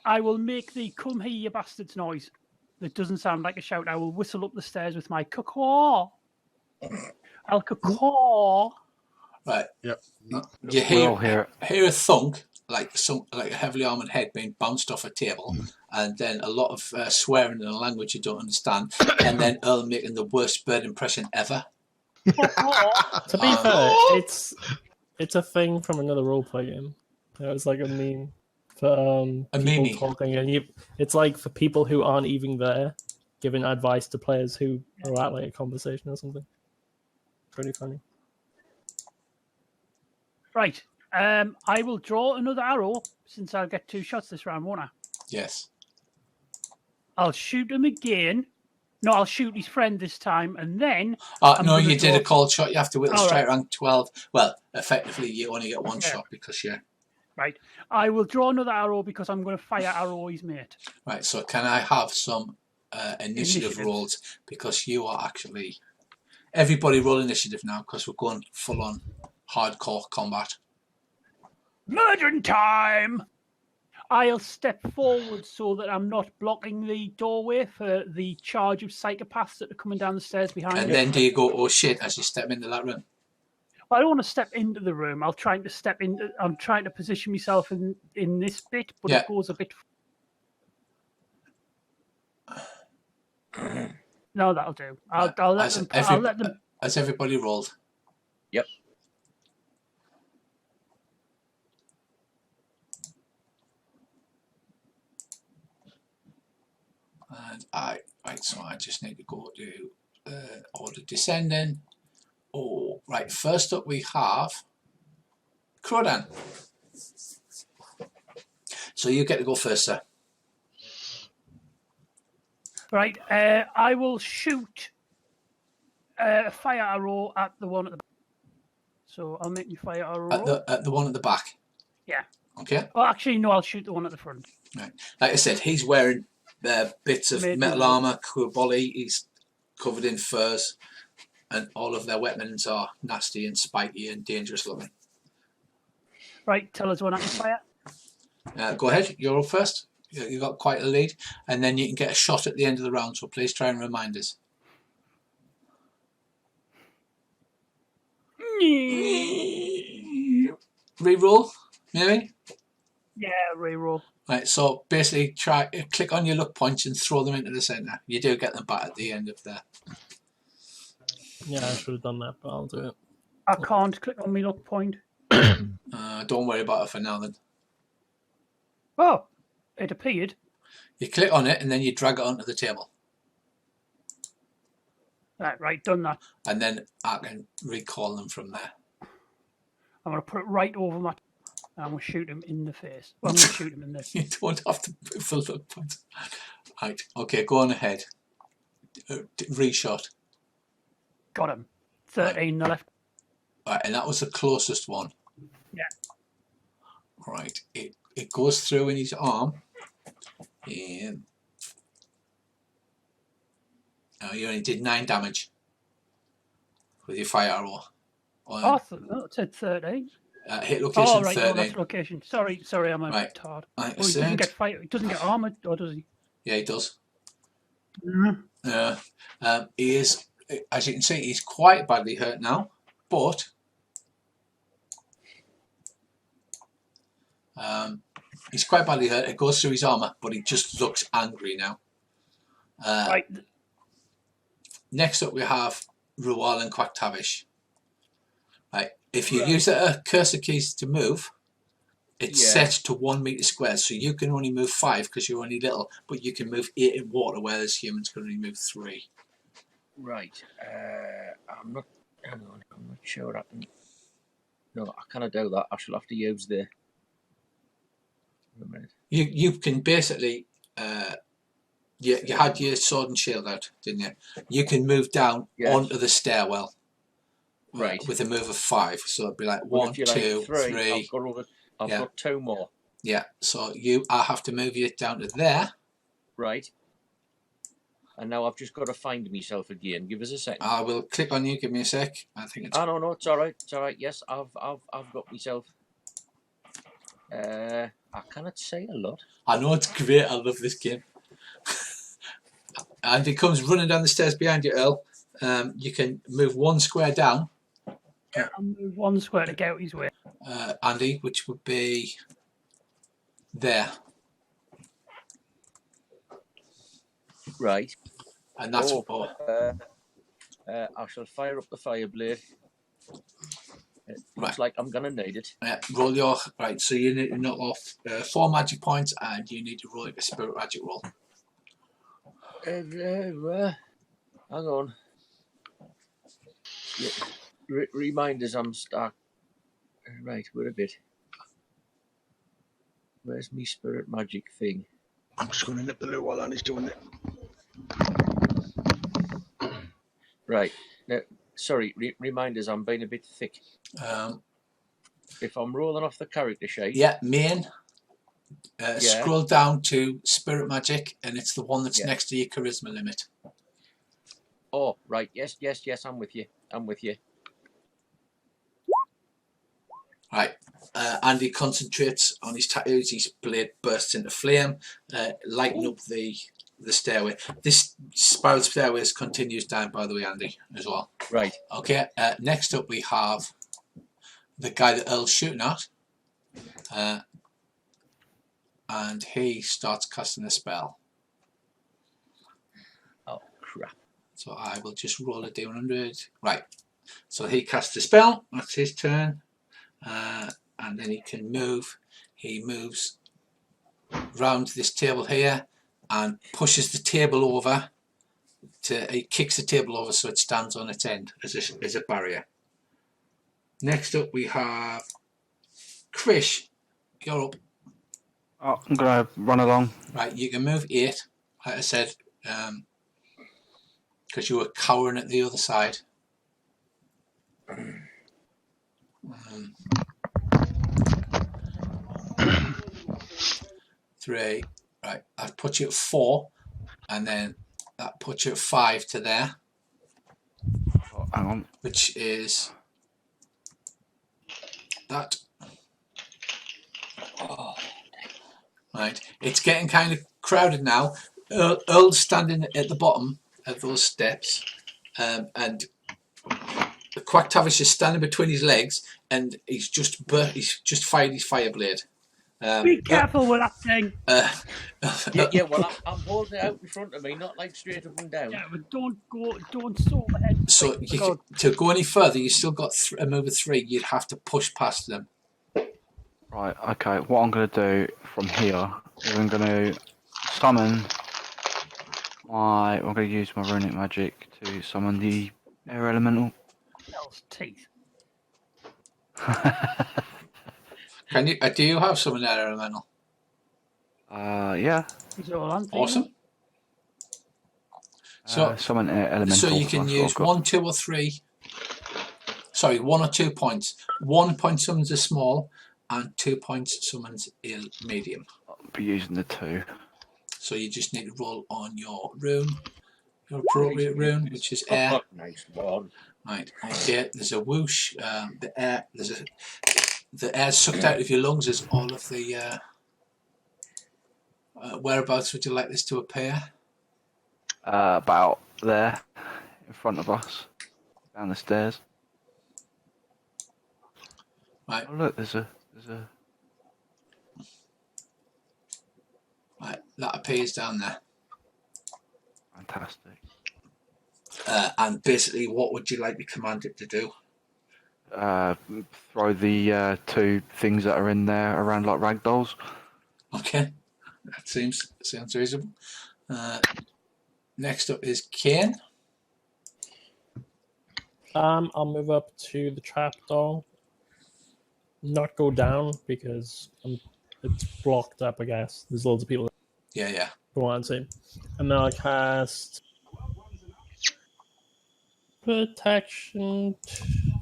I will make the "come here, you bastards" noise. That doesn't sound like a shout. I will whistle up the stairs with my caw. I'll caw. Right. Yep. You We'll hear it. hear a thunk, like a heavily armoured head being bounced off a table, and then a lot of swearing in a language you don't understand, and then Earl making the worst bird impression ever. To be fair, it's a thing from another roleplay game. It was like a meme for A people meme. talking, and it's like for people who aren't even there, giving advice to players who are at like a conversation or something. Pretty funny. Right. I will draw another arrow since I'll get 2 shots this round, won't I? Yes. I'll shoot him again. No, I'll shoot his friend this time, and then No, gonna you did draw- a cold shot. You have to wait till All strike right. rank 12. Well, effectively, you only get one shot because right. I will draw another arrow because I'm going to fire arrow his mate. Right, so can I have some initiative Initiative. rolls? Because you are actually... Everybody roll initiative now because we're going full on hardcore combat. Murdering time! I'll step forward so that I'm not blocking the doorway for the charge of psychopaths that are coming down the stairs behind And me. then do you go, oh shit, as you step into that room? I don't want to step into the room. I'm trying to position myself in this bit, but Yeah. it goes a bit... No, that'll do. I'll let them... I'll let them... Has everybody rolled? Yep. And right, so I just need to go to order descending. Oh, right, first up we have Crodan. So you get to go first, sir. Right, I will shoot a fire arrow at the one at the back. So I'll make you fire arrow. At the one at the back. Yeah. Okay. Well, actually, no, I'll shoot the one at the front. Right. Like I said, he's wearing bits of Made metal me- armor, Kubali. He's covered in furs, and all of their weapons are nasty and spiky and dangerous looking. Right, tell us when I can fire. Go ahead, you're up first. You got quite a lead, and then you can get a shot at the end of the round. So please try and remind us. Reroll, maybe. Yeah, reroll. Right, so basically, click on your luck points and throw them into the centre. You do get them back at the end of the. Yeah, I should have done that, but I'll do it. I can't click on my luck point. Don't worry about it for now. Then Oh, it appeared. you click on it and then you drag it onto the table, Right, done that. and then I can recall them from there. I'm going to put it right over my... I'm going to shoot him in the face. Well, I'm going to shoot him in the... You don't have to move the luck points. Right. Okay, go on ahead. Reshot. Got him. 13 the left. Right, and that was the closest one. Yeah. Right. It goes through in his arm. And you only did 9 damage with your fire arrow. Oh, it said 13. Hit location Oh, right, 13. no, that's location. Sorry, I'm a Right. tard. Like I Well, he doesn't said, get fire. He doesn't get armored, or does he? yeah, he does. Mm-hmm. He is, as you can see, he's quite badly hurt now, but he's quite badly hurt. It goes through his armor, but he just looks angry now. Right. Next up, we have Rual and Quacktavish. Right, if you use the cursor keys to move, it's set to 1 meter squared, so you can only move 5 because you're only little, but you can move 8 in water, whereas humans can only move 3. Right. I'm not. Hang on. I'm not sure I can. No, I cannot do that. I shall have to use the. Wait a minute. You can basically. You had your sword and shield out, didn't you? You can move down onto the stairwell. Right. With a move of 5, so it'd be like Well, 1, if you 2, like 3. I've got 2 more. Yeah, so I have to move you down to there. Right. And now I've just got to find myself again. Give us a second. I will click on you. Give me a sec. I think it's. Oh no, it's all right. It's all right. Yes, I've got myself. I cannot say a lot. I know it's great. I love this game. And he comes running down the stairs behind you, Earl. You can move 1 square down. Yeah, I'll move 1 square to get out his way. Andy, which would be there. Right. And that's I shall fire up the fire blade. It looks like I'm gonna need it. roll your right. So you need to knock off 4 magic points, and you need to roll a spirit magic roll. Hang on. Yeah. Reminders I'm stuck. Right, wait a bit. Where's me spirit magic thing? I'm just going to nip the loo while Annie's doing it. Right. Now, sorry, reminders I'm being a bit thick. If I'm rolling off the character sheet. Yeah, main. Scroll down to spirit magic, and it's the one that's next to your charisma limit. Oh, right. Yes. I'm with you. Right. Andy concentrates on his tattoos. His blade bursts into flame, lighting up the stairway. This spiral stairway continues down, by the way, Andy, as well. Right. Okay. Next up, we have the guy that Earl's shooting at, and he starts casting a spell. Oh crap! So I will just roll a d100. Right. So he casts a spell. That's his turn. And then he can move. He moves round this table here and pushes the table over. He kicks the table over so it stands on its end as a barrier. Next up we have Krish. You're up. Oh, I'm going to run along. Right, you can move 8, like I said, because you were cowering at the other side. 3. Right, I've put you at 4, and then that puts you at 5 to there. Oh, hang on. Which is that. Oh. Right, it's getting kind of crowded now. Earl's standing at the bottom of those steps, and the Quacktavish is standing between his legs, and he's just fired his fire blade. Be careful with that thing. Well, I'm holding it out in front of me, not like straight up and down. Yeah, but don't saw the head. So to go any further, you still got a move of 3. You'd have to push past them. Right, okay. What I'm going to do from here is I'm going to summon I'm going to use my runic magic to summon the air elemental. Hell's teeth. Can you? Do you have some in that elemental? Yeah. Is it all on? Awesome. So, summon elemental. so you can that's what use I've got. 1, 2, or 3. Sorry, 1 or 2 points. 1 point summons a small, and 2 points summons a medium. I'll be using the 2. So you just need to roll on your rune, your appropriate rune, which is air. Oh, nice one. Right. Okay. There's a whoosh. The air. The air sucked out of your lungs as all of the. Whereabouts would you like this to appear? About there, in front of us, down the stairs. Right. Oh look, there's a. Right. That appears down there. Fantastic. And basically, what would you like the commander to do? Throw the 2 things that are in there around like ragdolls. Okay. That sounds reasonable. Next up is Kane. I'll move up to the trapdoor. Not go down because it's blocked up. I guess there's loads of people Yeah. who want to see. And then I'll cast Protection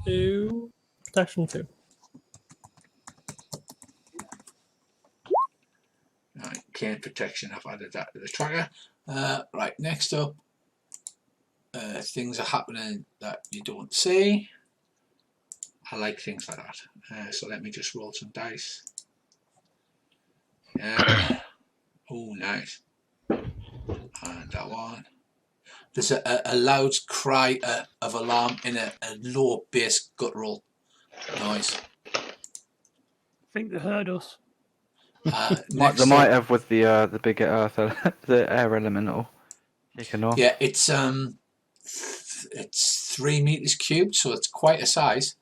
2. Protection 2. Right. Kane protection. I've added that to the tracker. Right. Next up, things are happening that you don't see. I like things like that. So let me just roll some dice. Yeah. Oh, nice. And that one. There's a loud cry of alarm in a low bass guttural noise. I think they heard us. Next They might up, have with the bigger earth, the air elemental kicking off. yeah, it's 3 meters cubed, so it's quite a size.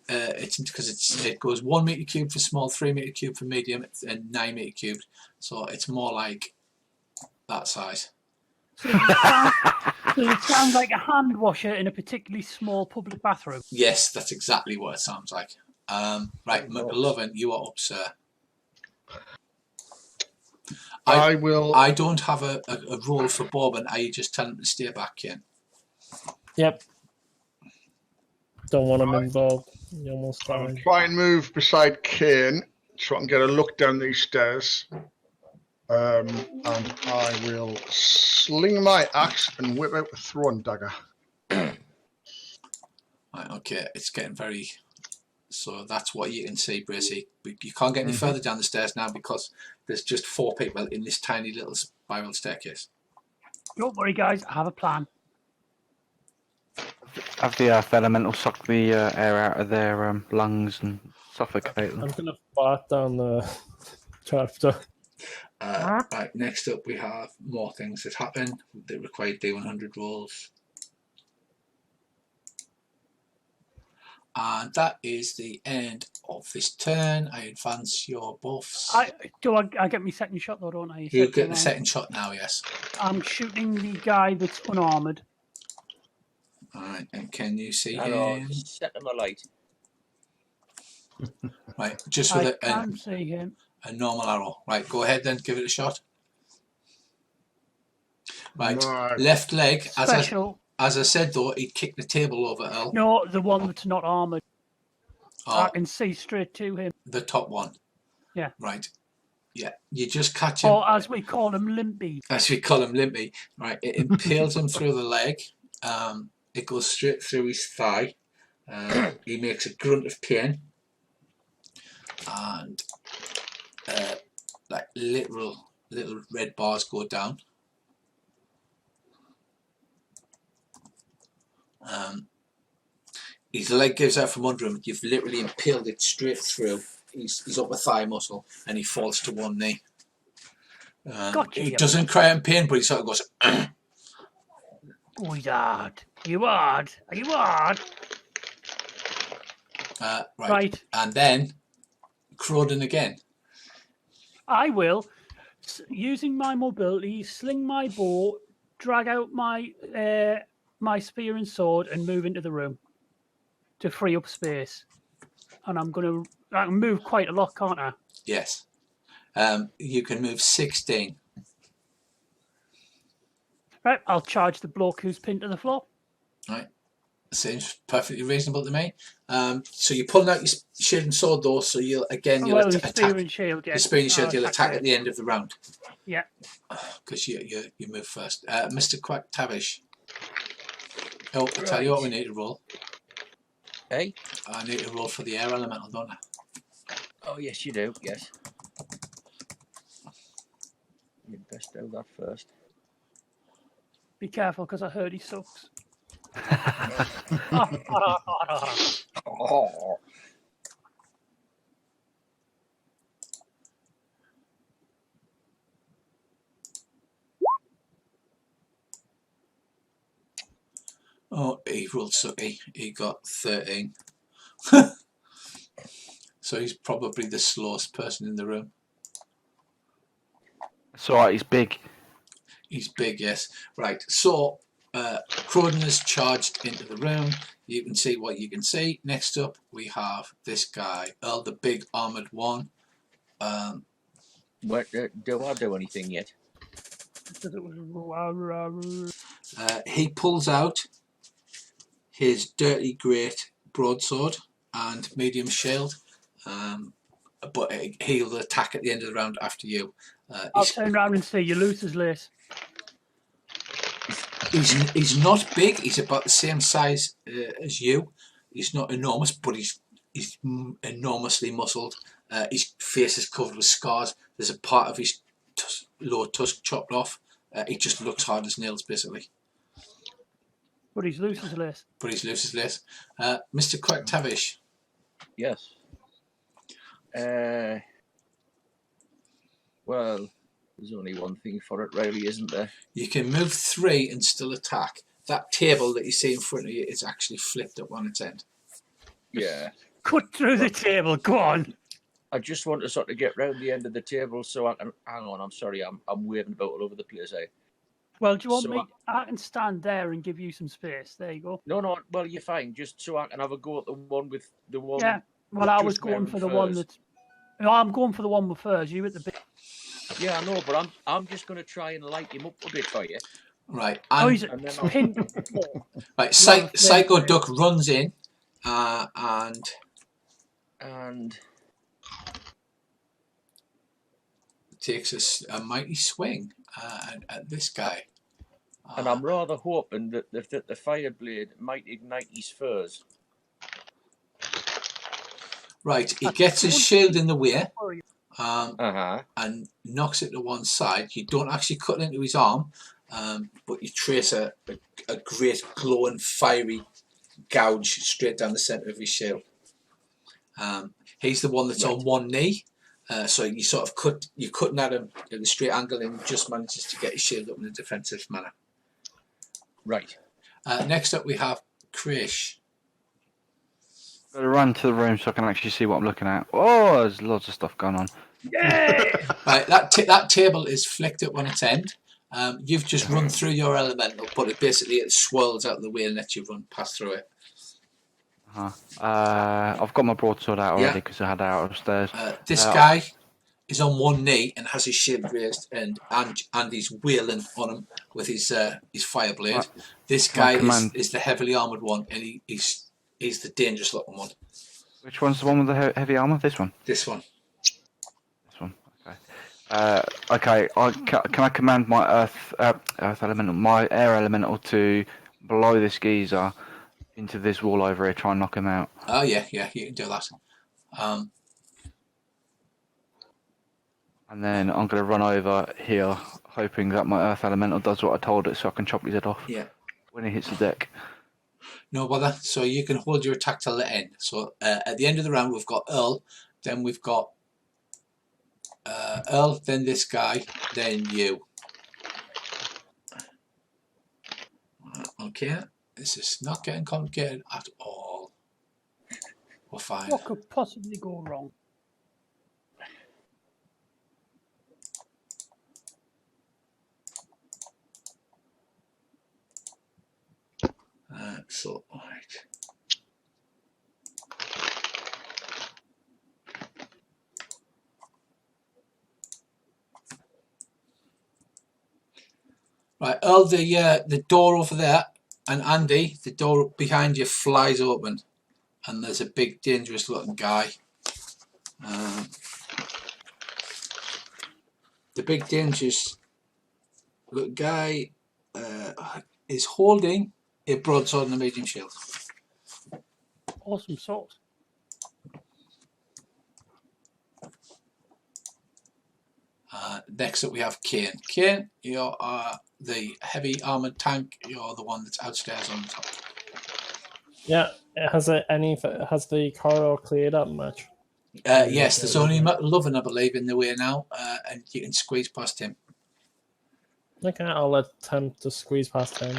It's because it goes 1 meter cubed for small, 3 meter cubed for medium, and 9 meter cubed. So it's more like that size. So it sounds like a hand washer in a particularly small public bathroom. Yes, that's exactly what it sounds like. Right, McLovin, you are up, sir. I will. I don't have a role for Bob, and are you just telling him to stay back, Ken? Yep. Don't want him involved. You almost I'll died. try and move beside Kane so I can get a look down these stairs. And I will sling my axe and whip out the throwing dagger. Right, okay, it's getting very. So that's what you can see, Bracy. You can't get any further down the stairs now because there's just 4 people in this tiny little spiral staircase. Don't worry, guys. I have a plan. Have the earth elemental suck the air out of their lungs and suffocate them. I'm gonna fart down the trapdoor. Right, next up we have more things that happen that require D100 rolls. And that is the end of this turn. I advance your buffs. I get my second shot though, don't I? You get the second shot now, yes. I'm shooting the guy that's unarmored. Alright, and can you see Hello, him? set them alight. Right, just with I can see him. a normal arrow. Right, go ahead then, give it a shot. Right, Right. left leg, Special. as I said though, he'd kick the table over, Earl. No, the one that's not armored. I Oh, can see straight to him. the top one. Yeah. Right. Yeah, you just catch him. Or as we call him, limpy. As we call him, limpy. Right, it impales him through the leg. It goes straight through his thigh. He makes a grunt of pain. And like little red bars go down. His leg gives out from under him. You've literally impaled it straight through his upper thigh muscle, and he falls to one knee. Gotcha, He you doesn't cry in pain, but he sort of goes. Oh, he's hard. You hard? Are you hard? Right. And then Croden again. I will, using my mobility, sling my bow, drag out my my spear and sword, and move into the room to free up space. And I can move quite a lot, can't I? Yes. You can move 16. Right, I'll charge the bloke who's pinned to the floor. Right. Seems perfectly reasonable to me. So you're pulling out your shield and sword, though. So you'll Well, attack. spear and shield, yeah. Your spear and shield. I'll You'll attack later. at the end of the round. Yeah. Because you move first. Mr. Quack Tavish. Oh, I tell you what, we need to roll. Hey? I need to roll for the air elemental, don't I? Oh, yes, you do. Yes. You'd best do that first. Be careful, because I heard he sucks. Oh. Oh, he rolled sucky. He got 13. So he's probably the slowest person in the room. It's alright, he's big. He's big, yes. Right, so Croydon has charged into the room. You can see what you can see. Next up, we have this guy, Earl, the big armoured one. What, do I do anything yet? He pulls out his dirty great broadsword and medium shield, but he'll attack at the end of the round after you. I'll turn around and say you lose his lace. He's not big. He's about the same size as you. He's not enormous, but he's enormously muscled. His face is covered with scars. There's a part of his lower tusk chopped off. He just looks hard as nails, basically. But he's loose as lace. Mr. Quack Tavish. Yes. Well, there's only one thing for it, really, isn't there? You can move 3 and still attack. That table that you see in front of you is actually flipped up on its end. Yeah. Cut through the table. Go on. I just want to sort of get round the end of the table so I can... Hang on, I'm sorry, I'm waving about all over the place, eh? Well, do you want So me? I can stand there and give you some space. There you go. No, well, you're fine. Just so I can have a go at the one with the one... Yeah. Well, I was going for the one that's... No, I'm going for the one with furs. You at the big... Yeah, I know, but I'm just going to try and light him up a bit for you. Right. he's and then I'll... pinned. Right. Psycho Duck runs in and takes a mighty swing at this guy. And I'm rather hoping that the fire blade might ignite his furs. Right, he gets his shield in the way Uh-huh. and knocks it to one side. You don't actually cut into his arm, but you trace a great glowing fiery gouge straight down the centre of his shield. He's the one that's on one knee, so you sort of you're cutting at him at the straight angle and just manages to get his shield up in a defensive manner. Right. Next up we have Krish. Better run to the room so I can actually see what I'm looking at. Oh, there's lots of stuff going on. Yeah. Right, that table is flicked up on its end. You've just run through your elemental, but it swirls out of the way and lets you run past through it. I've got my broadsword out already because I had it out upstairs. This guy is on one knee and has his shield raised, and he's wheeling on him with his fire blade. This guy is the heavily armoured one, and he's the dangerous looking one. Which one's the one with the heavy armour? This one? This one. This one, okay. Okay, can I command my earth elemental, my air elemental to blow this geezer into this wall over here, try and knock him out? Oh yeah, you can do that. And then I'm going to run over here, hoping that my earth elemental does what I told it, so I can chop his head off. Yeah. When he hits the deck. No bother. So you can hold your attack till the end. So at the end of the round, we've got Earl, then we've got Earl, then this guy, then you. Okay, this is not getting complicated at all. We're fine. What could possibly go wrong? So, right. Right, Earl, the door over there, and Andy, the door behind you flies open, and there's a big, dangerous-looking guy. The big, dangerous-looking guy is holding a broadsword and a medium shield. Awesome sauce. Next up, we have Kane. Kane, you're the heavy armored tank. You're the one that's outstairs on the top. Yeah, has the corridor cleared up much? Yes, there's only Lovin, I believe, in the way now, and you can squeeze past him. Okay, I'll let him to squeeze past him.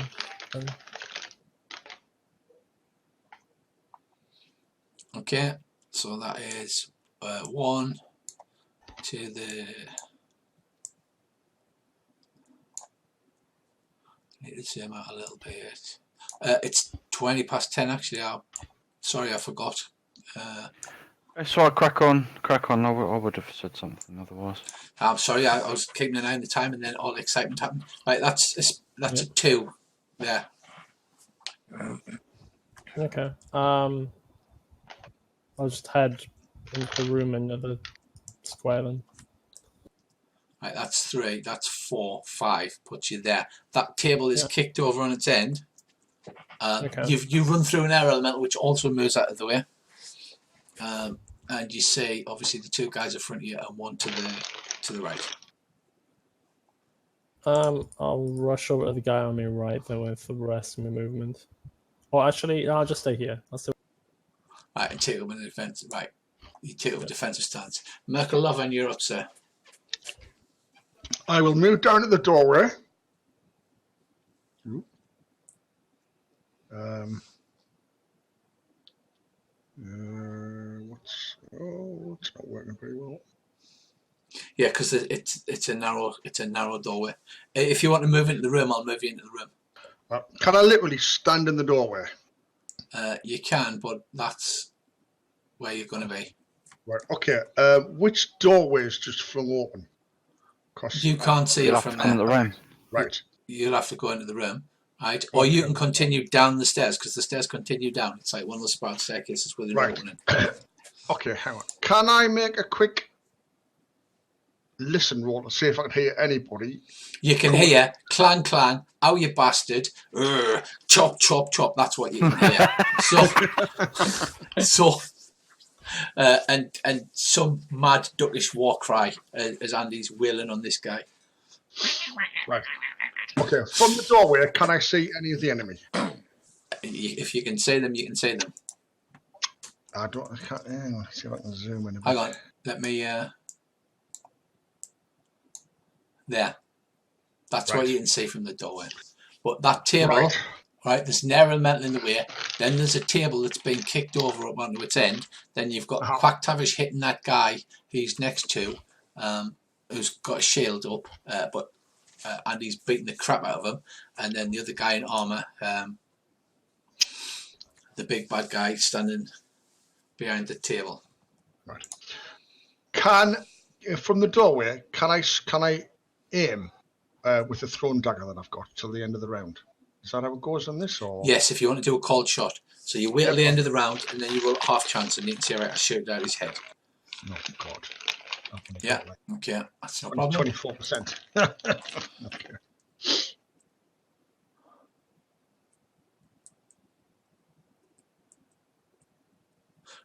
Okay, so that is 1 to the. Need to zoom out a little bit. It's 20 past 10 actually. Sorry, I forgot. It's all right, crack on. I would have said something otherwise. I'm sorry, I was keeping an eye on the time, and then all the excitement happened. Right, that's a 2. Yeah. Okay. I'll just head into the room into the square then. Right, that's 3. That's 4. 5 puts you there. That table is kicked over on its end. Okay. You run through an air elemental which also moves out of the way. And you see obviously the 2 guys in front of you and 1 to the right. I'll rush over to the guy on my right though with the rest of my movement. Or actually, I'll just stay here. Right, and take up in the defense. Right, you take up a defensive stance. Merkel Lovan, you're up, sir. I will move down to the doorway. It's not working very well. Yeah, because it's a narrow doorway. If you want to move into the room, I'll move you into the room. Can I literally stand in the doorway? You can, but that's where you're going to be. Right. Okay. Which doorway is just flung open? You can't see You'll it have from to come in there. the room. Right. You'll have to go into the room, right? Or you can continue down the stairs because the stairs continue down. It's like one of those spiral staircases with an opening. Okay, hang on. Can I make a quick listen roll to see if I can hear anybody? You can hear clang clang. Oh, you bastard! Chop chop chop. That's what you can hear. And some mad duckish war cry as Andy's wailing on this guy. Right. Okay. From the doorway, can I see any of the enemy? If you can see them, you can see them. I can't. Hang on. See if I can zoom in a bit. Hang on. Let me. There. That's what you can see from the doorway. But that table, right? There's an air elemental in the way. Then there's a table that's been kicked over up onto its end. Then you've got Quack Tavish hitting that guy he's next to, who's got a shield up, and he's beating the crap out of him. And then the other guy in armour, the big bad guy standing behind the table. Right. From the doorway, can I aim with the thrown dagger that I've got till the end of the round? Is that how it goes on this? Or yes, if you want to do a cold shot. So you wait till the end of the round, and then you roll half chance, and you can see right, I shoot out his head. Oh God. Yeah. Okay. That's no problem. 24%. Okay.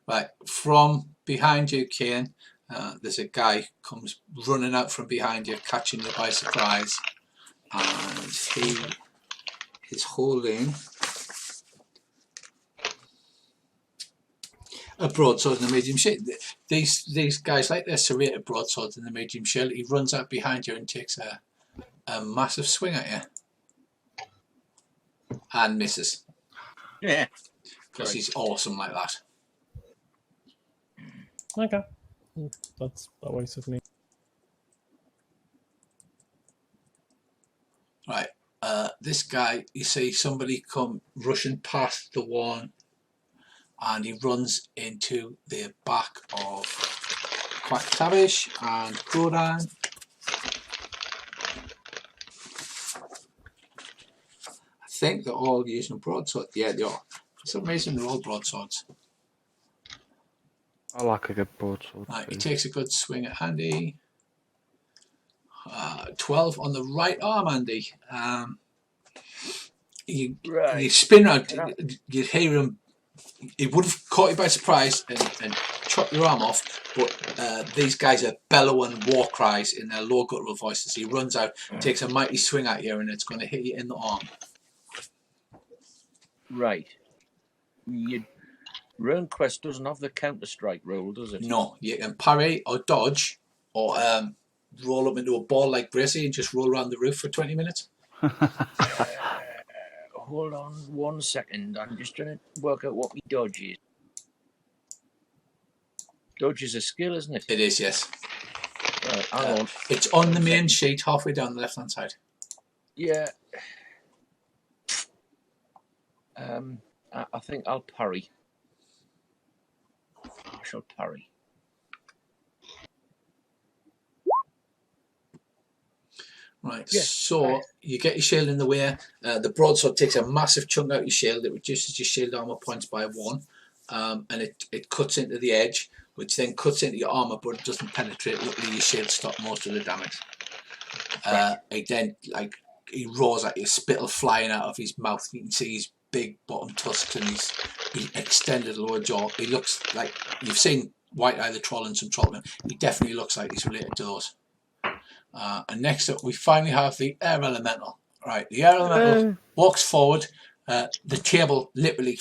Right, from behind you, Kane, there's a guy comes running out from behind you, catching you by surprise, and he is holding a broadsword and a medium shield. These guys like their serrated broadswords and the medium shield. He runs out behind you and takes a massive swing at you, and misses. Yeah, because he's awesome like that. Okay. That works with me. Right. This guy, you see somebody come rushing past the one, and he runs into the back of Quack Tavish and Godan. think they're all using broadswords. Yeah, they are. For some reason, they're all broadswords. I like a good broadsword. Right, he too. takes a good swing at Andy. 12 on the right arm, Andy. You Right. spin around, you'd hear him. He would have caught you by surprise and chopped your arm off, but these guys are bellowing war cries in their low guttural voices. He runs out, takes a mighty swing at you, and it's going to hit you in the arm. Right. RuneQuest doesn't have the counter-strike rule, does it? No, you can parry or dodge or roll up into a ball like Gracie and just roll around the roof for 20 minutes. Hold on 1 second. I'm just trying to work out what my dodge is. Dodge is a skill, isn't it? It is, yes. Right, hang on. It's on the main sheet, halfway down the left-hand side. Yeah. I think I'll parry. I shall parry. Right, Yes, so right. you get your shield in the way. The broadsword takes a massive chunk out of your shield. It reduces your shield armor points by 1, and it cuts into the edge, which then cuts into your armor, but it doesn't penetrate. Luckily, your shield stops most of the damage. He then he roars at you, spittle flying out of his mouth. You can see his big bottom tusks and his extended lower jaw. He looks like you've seen White Eye the Troll and some Trollmen. He definitely looks like he's related to those. And next up, we finally have the air elemental. Right, the air elemental walks forward. The table literally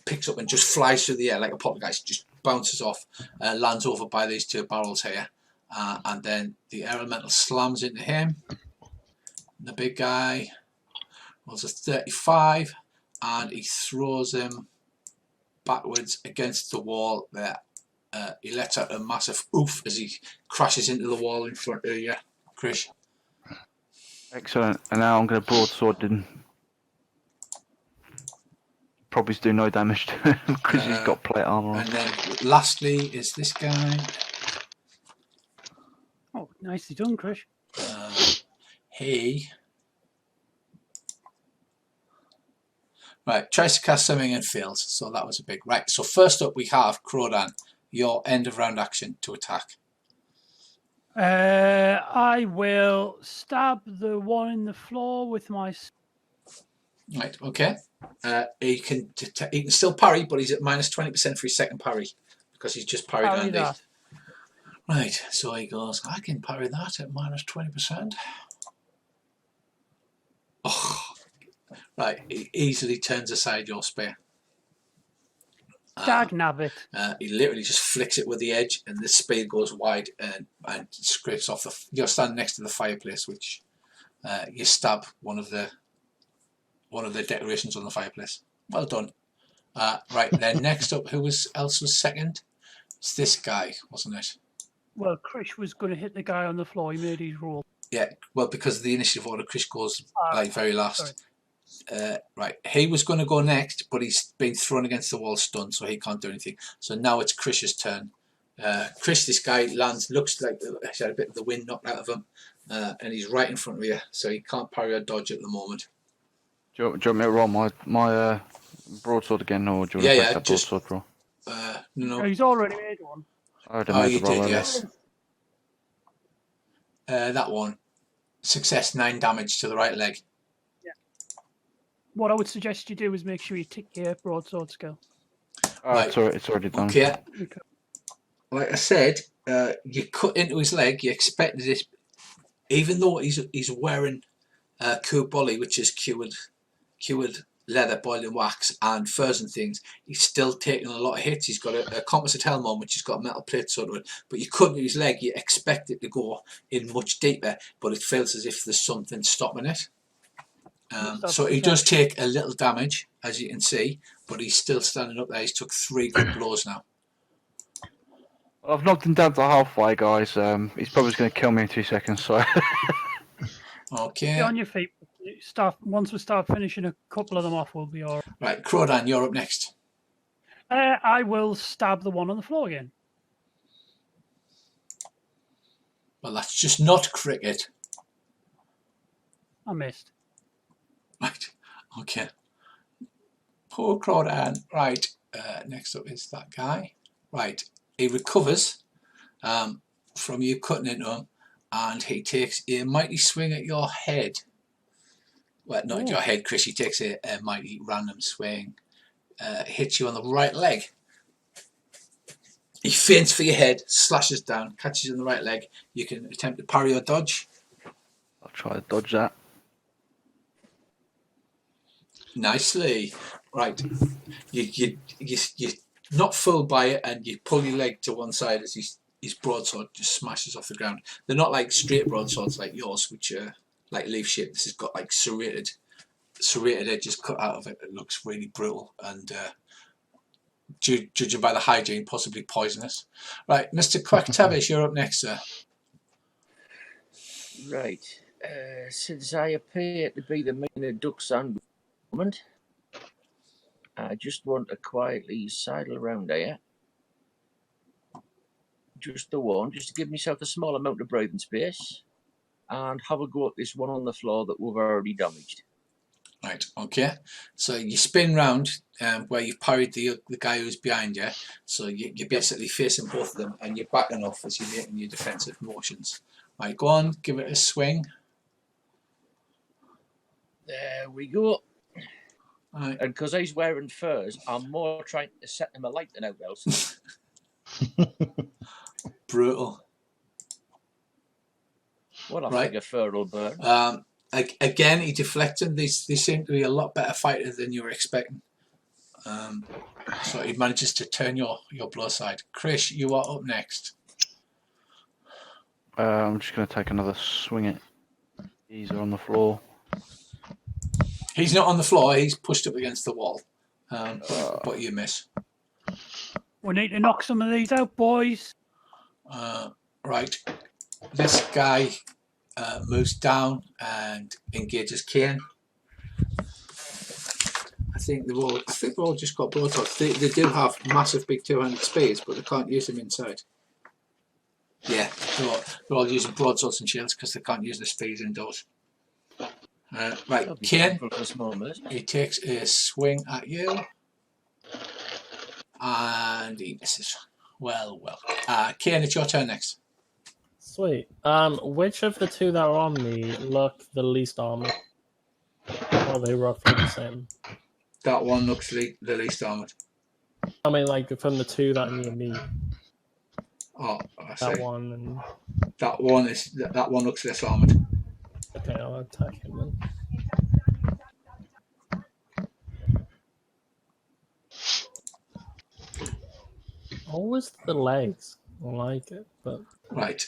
picks up and just flies through the air like a poltergeist, just bounces off, lands over by these two barrels here, and then the air elemental slams into him. The big guy rolls a 35, and he throws him backwards against the wall there. He lets out a massive oof as he crashes into the wall in front of you, Krish. Excellent. And now I'm going to broadsword him. Probably do no damage to him because he's got plate armor on. And then lastly is this guy. Oh, nicely done, Krish. He tries to cast something and fails, so that was a big right. So first up we have Crodan, your end of round action to attack. I will stab the one in the floor with my. Right, okay. He can still parry, but he's at minus 20% for his second parry because he's just parried Parry Andy. that. Right, so he goes, I can parry that at minus 20%. Oh, right, he easily turns aside your spear. Dag nabbit. He literally just flicks it with the edge, and the spear goes wide and scrapes off the. You're standing next to the fireplace, which you stab one of the decorations on the fireplace. Well done. Right then, next up, who else was second? It's this guy, wasn't it? Well, Krish was going to hit the guy on the floor. He made his roll. Yeah. Well, because of the initiative order, Chris goes very last. Right, he was going to go next, but he's been thrown against the wall stunned, so he can't do anything. So now it's Chris's turn. Chris, this guy looks like he's had a bit of the wind knocked out of him, and he's right in front of you, so he can't parry or dodge at the moment. Do you want me to roll my broadsword again, or do you want to take that broadsword roll? No. He's already made one. I already made You the roll did, earlier. yes. That one. Success, 9 damage to the right leg. What I would suggest you do is make sure you tick your broadsword skill. Right. It's already done. Okay. Like I said, you cut into his leg. You expected it, even though he's wearing Kuboli, which is cured leather, boiled in wax, and furs and things. He's still taking a lot of hits. He's got a composite helmet on, which has got metal plates sort of it. But you cut into his leg. You expect it to go in much deeper, but it feels as if there's something stopping it. So he does take a little damage, as you can see, but he's still standing up there. He's took 3 good blows now. I've knocked him down to halfway, guys. He's probably going to kill me in 2 seconds, so... Okay. Get on your feet. Once we start finishing a couple of them off, we'll be all right. Right, Crodan, you're up next. I will stab the one on the floor again. Well, that's just not cricket. I missed. Right. Okay. Poor Crawdad. Right. Next up is that guy. Right. He recovers from you cutting into him, and he takes a mighty swing at your head. Well, not at your head, Chris. He takes a mighty random swing. Hits you on the right leg. He feints for your head, slashes down, catches you on the right leg. You can attempt to parry or dodge. I'll try to dodge that. Nicely. Right. You're not fooled by it, and you pull your leg to one side as his broadsword just smashes off the ground. They're not like straight broadswords like yours, which are like leaf shaped. This has got like serrated edges cut out of it. It looks really brutal and judging by the hygiene, possibly poisonous. Right, Mr. Quacktavish, you're up next, sir. Right. Since I appear to be the main of Duck's and moment, I just want to quietly sidle around here. Just the one, just to give myself a small amount of breathing space, and have a go at this one on the floor that we've already damaged. Right, okay. So you spin round where you've parried the guy who's behind you. So you're basically facing both of them, and you're backing off as you're making your defensive motions. Right, go on, give it a swing. There we go. Right. And because he's wearing furs, I'm more trying to set him alight than out else. Brutal. Well, I Right. think a fur will burn. Again, he deflected. They seem to be a lot better fighter than you were expecting. So he manages to turn your blow side. Chris, you are up next. I'm just going to take another swing at. These are on the floor. He's not on the floor. He's pushed up against the wall. But you miss. We need to knock some of these out, boys. Right. This guy moves down and engages Kane. I think they've all just got blowtorch. They do have massive big two-handed spears, but they can't use them inside. Yeah, they're all using broadswords and shields because they can't use the spears indoors. Right, Kane, he takes a swing at you, and he misses. Well. Kane, it's your turn next. Sweet. Which of the two that are on me look the least armored? Or are they roughly the same? That one looks the least armoured. I mean, like, from the two that are near me. Oh, I see. That one and... That one looks less armoured. Okay, I'll attack him then. Always the legs. I like it, but... Right.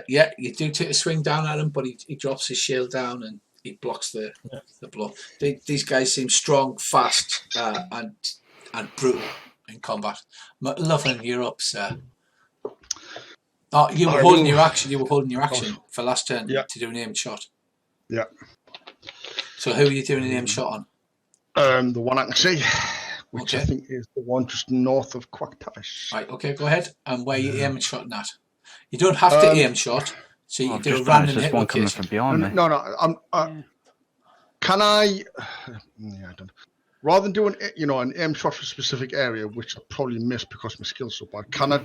Yeah, you do take a swing down at him, but he drops his shield down and he blocks the blow. These guys seem strong, fast, and brutal in combat. Loving, you're up, sir. Oh, you were holding your action. You were holding your action for last turn to do an aimed shot. Yeah. So who are you doing an aimed shot on? The one I can see, which I think is the one just north of Quacktavish. Right. Okay. Go ahead. And where you aiming shotting at? You don't have to aim shot, so you do a random hit one coming location. from behind me. No. Can I? Yeah, I don't. Rather than doing an aim shot for a specific area, which I probably missed because my skill's so bad, can I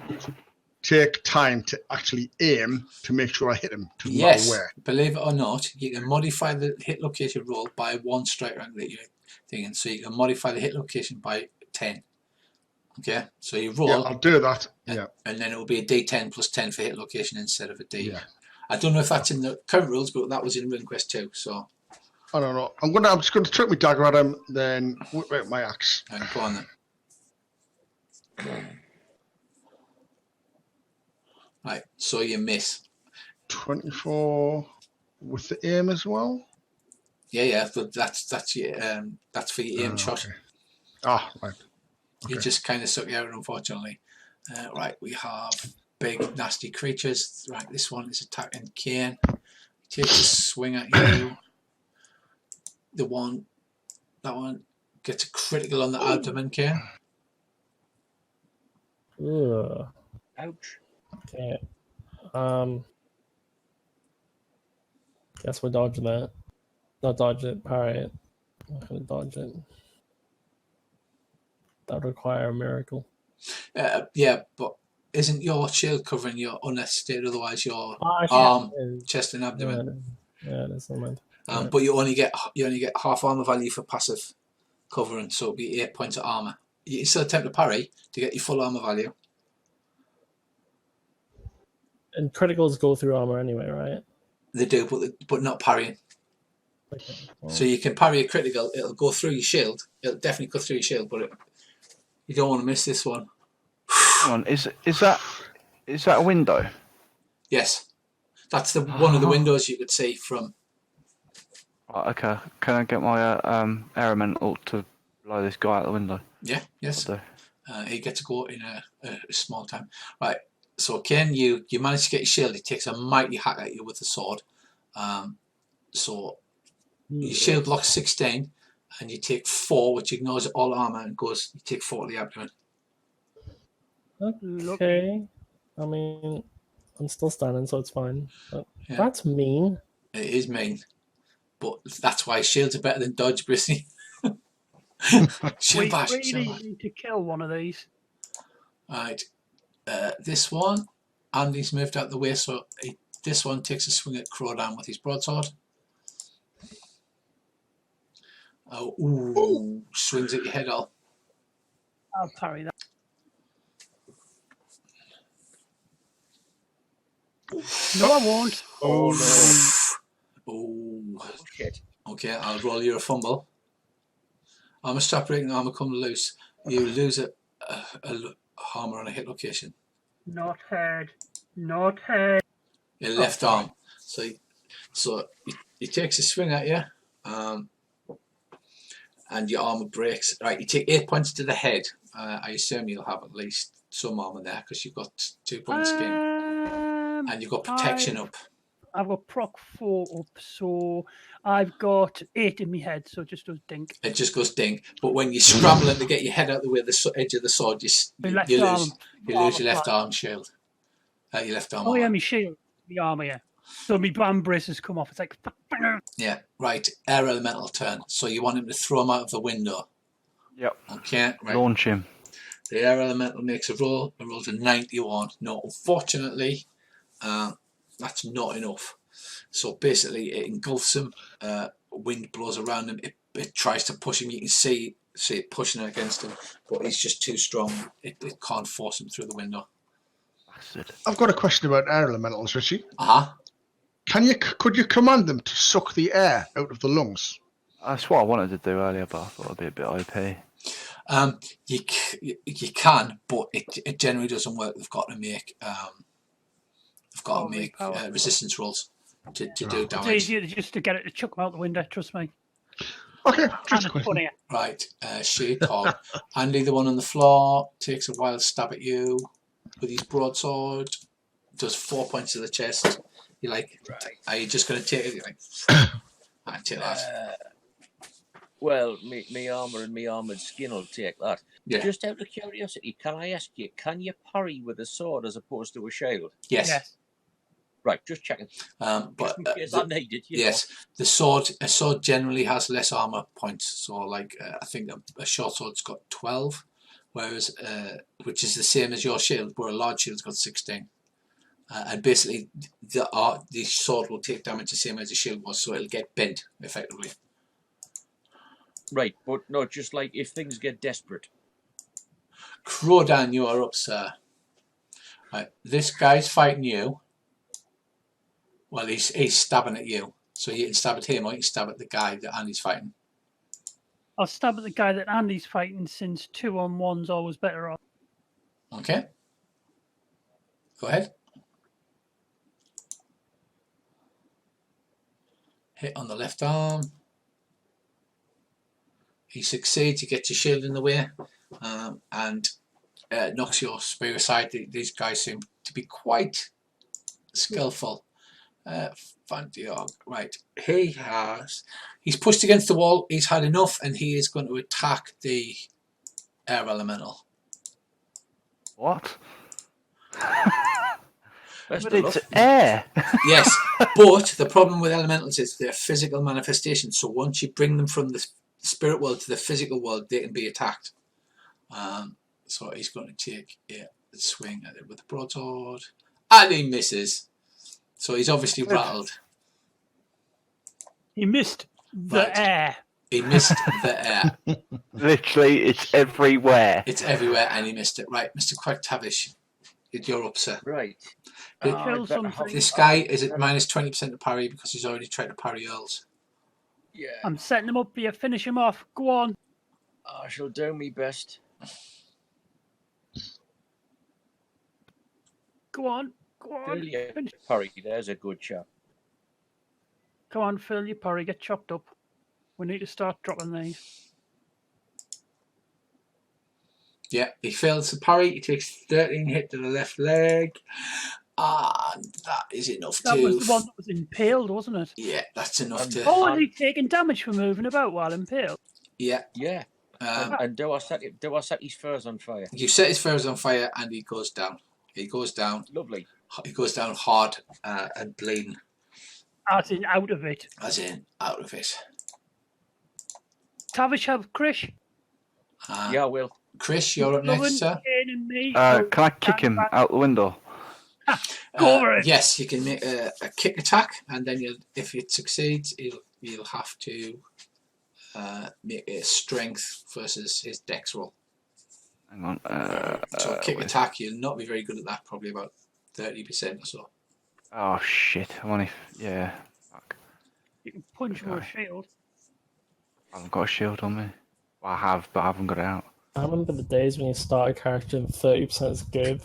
take time to actually aim to make sure I hit him? Yes. Believe it or not, you can modify the hit location roll by one strike rank that you're thinking. So you can modify the hit location by 10. Okay, so you roll. Yeah, I'll do that. And then it will be a D10 plus 10 for hit location instead of a D. Yeah. I don't know if that's in the current rules, but that was in RuneQuest 2. So I don't know. I'm just going to chuck my dagger at him, then whip out my axe. And go on then. Right, so you miss. 24 with the aim as well. Yeah. But that's for your aim shot. Okay. Ah, right. Okay. You just kind of suck it out, unfortunately. Right, we have big, nasty creatures. Right, this one is attacking Kane. He takes a swing at you. That one gets a critical on the abdomen, Kane. Ugh. Ouch. Okay. Guess we dodge that. Not dodge it, parry it. I'm not gonna dodge it. That would require a miracle. Yeah, but isn't your shield covering your unnecessary? Otherwise, your Actually, arm, yeah, chest, and abdomen. yeah, that's not meant. But you only get half armor value for passive covering, so it'll be 8 points of armor. You can still attempt to parry to get your full armor value. And criticals go through armor anyway, right? They do, but not parrying. Okay. Well, So you can parry a critical. It'll go through your shield. It'll definitely go through your shield, but you don't want to miss this one. Hang on, is that a window? Yes, that's one of the windows you could see from. Right, okay. Can I get my air elemental to blow this guy out the window? Yeah, yes. I'll do. You get to go in a small time. Right. So Ken, you manage to get your shield. He takes a mighty hack at you with the sword. So your shield blocks 16, and you take 4, which ignores all armor, and goes. You take 4 to the abdomen. okay. I mean, I'm still standing, so it's fine. But Yeah. that's mean. It is mean, but that's why shields are better than dodge, Brissy. Shield We bash. really Shield bash. need to kill one of these. Right. This one, Andy's moved out the way, so this one takes a swing at Crowdown with his broadsword. Oh, ooh, swings at your head all. I'll parry that. No, I won't. Oh no! Oh, Shit! okay, I'll roll you a fumble. Armor strap breaking, armor come loose. You lose a armor on a hit location. Not head. Not head. Your left arm. So he takes a swing at you, and your armor breaks. Right, you take 8 points to the head. I assume you'll have at least some armor there because you've got 2 points skin, and you've got protection up. I've got proc 4 up, so I've got 8 in my head, so it just does dink. It just goes ding. But when you're scrambling to get your head out the way of the edge of the sword, you lose your left arm shield. Your left arm. Oh yeah, my shield, my armor, yeah. So my band braces come off. It's like. Yeah, right. Air elemental turn. So you want him to throw him out of the window. Yep. Okay. Right. Launch him. The air elemental makes a roll. It rolls a 91. No, unfortunately, that's not enough. So basically, it engulfs him. Wind blows around him. It tries to push him. You can see it pushing against him, but he's just too strong. It can't force him through the window. Bastard. I've got a question about air elementals, Richie. Could you command them to suck the air out of the lungs? That's what I wanted to do earlier, but I thought it'd be a bit OP. You can, but it generally doesn't work. They've got to make resistance rolls to do damage. It's easier just to get it to chuck them out the window. Trust me. Okay, And just a it's question. funnier. Right, Shade Hog. Andy, the one on the floor, takes a wild stab at you with his broadsword. Does 4 points to the chest. You're like, are you just going to take it? You're like, I take that. Well, me armor and me armored skin will take that. Yeah. Just out of curiosity, can I ask you, can you parry with a sword as opposed to a shield? Yes. Right, just checking. But In case I need it, you know. a sword generally has less armor points. So, like, I think a short sword's got 12, whereas which is the same as your shield, where a large shield's got 16. And basically, the sword will take damage the same as the shield was, so it'll get bent effectively. Right, but no, just like if things get desperate. Crowdown, you are up, sir. Right, this guy's fighting you. Well, he's stabbing at you. So you can stab at him or you can stab at the guy that Andy's fighting. I'll stab at the guy that Andy's fighting since 2-on-1's always better off. Okay. Go ahead. Hit on the left arm. He succeeds. You get your shield in the way and knocks your spear aside. These guys seem to be quite skillful. Fantiog. Right. He's pushed against the wall. He's had enough and he is going to attack the air elemental. What? Best But of it's luck. air. Yes, but the problem with elementals is they're physical manifestations. So once you bring them from the spirit world to the physical world, they can be attacked. So he's going to take a swing at it with the broadsword, and he misses. So he's obviously rattled. He missed the Right. air. He missed the air. Literally, it's everywhere. It's everywhere, and he missed it. Right, Mr. Quacktavish, you're up, sir. Right. It- I Kill better have- something. This guy is at minus 20% to parry because he's already tried to parry Earls. Yeah, I'm setting him up here. Finish him off. Go on. I shall do my best. Go on. Go on. Brilliant. Finish. Parry, there's a good chap. Come on, Phil. Your parry. Get chopped up. We need to start dropping these. Yeah, he fails to parry. He takes 13 hit to the left leg. And that is enough That to... was the one that was impaled, wasn't it? Yeah, that's enough And- to... Oh, and he's taking damage for moving about while impaled. Yeah. Yeah. And do I set his furs on fire? You set his furs on fire and he goes down. He goes down. Lovely. He goes down hard and bleeding. As in, out of it. As in, out of it. Tavish have Krish. Yeah, I will. Chris, you're up Lovin, next, sir. Kane and me. Can I kick him out the window? Go over it. Yes, you can make a kick attack, and then if it succeeds, you'll have to make a strength versus his dex roll. Hang on. So a kick attack, you'll not be very good at that, probably about 30% or so. Oh shit! I'm only. Yeah. Fuck. You can punch him with a shield. I haven't got a shield on me. Well, I have, but I haven't got it out. I remember the days when you start a character and 30% is good.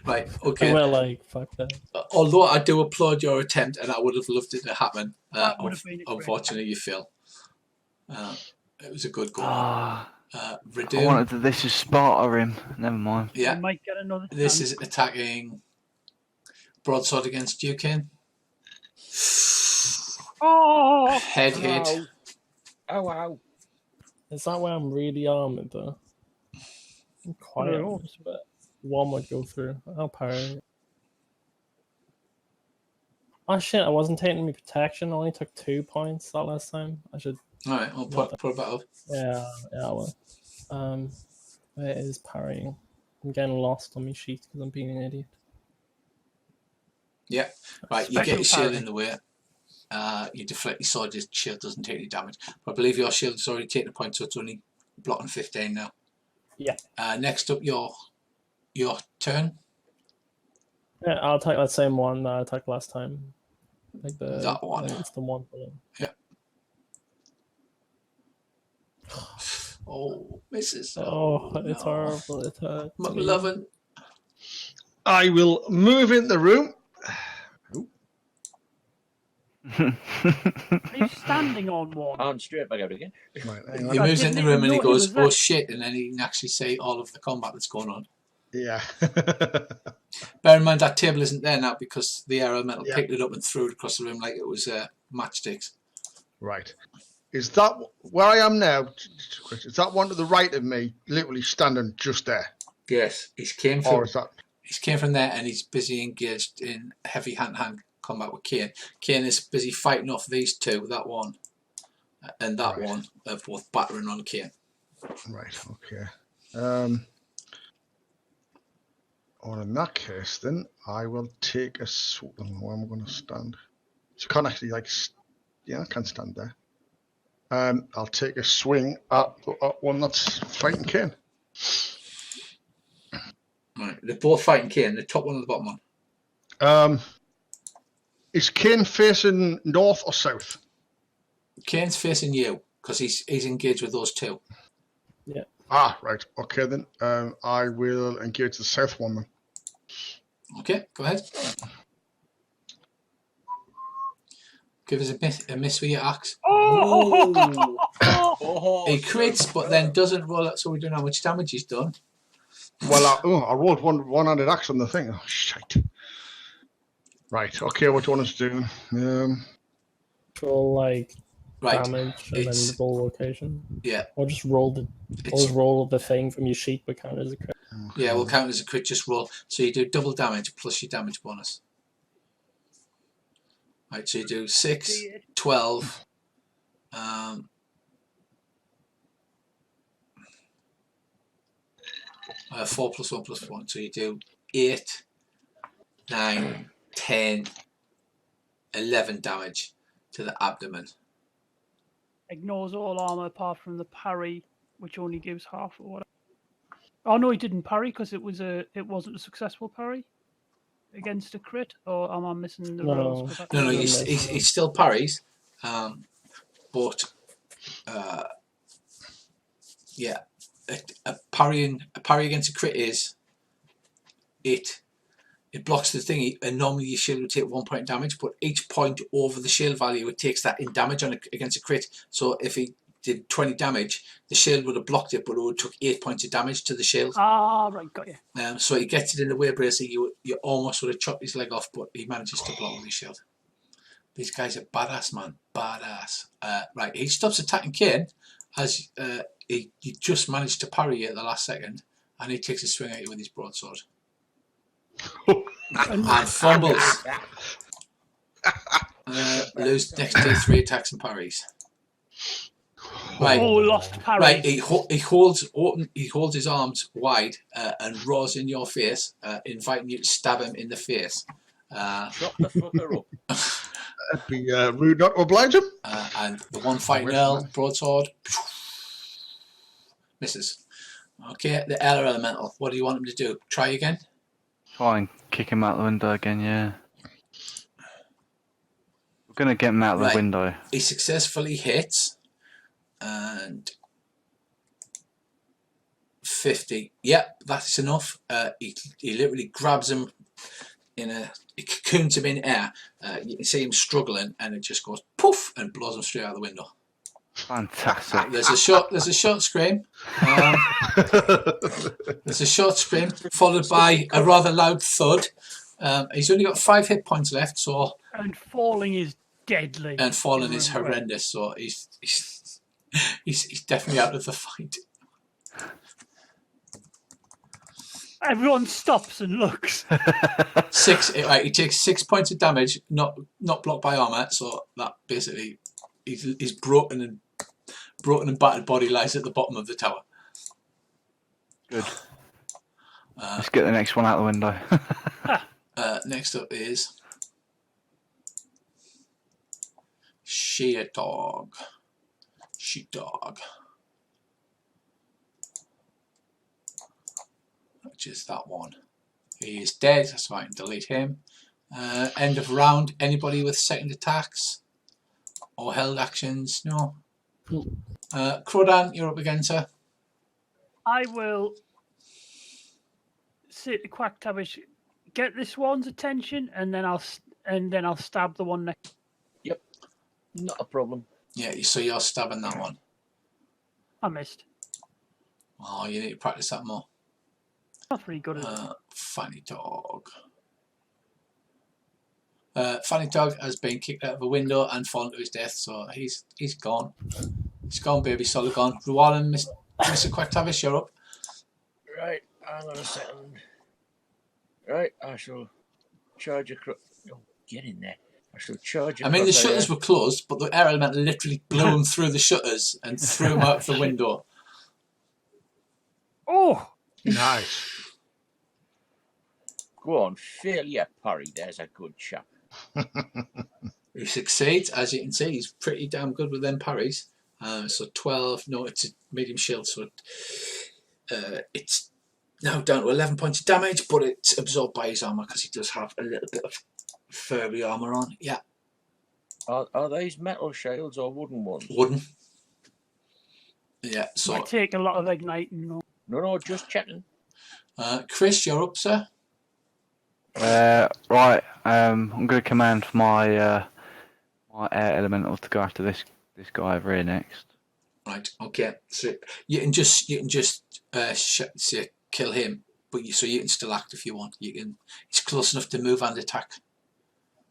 Right, And okay. we're like, fuck that. Although I do applaud your attempt, and I would have loved it to happen, That would have been a great unfortunately you fail. It was a good goal. Ah, I Redoom, wanted to. This is Sparta him. Never mind. yeah, You might get another this chance. is attacking broadsword against you, Ken. Oh! Head hit. Ow. Ow. Is that why I'm really armored though? I'm quite No. armored, but one would go through. I'll parry. Oh shit, I wasn't taking any protection. I only took 2 points that last time. I should. Alright, I'll put it back up. Yeah, I will. Where is parrying? I'm getting lost on my sheet because I'm being an idiot. Yeah. Right, you get Special your shield parry. in the way. You deflect your sword, your shield doesn't take any damage. But I believe your shield has already taken a point, so it's only blocking 15 now. Yeah. Next up, your turn. Yeah, I'll take that same one that I attacked last time. Like That one. I think it's the one for them. Oh, misses. Oh, it's no. horrible. It hurts. me. McLovin. I will move in the room. Are you standing on one? I'm straight back out again. Right, hang He on. moves in didn't the even room and he know he goes, was there. oh shit, and then he can actually see all of the combat that's going on. Yeah. Bear in mind that table isn't there now because the air elemental Yeah. picked it up and threw it across the room like it was matchsticks. Right. Is that where I am now? Is that one to the right of me, literally standing just there? Yes, he's came Or is that? from there and he's busy engaged in heavy hand-to-hand combat with Kane. Kane is busy fighting off these two, that one and that Right. one, of both battering on Kane. Right, okay. Well, in that case, then, I will take a swing. Where am I going to stand? So I can't actually, yeah, I can stand there. I'll take a swing at one that's fighting Kane. Right, they're both fighting Kane, the top one or the bottom one? Is Kane facing north or south? Kane's facing you because he's engaged with those two. Ah, right. Okay, then. I will engage the south one then. Okay, go ahead. Give us a miss with your axe. Oh! Oh, He crits, but then doesn't roll it, so we don't know how much damage he's done. Well, I rolled one-handed axe on the thing. Oh, shite. Right, okay, what do you want us to do? Roll like Right, damage and it's- then roll location. yeah, Or just roll the thing from your sheet but count as a crit. yeah, we'll count as a crit, just roll. So you do double damage plus your damage bonus. Right, so you do 6, 12, 4 + 1 + 1. So you do 8, 9, 10, 11 damage to the abdomen. Ignores all armor apart from the parry, which only gives half or whatever. Oh no, he didn't parry because it wasn't a successful parry against a crit. Or am I missing the No. rules? 'Cause I No, can't- he still parries, but yeah, a parry against a crit is it blocks the thingy, and normally your shield would take 1 point damage, but each point over the shield value, it takes that in damage against a crit. So if he did 20 damage, the shield would have blocked it, but it would have took 8 points of damage to the shield. Ah, right, got you. So he gets it in the way bracer. You almost would have chopped his leg off, but he manages to block with his shield. These guys are badass, man. Badass. Right, he stops attacking Kane as he just managed to parry you at the last second, and he takes a swing at you with his broadsword. and fumbles. Lose next day 3 attacks and parries. Right. Oh, lost parry. Right. He holds his arms wide and roars in your face, inviting you to stab him in the face. Chop the fucker up. It'd be rude not to oblige him. And the one fighting Earl, broadsword, misses. Okay, the air elemental. What do you want him to do? Try again? Try and kick him out the window again, yeah. We're going to get him out of the window. He successfully hits. And 50. Yep, that's enough. He literally grabs him he cocoons him in air. You can see him struggling, and it just goes poof and blows him straight out the window. Fantastic. There's a short scream. There's a short scream followed by a rather loud thud. He's only got 5 hit points left, so and falling is deadly. And falling is horrendous, so he's definitely out of the fight. Everyone stops and looks. 6. Right, he takes 6 points of damage, not blocked by armor. So that basically, his broken and battered body lies at the bottom of the tower. Good. Let's get the next one out the window. Next up is Sheepdog. Which is that one. He is dead, so I can delete him. End of round. Anybody with second attacks or held actions? No. Crodan, you're up again, sir. I will say to Quack Tavish, get this one's attention, and then I'll stab the one next. Yep, not a problem. Yeah, so you're stabbing that one. I missed. Oh, you need to practice that more. Not very good at it. Funny Dog. Funny Dog has been kicked out of a window and fallen to his death, so he's gone. He's gone, baby, solid gone. Rualan, Mr. Quack Tavish, you're up. Right, hang on a second. Right, I shall charge across. Oh, get in there. I shall charge across. I mean, the shutters were closed, but the air element literally blew him through the shutters and threw him out the window. Oh! Nice. Go on, fail your parry. There's a good chap. He succeeds. As you can see, he's pretty damn good with them parries. So 12, no, it's a medium shield, so it's now down to 11 points of damage, but it's absorbed by his armour because he does have a little bit of furry armour on. Yeah. Are these metal shields or wooden ones? Wooden. Yeah, so... Might take a lot of igniting. No, just checking. Chris, you're up, sir. Right, I'm going to command my my air elemental to go after this guy over here next. Right. Okay. So you can just kill him, but so you can still act if you want. You can. He's close enough to move and attack.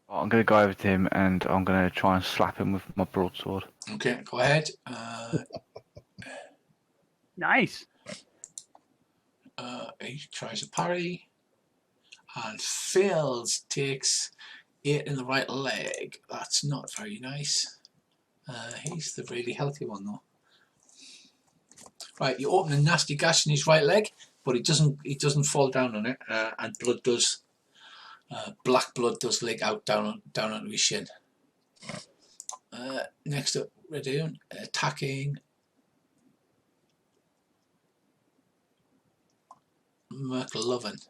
I'm going to go over to him and I'm going to try and slap him with my broadsword. Okay. Go ahead. Nice. He tries a parry and fails. Takes 8 in the right leg. That's not very nice. He's the really healthy one though. Right, you open a nasty gash in his right leg. but he doesn't fall down on it, and blood does. Black blood does leak out down onto his shin. Next up, we're doing attacking McLovin.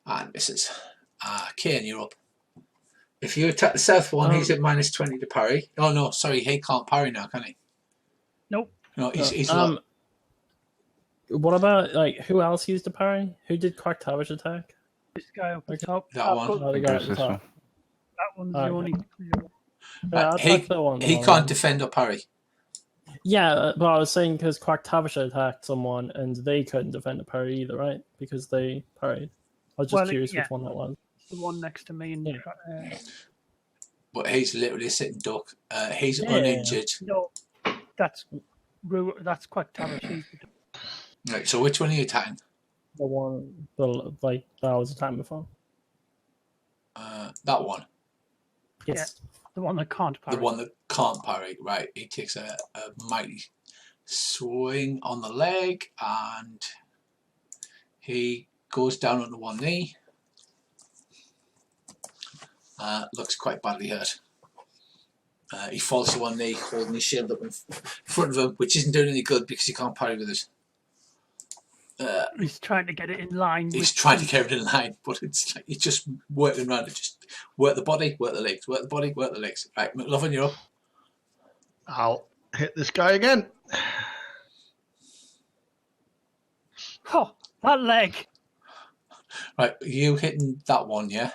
And misses. Kane, you're up. If you attack the south one, he's at -20 to parry. Oh no, sorry, he can't parry now, can he? Nope. No, he's low. What about like who else used the parry? Who did Quacktavish attack? This guy up the top. That one. Oh, the guy at the This top. one. That one's the Okay. only. Yeah, I'll attack that one. He can't defend or parry. Yeah, but I was saying because Quacktavish attacked someone and they couldn't defend the parry either, right? Because they parried. I was just curious which one that was. The one next to me. And, But he's literally a sitting duck. He's uninjured. no, that's Quacktavish. Right, so which one are you attacking? The one, that I was attacking before. That one. Yes. The one that can't parry. The one that can't parry. Right, he takes a mighty swing on the leg and he goes down onto one knee. Looks quite badly hurt. He falls to one knee, holding his shield up in front of him, which isn't doing any good because he can't parry with it. He's trying to get it in line. He's trying to get it in line, but it's like he's just working around it. Just work the body, work the legs, work the body, work the legs. Right, McLovin, you're up. I'll hit this guy again. Oh, that leg. Right, you hitting that one, yeah?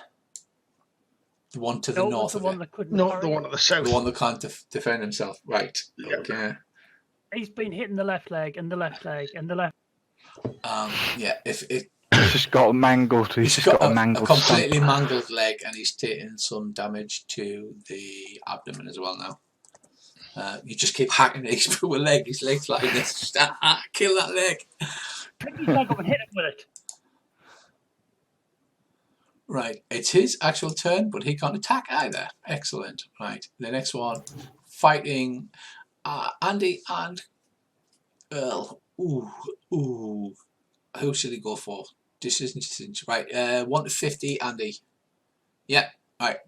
The one to the north the of one it. that couldn't Not parry. the one at the south. The one that can't defend himself. Right, Yeah. okay. He's been hitting the left leg and the left leg and the left. Yeah, if it He's just got a mangled. He's just got a a mangled completely stump. mangled leg, and he's taking some damage to the abdomen as well now. You just keep hacking at his poor leg. His leg's like this. Just, kill that leg. Pick his leg up and hit him with it. Right, it's his actual turn, but he can't attack either. Excellent. Right, the next one, fighting Andy and Earl. Ooh. Who should he go for? Decision. Right, 1 to 50, Andy. Yeah, right.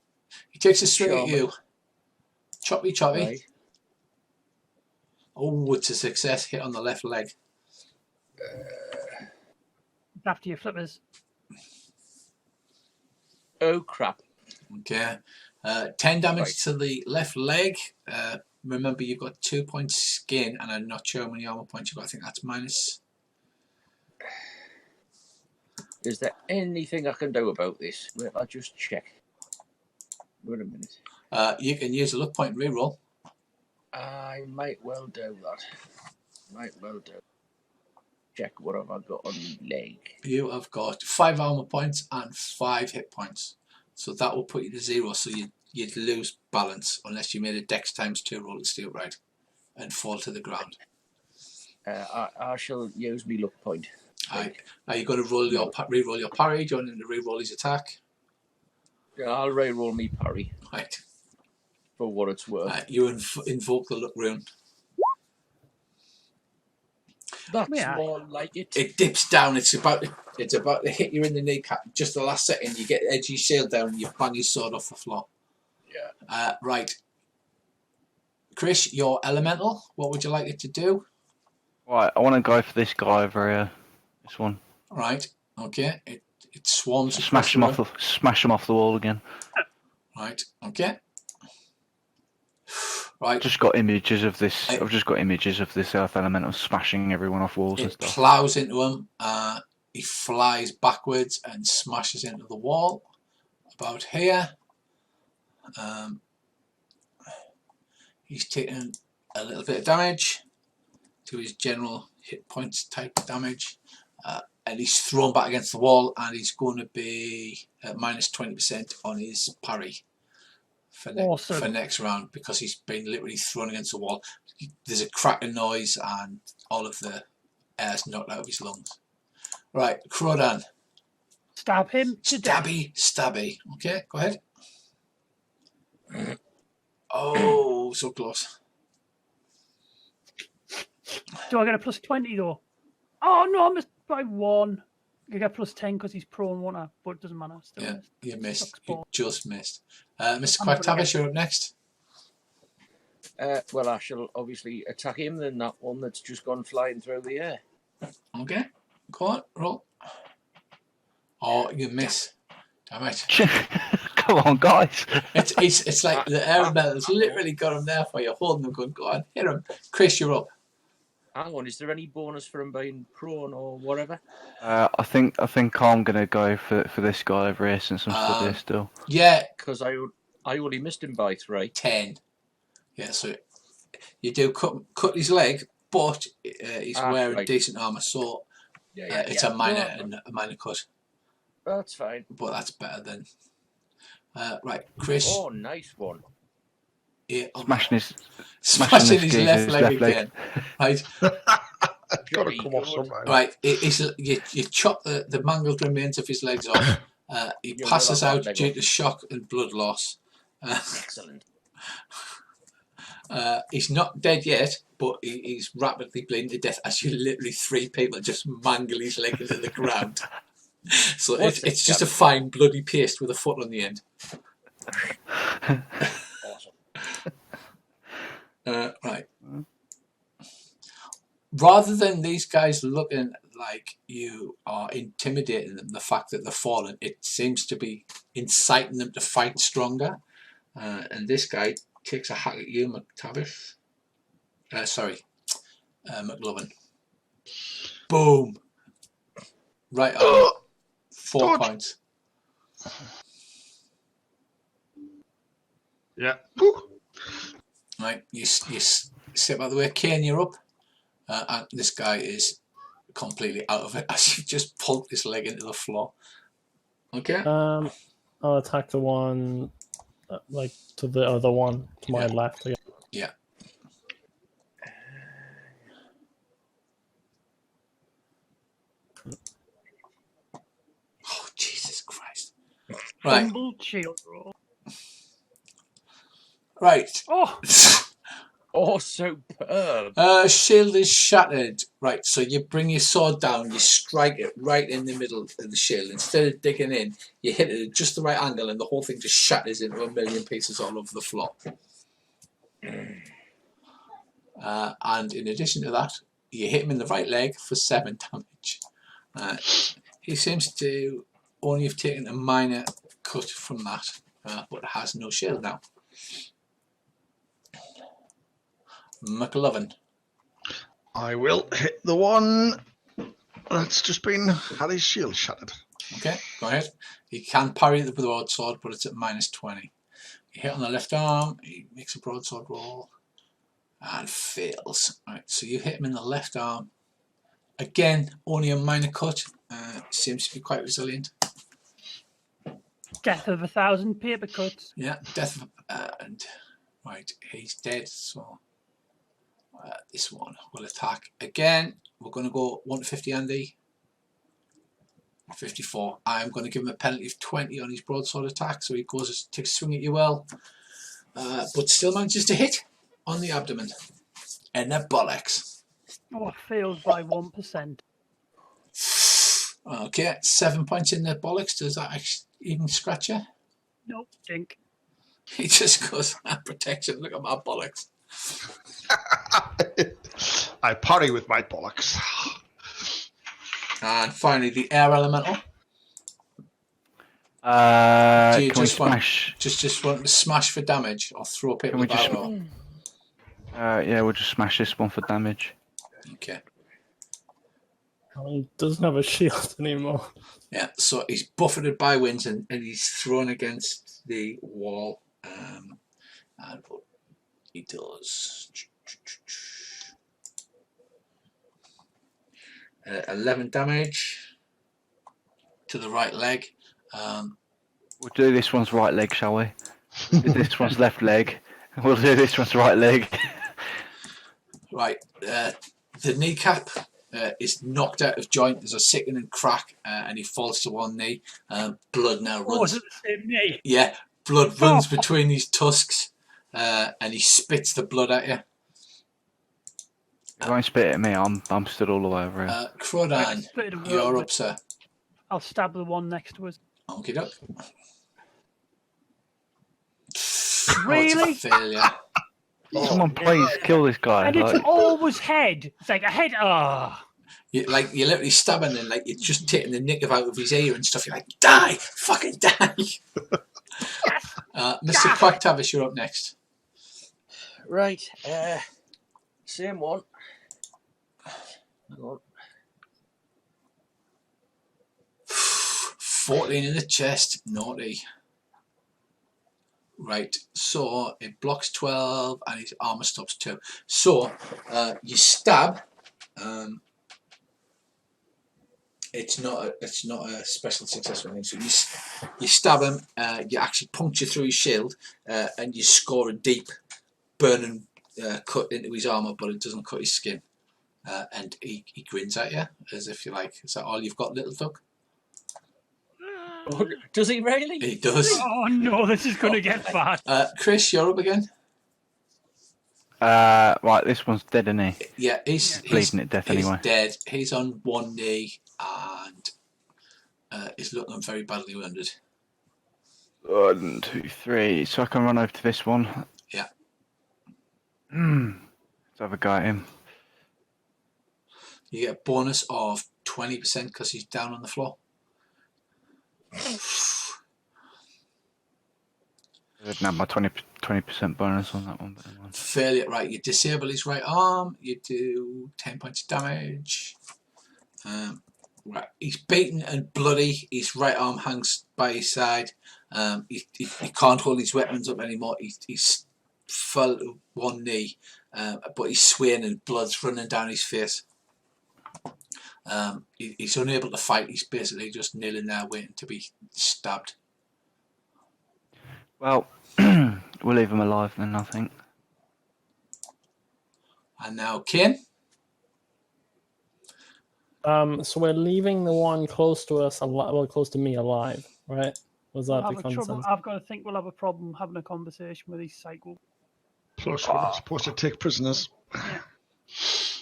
He takes a swing at you. Choppy. Right. Oh, it's a success. Hit on the left leg. After your flippers. Oh crap! Okay. 10 damage Right. to the left leg. Remember, you've got 2 points skin, and I'm not sure how many armor points you've got. I think that's minus. Is there anything I can do about this? Well, I'll just check. Wait a minute. You can use a luck point reroll. I might well do that. Check what have I got on the leg. You have got 5 armor points and 5 hit points. So that will put you to 0. So you'd lose balance unless you made a Dex ×2 roll to stay upright and fall to the ground. I shall use my luck point. Right. Are you going to reroll your parry? Do you want him to reroll his attack? I'll re-roll me parry Right. for what it's worth. You invoke the luck rune. That's Yeah. more like it. It dips down. It's about to hit you in the kneecap. Just the last second, you get the edge of your shield down and you bang your sword off the floor. Yeah. Right. Chris, your elemental. What would you like it to do? Right, I want to go for this guy over here. This one. Right. Okay. It swarms. Smash him off the wall again. Right. Okay. Right. I've just got images of this. I've just got images of this earth elemental smashing everyone off walls and It stuff. plows into him. He flies backwards and smashes into the wall about here. He's taken a little bit of damage to his general hit points type damage, and he's thrown back against the wall, and he's going to be at minus 20% on his parry for, Awesome. for next round, because he's been literally thrown against the wall. There's a cracking noise and all of the air's knocked out of his lungs. Right, Crodan. Stab him to death. Stabby. Okay, go ahead. Oh, so close. Do I get a plus 20 though? Oh no, I missed by 1. I get plus 10 because he's prone, won't I? But it doesn't matter. Still Yeah, missed. you missed. Sucks You balls. just missed. Mr. I'm not gonna Quacktalish, you're up next. Well, I shall obviously attack him, then that one that's just gone flying through the air. Okay. Go on, roll. Oh, you miss. Damn it. Come on, guys. It's like the air elemental's literally got him there for you, holding him good. Go on, hit him. Chris, you're up. Hang on, is there any bonus for him being prone or whatever? I think I'm gonna go for this guy over here since I'm stood here still. Yeah, Because I only missed him by 3. 10. Yeah, so you do cut his leg, but he's wearing right. decent armour, so it's a minor cut. That's fine. But that's better than right, Chris. Oh, nice one. Yeah, Smashing his left leg again. Right, Gotta come off somewhere. right. You chop the mangled remains of his legs off. He You'll passes never out leg due off. to shock and blood loss. Excellent. He's not dead yet, but he's rapidly bleeding to death as you literally 3 people just mangle his leg into the ground. So it's just a fine bloody paste with a foot on the end. Awesome. Right. Rather than these guys looking like you are intimidating them, the fact that they're fallen, it seems to be inciting them to fight stronger. And this guy takes a hack at you, McTavish. McLovin. Boom. Right on. 4 points. Yeah. Right, you step out of the way. Kane, you're up. And this guy is completely out of it as you just pulled his leg into the floor. Okay. I'll attack the one, like to the other one to my left. Again. Yeah. Oh, Jesus Christ. Right. Fumble shield roll. Right. Oh, Oh, superb. Shield is shattered. Right, so you bring your sword down, you strike it right in the middle of the shield. Instead of digging in, you hit it at just the right angle and the whole thing just shatters into a million pieces all over the floor. And in addition to that, you hit him in the right leg for 7 damage. He seems to only have taken a minor cut from that, but has no shield now. McLovin. I will hit the one that's just been had his shield shattered. Okay, go ahead. He can parry the broadsword, but it's at -20. You hit on the left arm, he makes a broadsword roll and fails. Alright, so you hit him in the left arm. Again, only a minor cut. Seems to be quite resilient. death of 1,000 paper cuts. Yeah, death. And right, he's dead. So this one will attack again. We're going to go 1 to 50, Andy. 54. I'm going to give him a penalty of 20 on his broadsword attack, so he goes takes a swing at you well, but still manages to hit on the abdomen and the bollocks. Oh, fails by 1%. Okay, 7 points in the bollocks. Does that actually even scratch you? Nope, dink. He just goes, protection, look at my bollocks. I parry with my bollocks. And finally, the air elemental. Do you Can we just want smash? just want to smash for damage or throw people we just- about? Yeah, we'll just smash this one for damage. Okay. He doesn't have a shield anymore. Yeah, so he's buffeted by winds and he's thrown against the wall. And what he does 11 damage to the right leg. We'll do this one's right leg, shall we? Do this one's left leg. We'll do this one's right leg. Right, the kneecap is knocked out of joint. There's a sickening crack, and he falls to one knee. Blood now Oh, runs. is it the same knee? Yeah, blood runs between his tusks, and he spits the blood at you. It won't spit at me. I'm stood all the way over here. Right, Crodan, split it a you're little up, bit. sir. I'll stab the one next to us. Okie doke. Really? It's a failure. Someone please kill this guy. And it's Like, always head. It's like a head. Ah. You're literally stabbing and like you're just taking the nick out of his ear and stuff. You're like, die, fucking die. Mr. Quacktavish, you're up next. Right. Same one. Hang on. 14 in the chest, naughty. Right, so it blocks 12 and his armor stops 2. So you stab. It's not a special success or anything. So you stab him. You actually puncture through his shield, and you score a deep, burning cut into his armor, but it doesn't cut his skin. And he grins at you as if you're like, "Is that all you've got, little duck?" Oh, does he really? He does. Oh no, this is going to get bad. Chris, you're up again. right, this one's dead, isn't he? Yeah, he's Bleeding to death he's anyway. dead. He's on one knee and is looking very badly wounded. 1, 2, 3. So I can run over to this one. Yeah. Let's have a go at him. You get a bonus of 20% because he's down on the floor. I didn't have my 20% bonus on that one. But never mind. Failure. Right, you disable his right arm. You do 10 points of damage. Right, he's beaten and bloody. His right arm hangs by his side. He can't hold his weapons up anymore. He's fell to one knee, but he's swaying and blood's running down his face. He's unable to fight. He's basically just kneeling there waiting to be stabbed. Well, we'll leave him alive then, I think. And now Kane. So we're leaving the one close to us alive, well, close to me alive, right? Was that the consensus? I've got to think we'll have a problem having a conversation with these psycho. Plus, we're not supposed to take prisoners.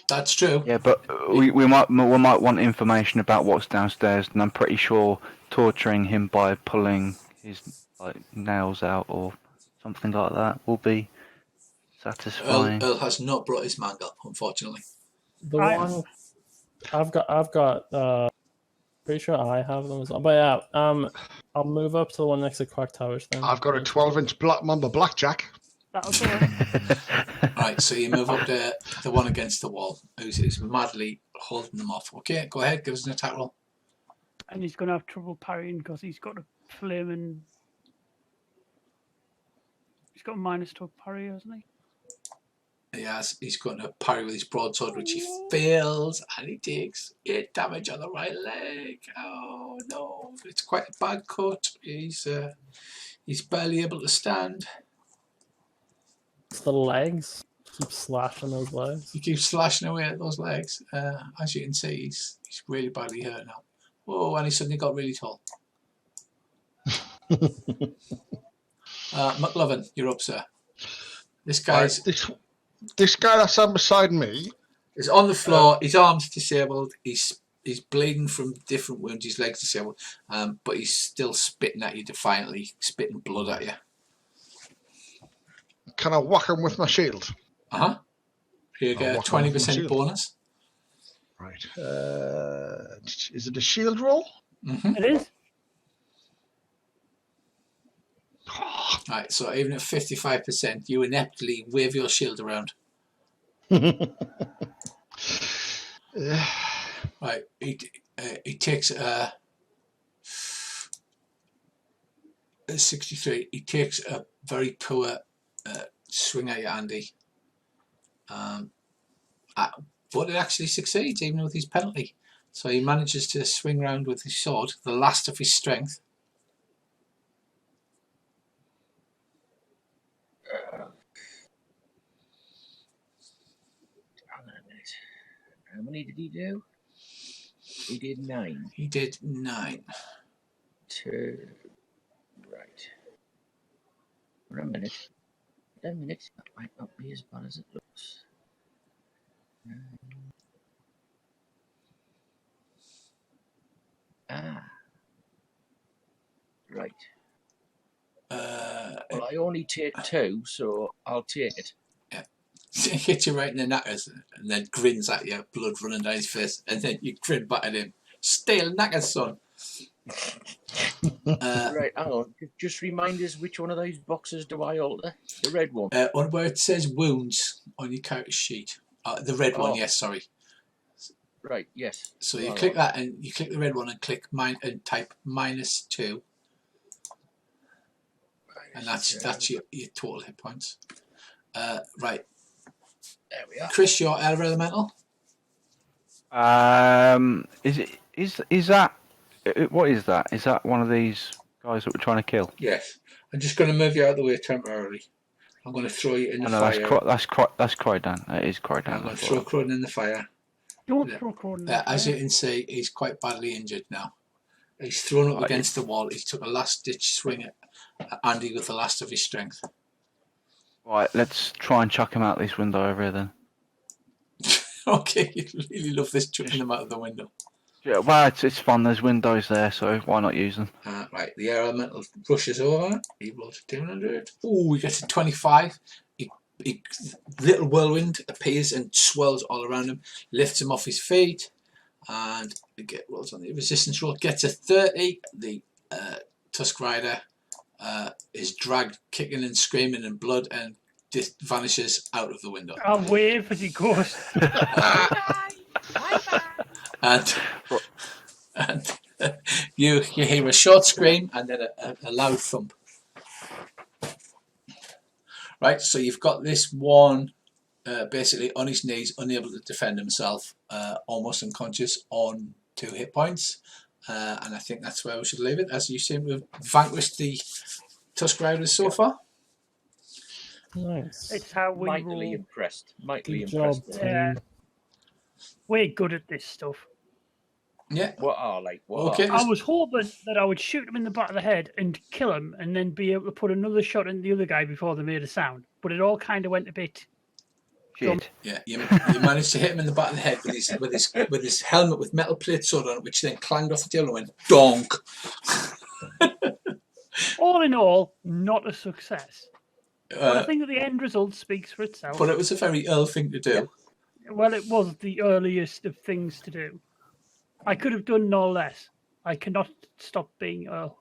That's true. Yeah, but we might want information about what's downstairs, and I'm pretty sure torturing him by pulling his nails out or something like that will be satisfying. Earl has not brought his mangle, unfortunately. The one I've got. Pretty sure I have them as well. But yeah, I'll move up to the one next to Quack Towers then. I've got a 12-inch black mamba blackjack. That'll do it. Right, so you move up to the one against the wall, who's madly holding them off. Okay, go ahead, give us an attack roll. And he's going to have trouble parrying because he's got a flaming. He's got a -2 parry, hasn't he? Yes, he's going to parry with his broadsword, which he fails, and he takes 8 damage on the right leg. Oh no, it's quite a bad cut. He's barely able to stand. It's the legs. Keep slashing those legs. He keeps slashing away at those legs. As you can see, he's really badly hurt now. Oh, and he suddenly got really tall. McLovin, you're up, sir. This guy's This guy that's sat beside me is on the floor. His arm's disabled. He's bleeding from different wounds. His legs disabled, but he's still spitting at you defiantly, spitting blood at you. Can I whack him with my shield? You get a 20% bonus. Right. Is it a shield roll? Mm-hmm. It is. Right, so even at 55%, you ineptly wave your shield around. Right, he takes a 63. He takes a very poor swing at you, Andy. But it actually succeeds, even with his penalty. So he manages to swing round with his sword, the last of his strength. How many did he do? He did 9. He did 9. 2. Right. For a minute. That might not be as bad as it looks. Right. Uh, Well, I only take 2, so I'll take it. hit you right in the knackers and then grins at you, blood running down his face, and then you grin back at him. Stale knackers, son. Right, hang on. Just remind us which one of those boxes do I alter? The red one. On where it says wounds on your character sheet. The red one, Oh. yes, sorry. Right, yes. So you Hang click on. that and you click the red one and click and type -2, and that's your total hit points. Right, There we are. Chris, your air elemental. Is that what is that? Is that one of these guys that we're trying to kill? Yes. I'm just going to move you out of the way temporarily. I'm going to throw you in the No, fire. that's Croydon. That is Croydon. I'm going to throw Croydon in the fire. Don't Yeah. throw Croydon in the As fire. you can see, he's quite badly injured now. He's thrown up Right. against the wall. He took a last-ditch swing at Andy with the last of his strength. Right, let's try and chuck him out this window over here then. Okay, you really love this, chucking them out of the window. Yeah, well, it's fun. There's windows there, so why not use them? Right, the air elemental rushes over. He rolls a 200. Ooh, he gets a 25. He little whirlwind appears and swirls all around him, lifts him off his feet, and rolls on the resistance roll. Gets a 30. The Tusk Rider is dragged, kicking and screaming in blood, and just vanishes out of the window. I'll wave as he goes. And you hear a short scream and then a loud thump. Right, so you've got this one basically on his knees, unable to defend himself, almost unconscious, on 2 hit points. And I think that's where we should leave it, as you seem to have vanquished the Tusk Riders so far. Nice. It's how we Mightily roll. impressed. Mightily Good job, impressed. Yeah. team. We're good at this stuff. Yeah. What are like? What Okay. are? I was hoping that I would shoot him in the back of the head and kill him, and then be able to put another shot in the other guy before they made a sound. But it all kind of went a bit. Shit. Yeah, you managed to hit him in the back of the head with his helmet with metal plates on it, which then clanged off the tail and went donk. All in all, not a success. But I Uh, think that the end result speaks for itself. but it was a very Earl thing to do. Well, it was the earliest of things to do. I could have done no less. I cannot stop being Earl.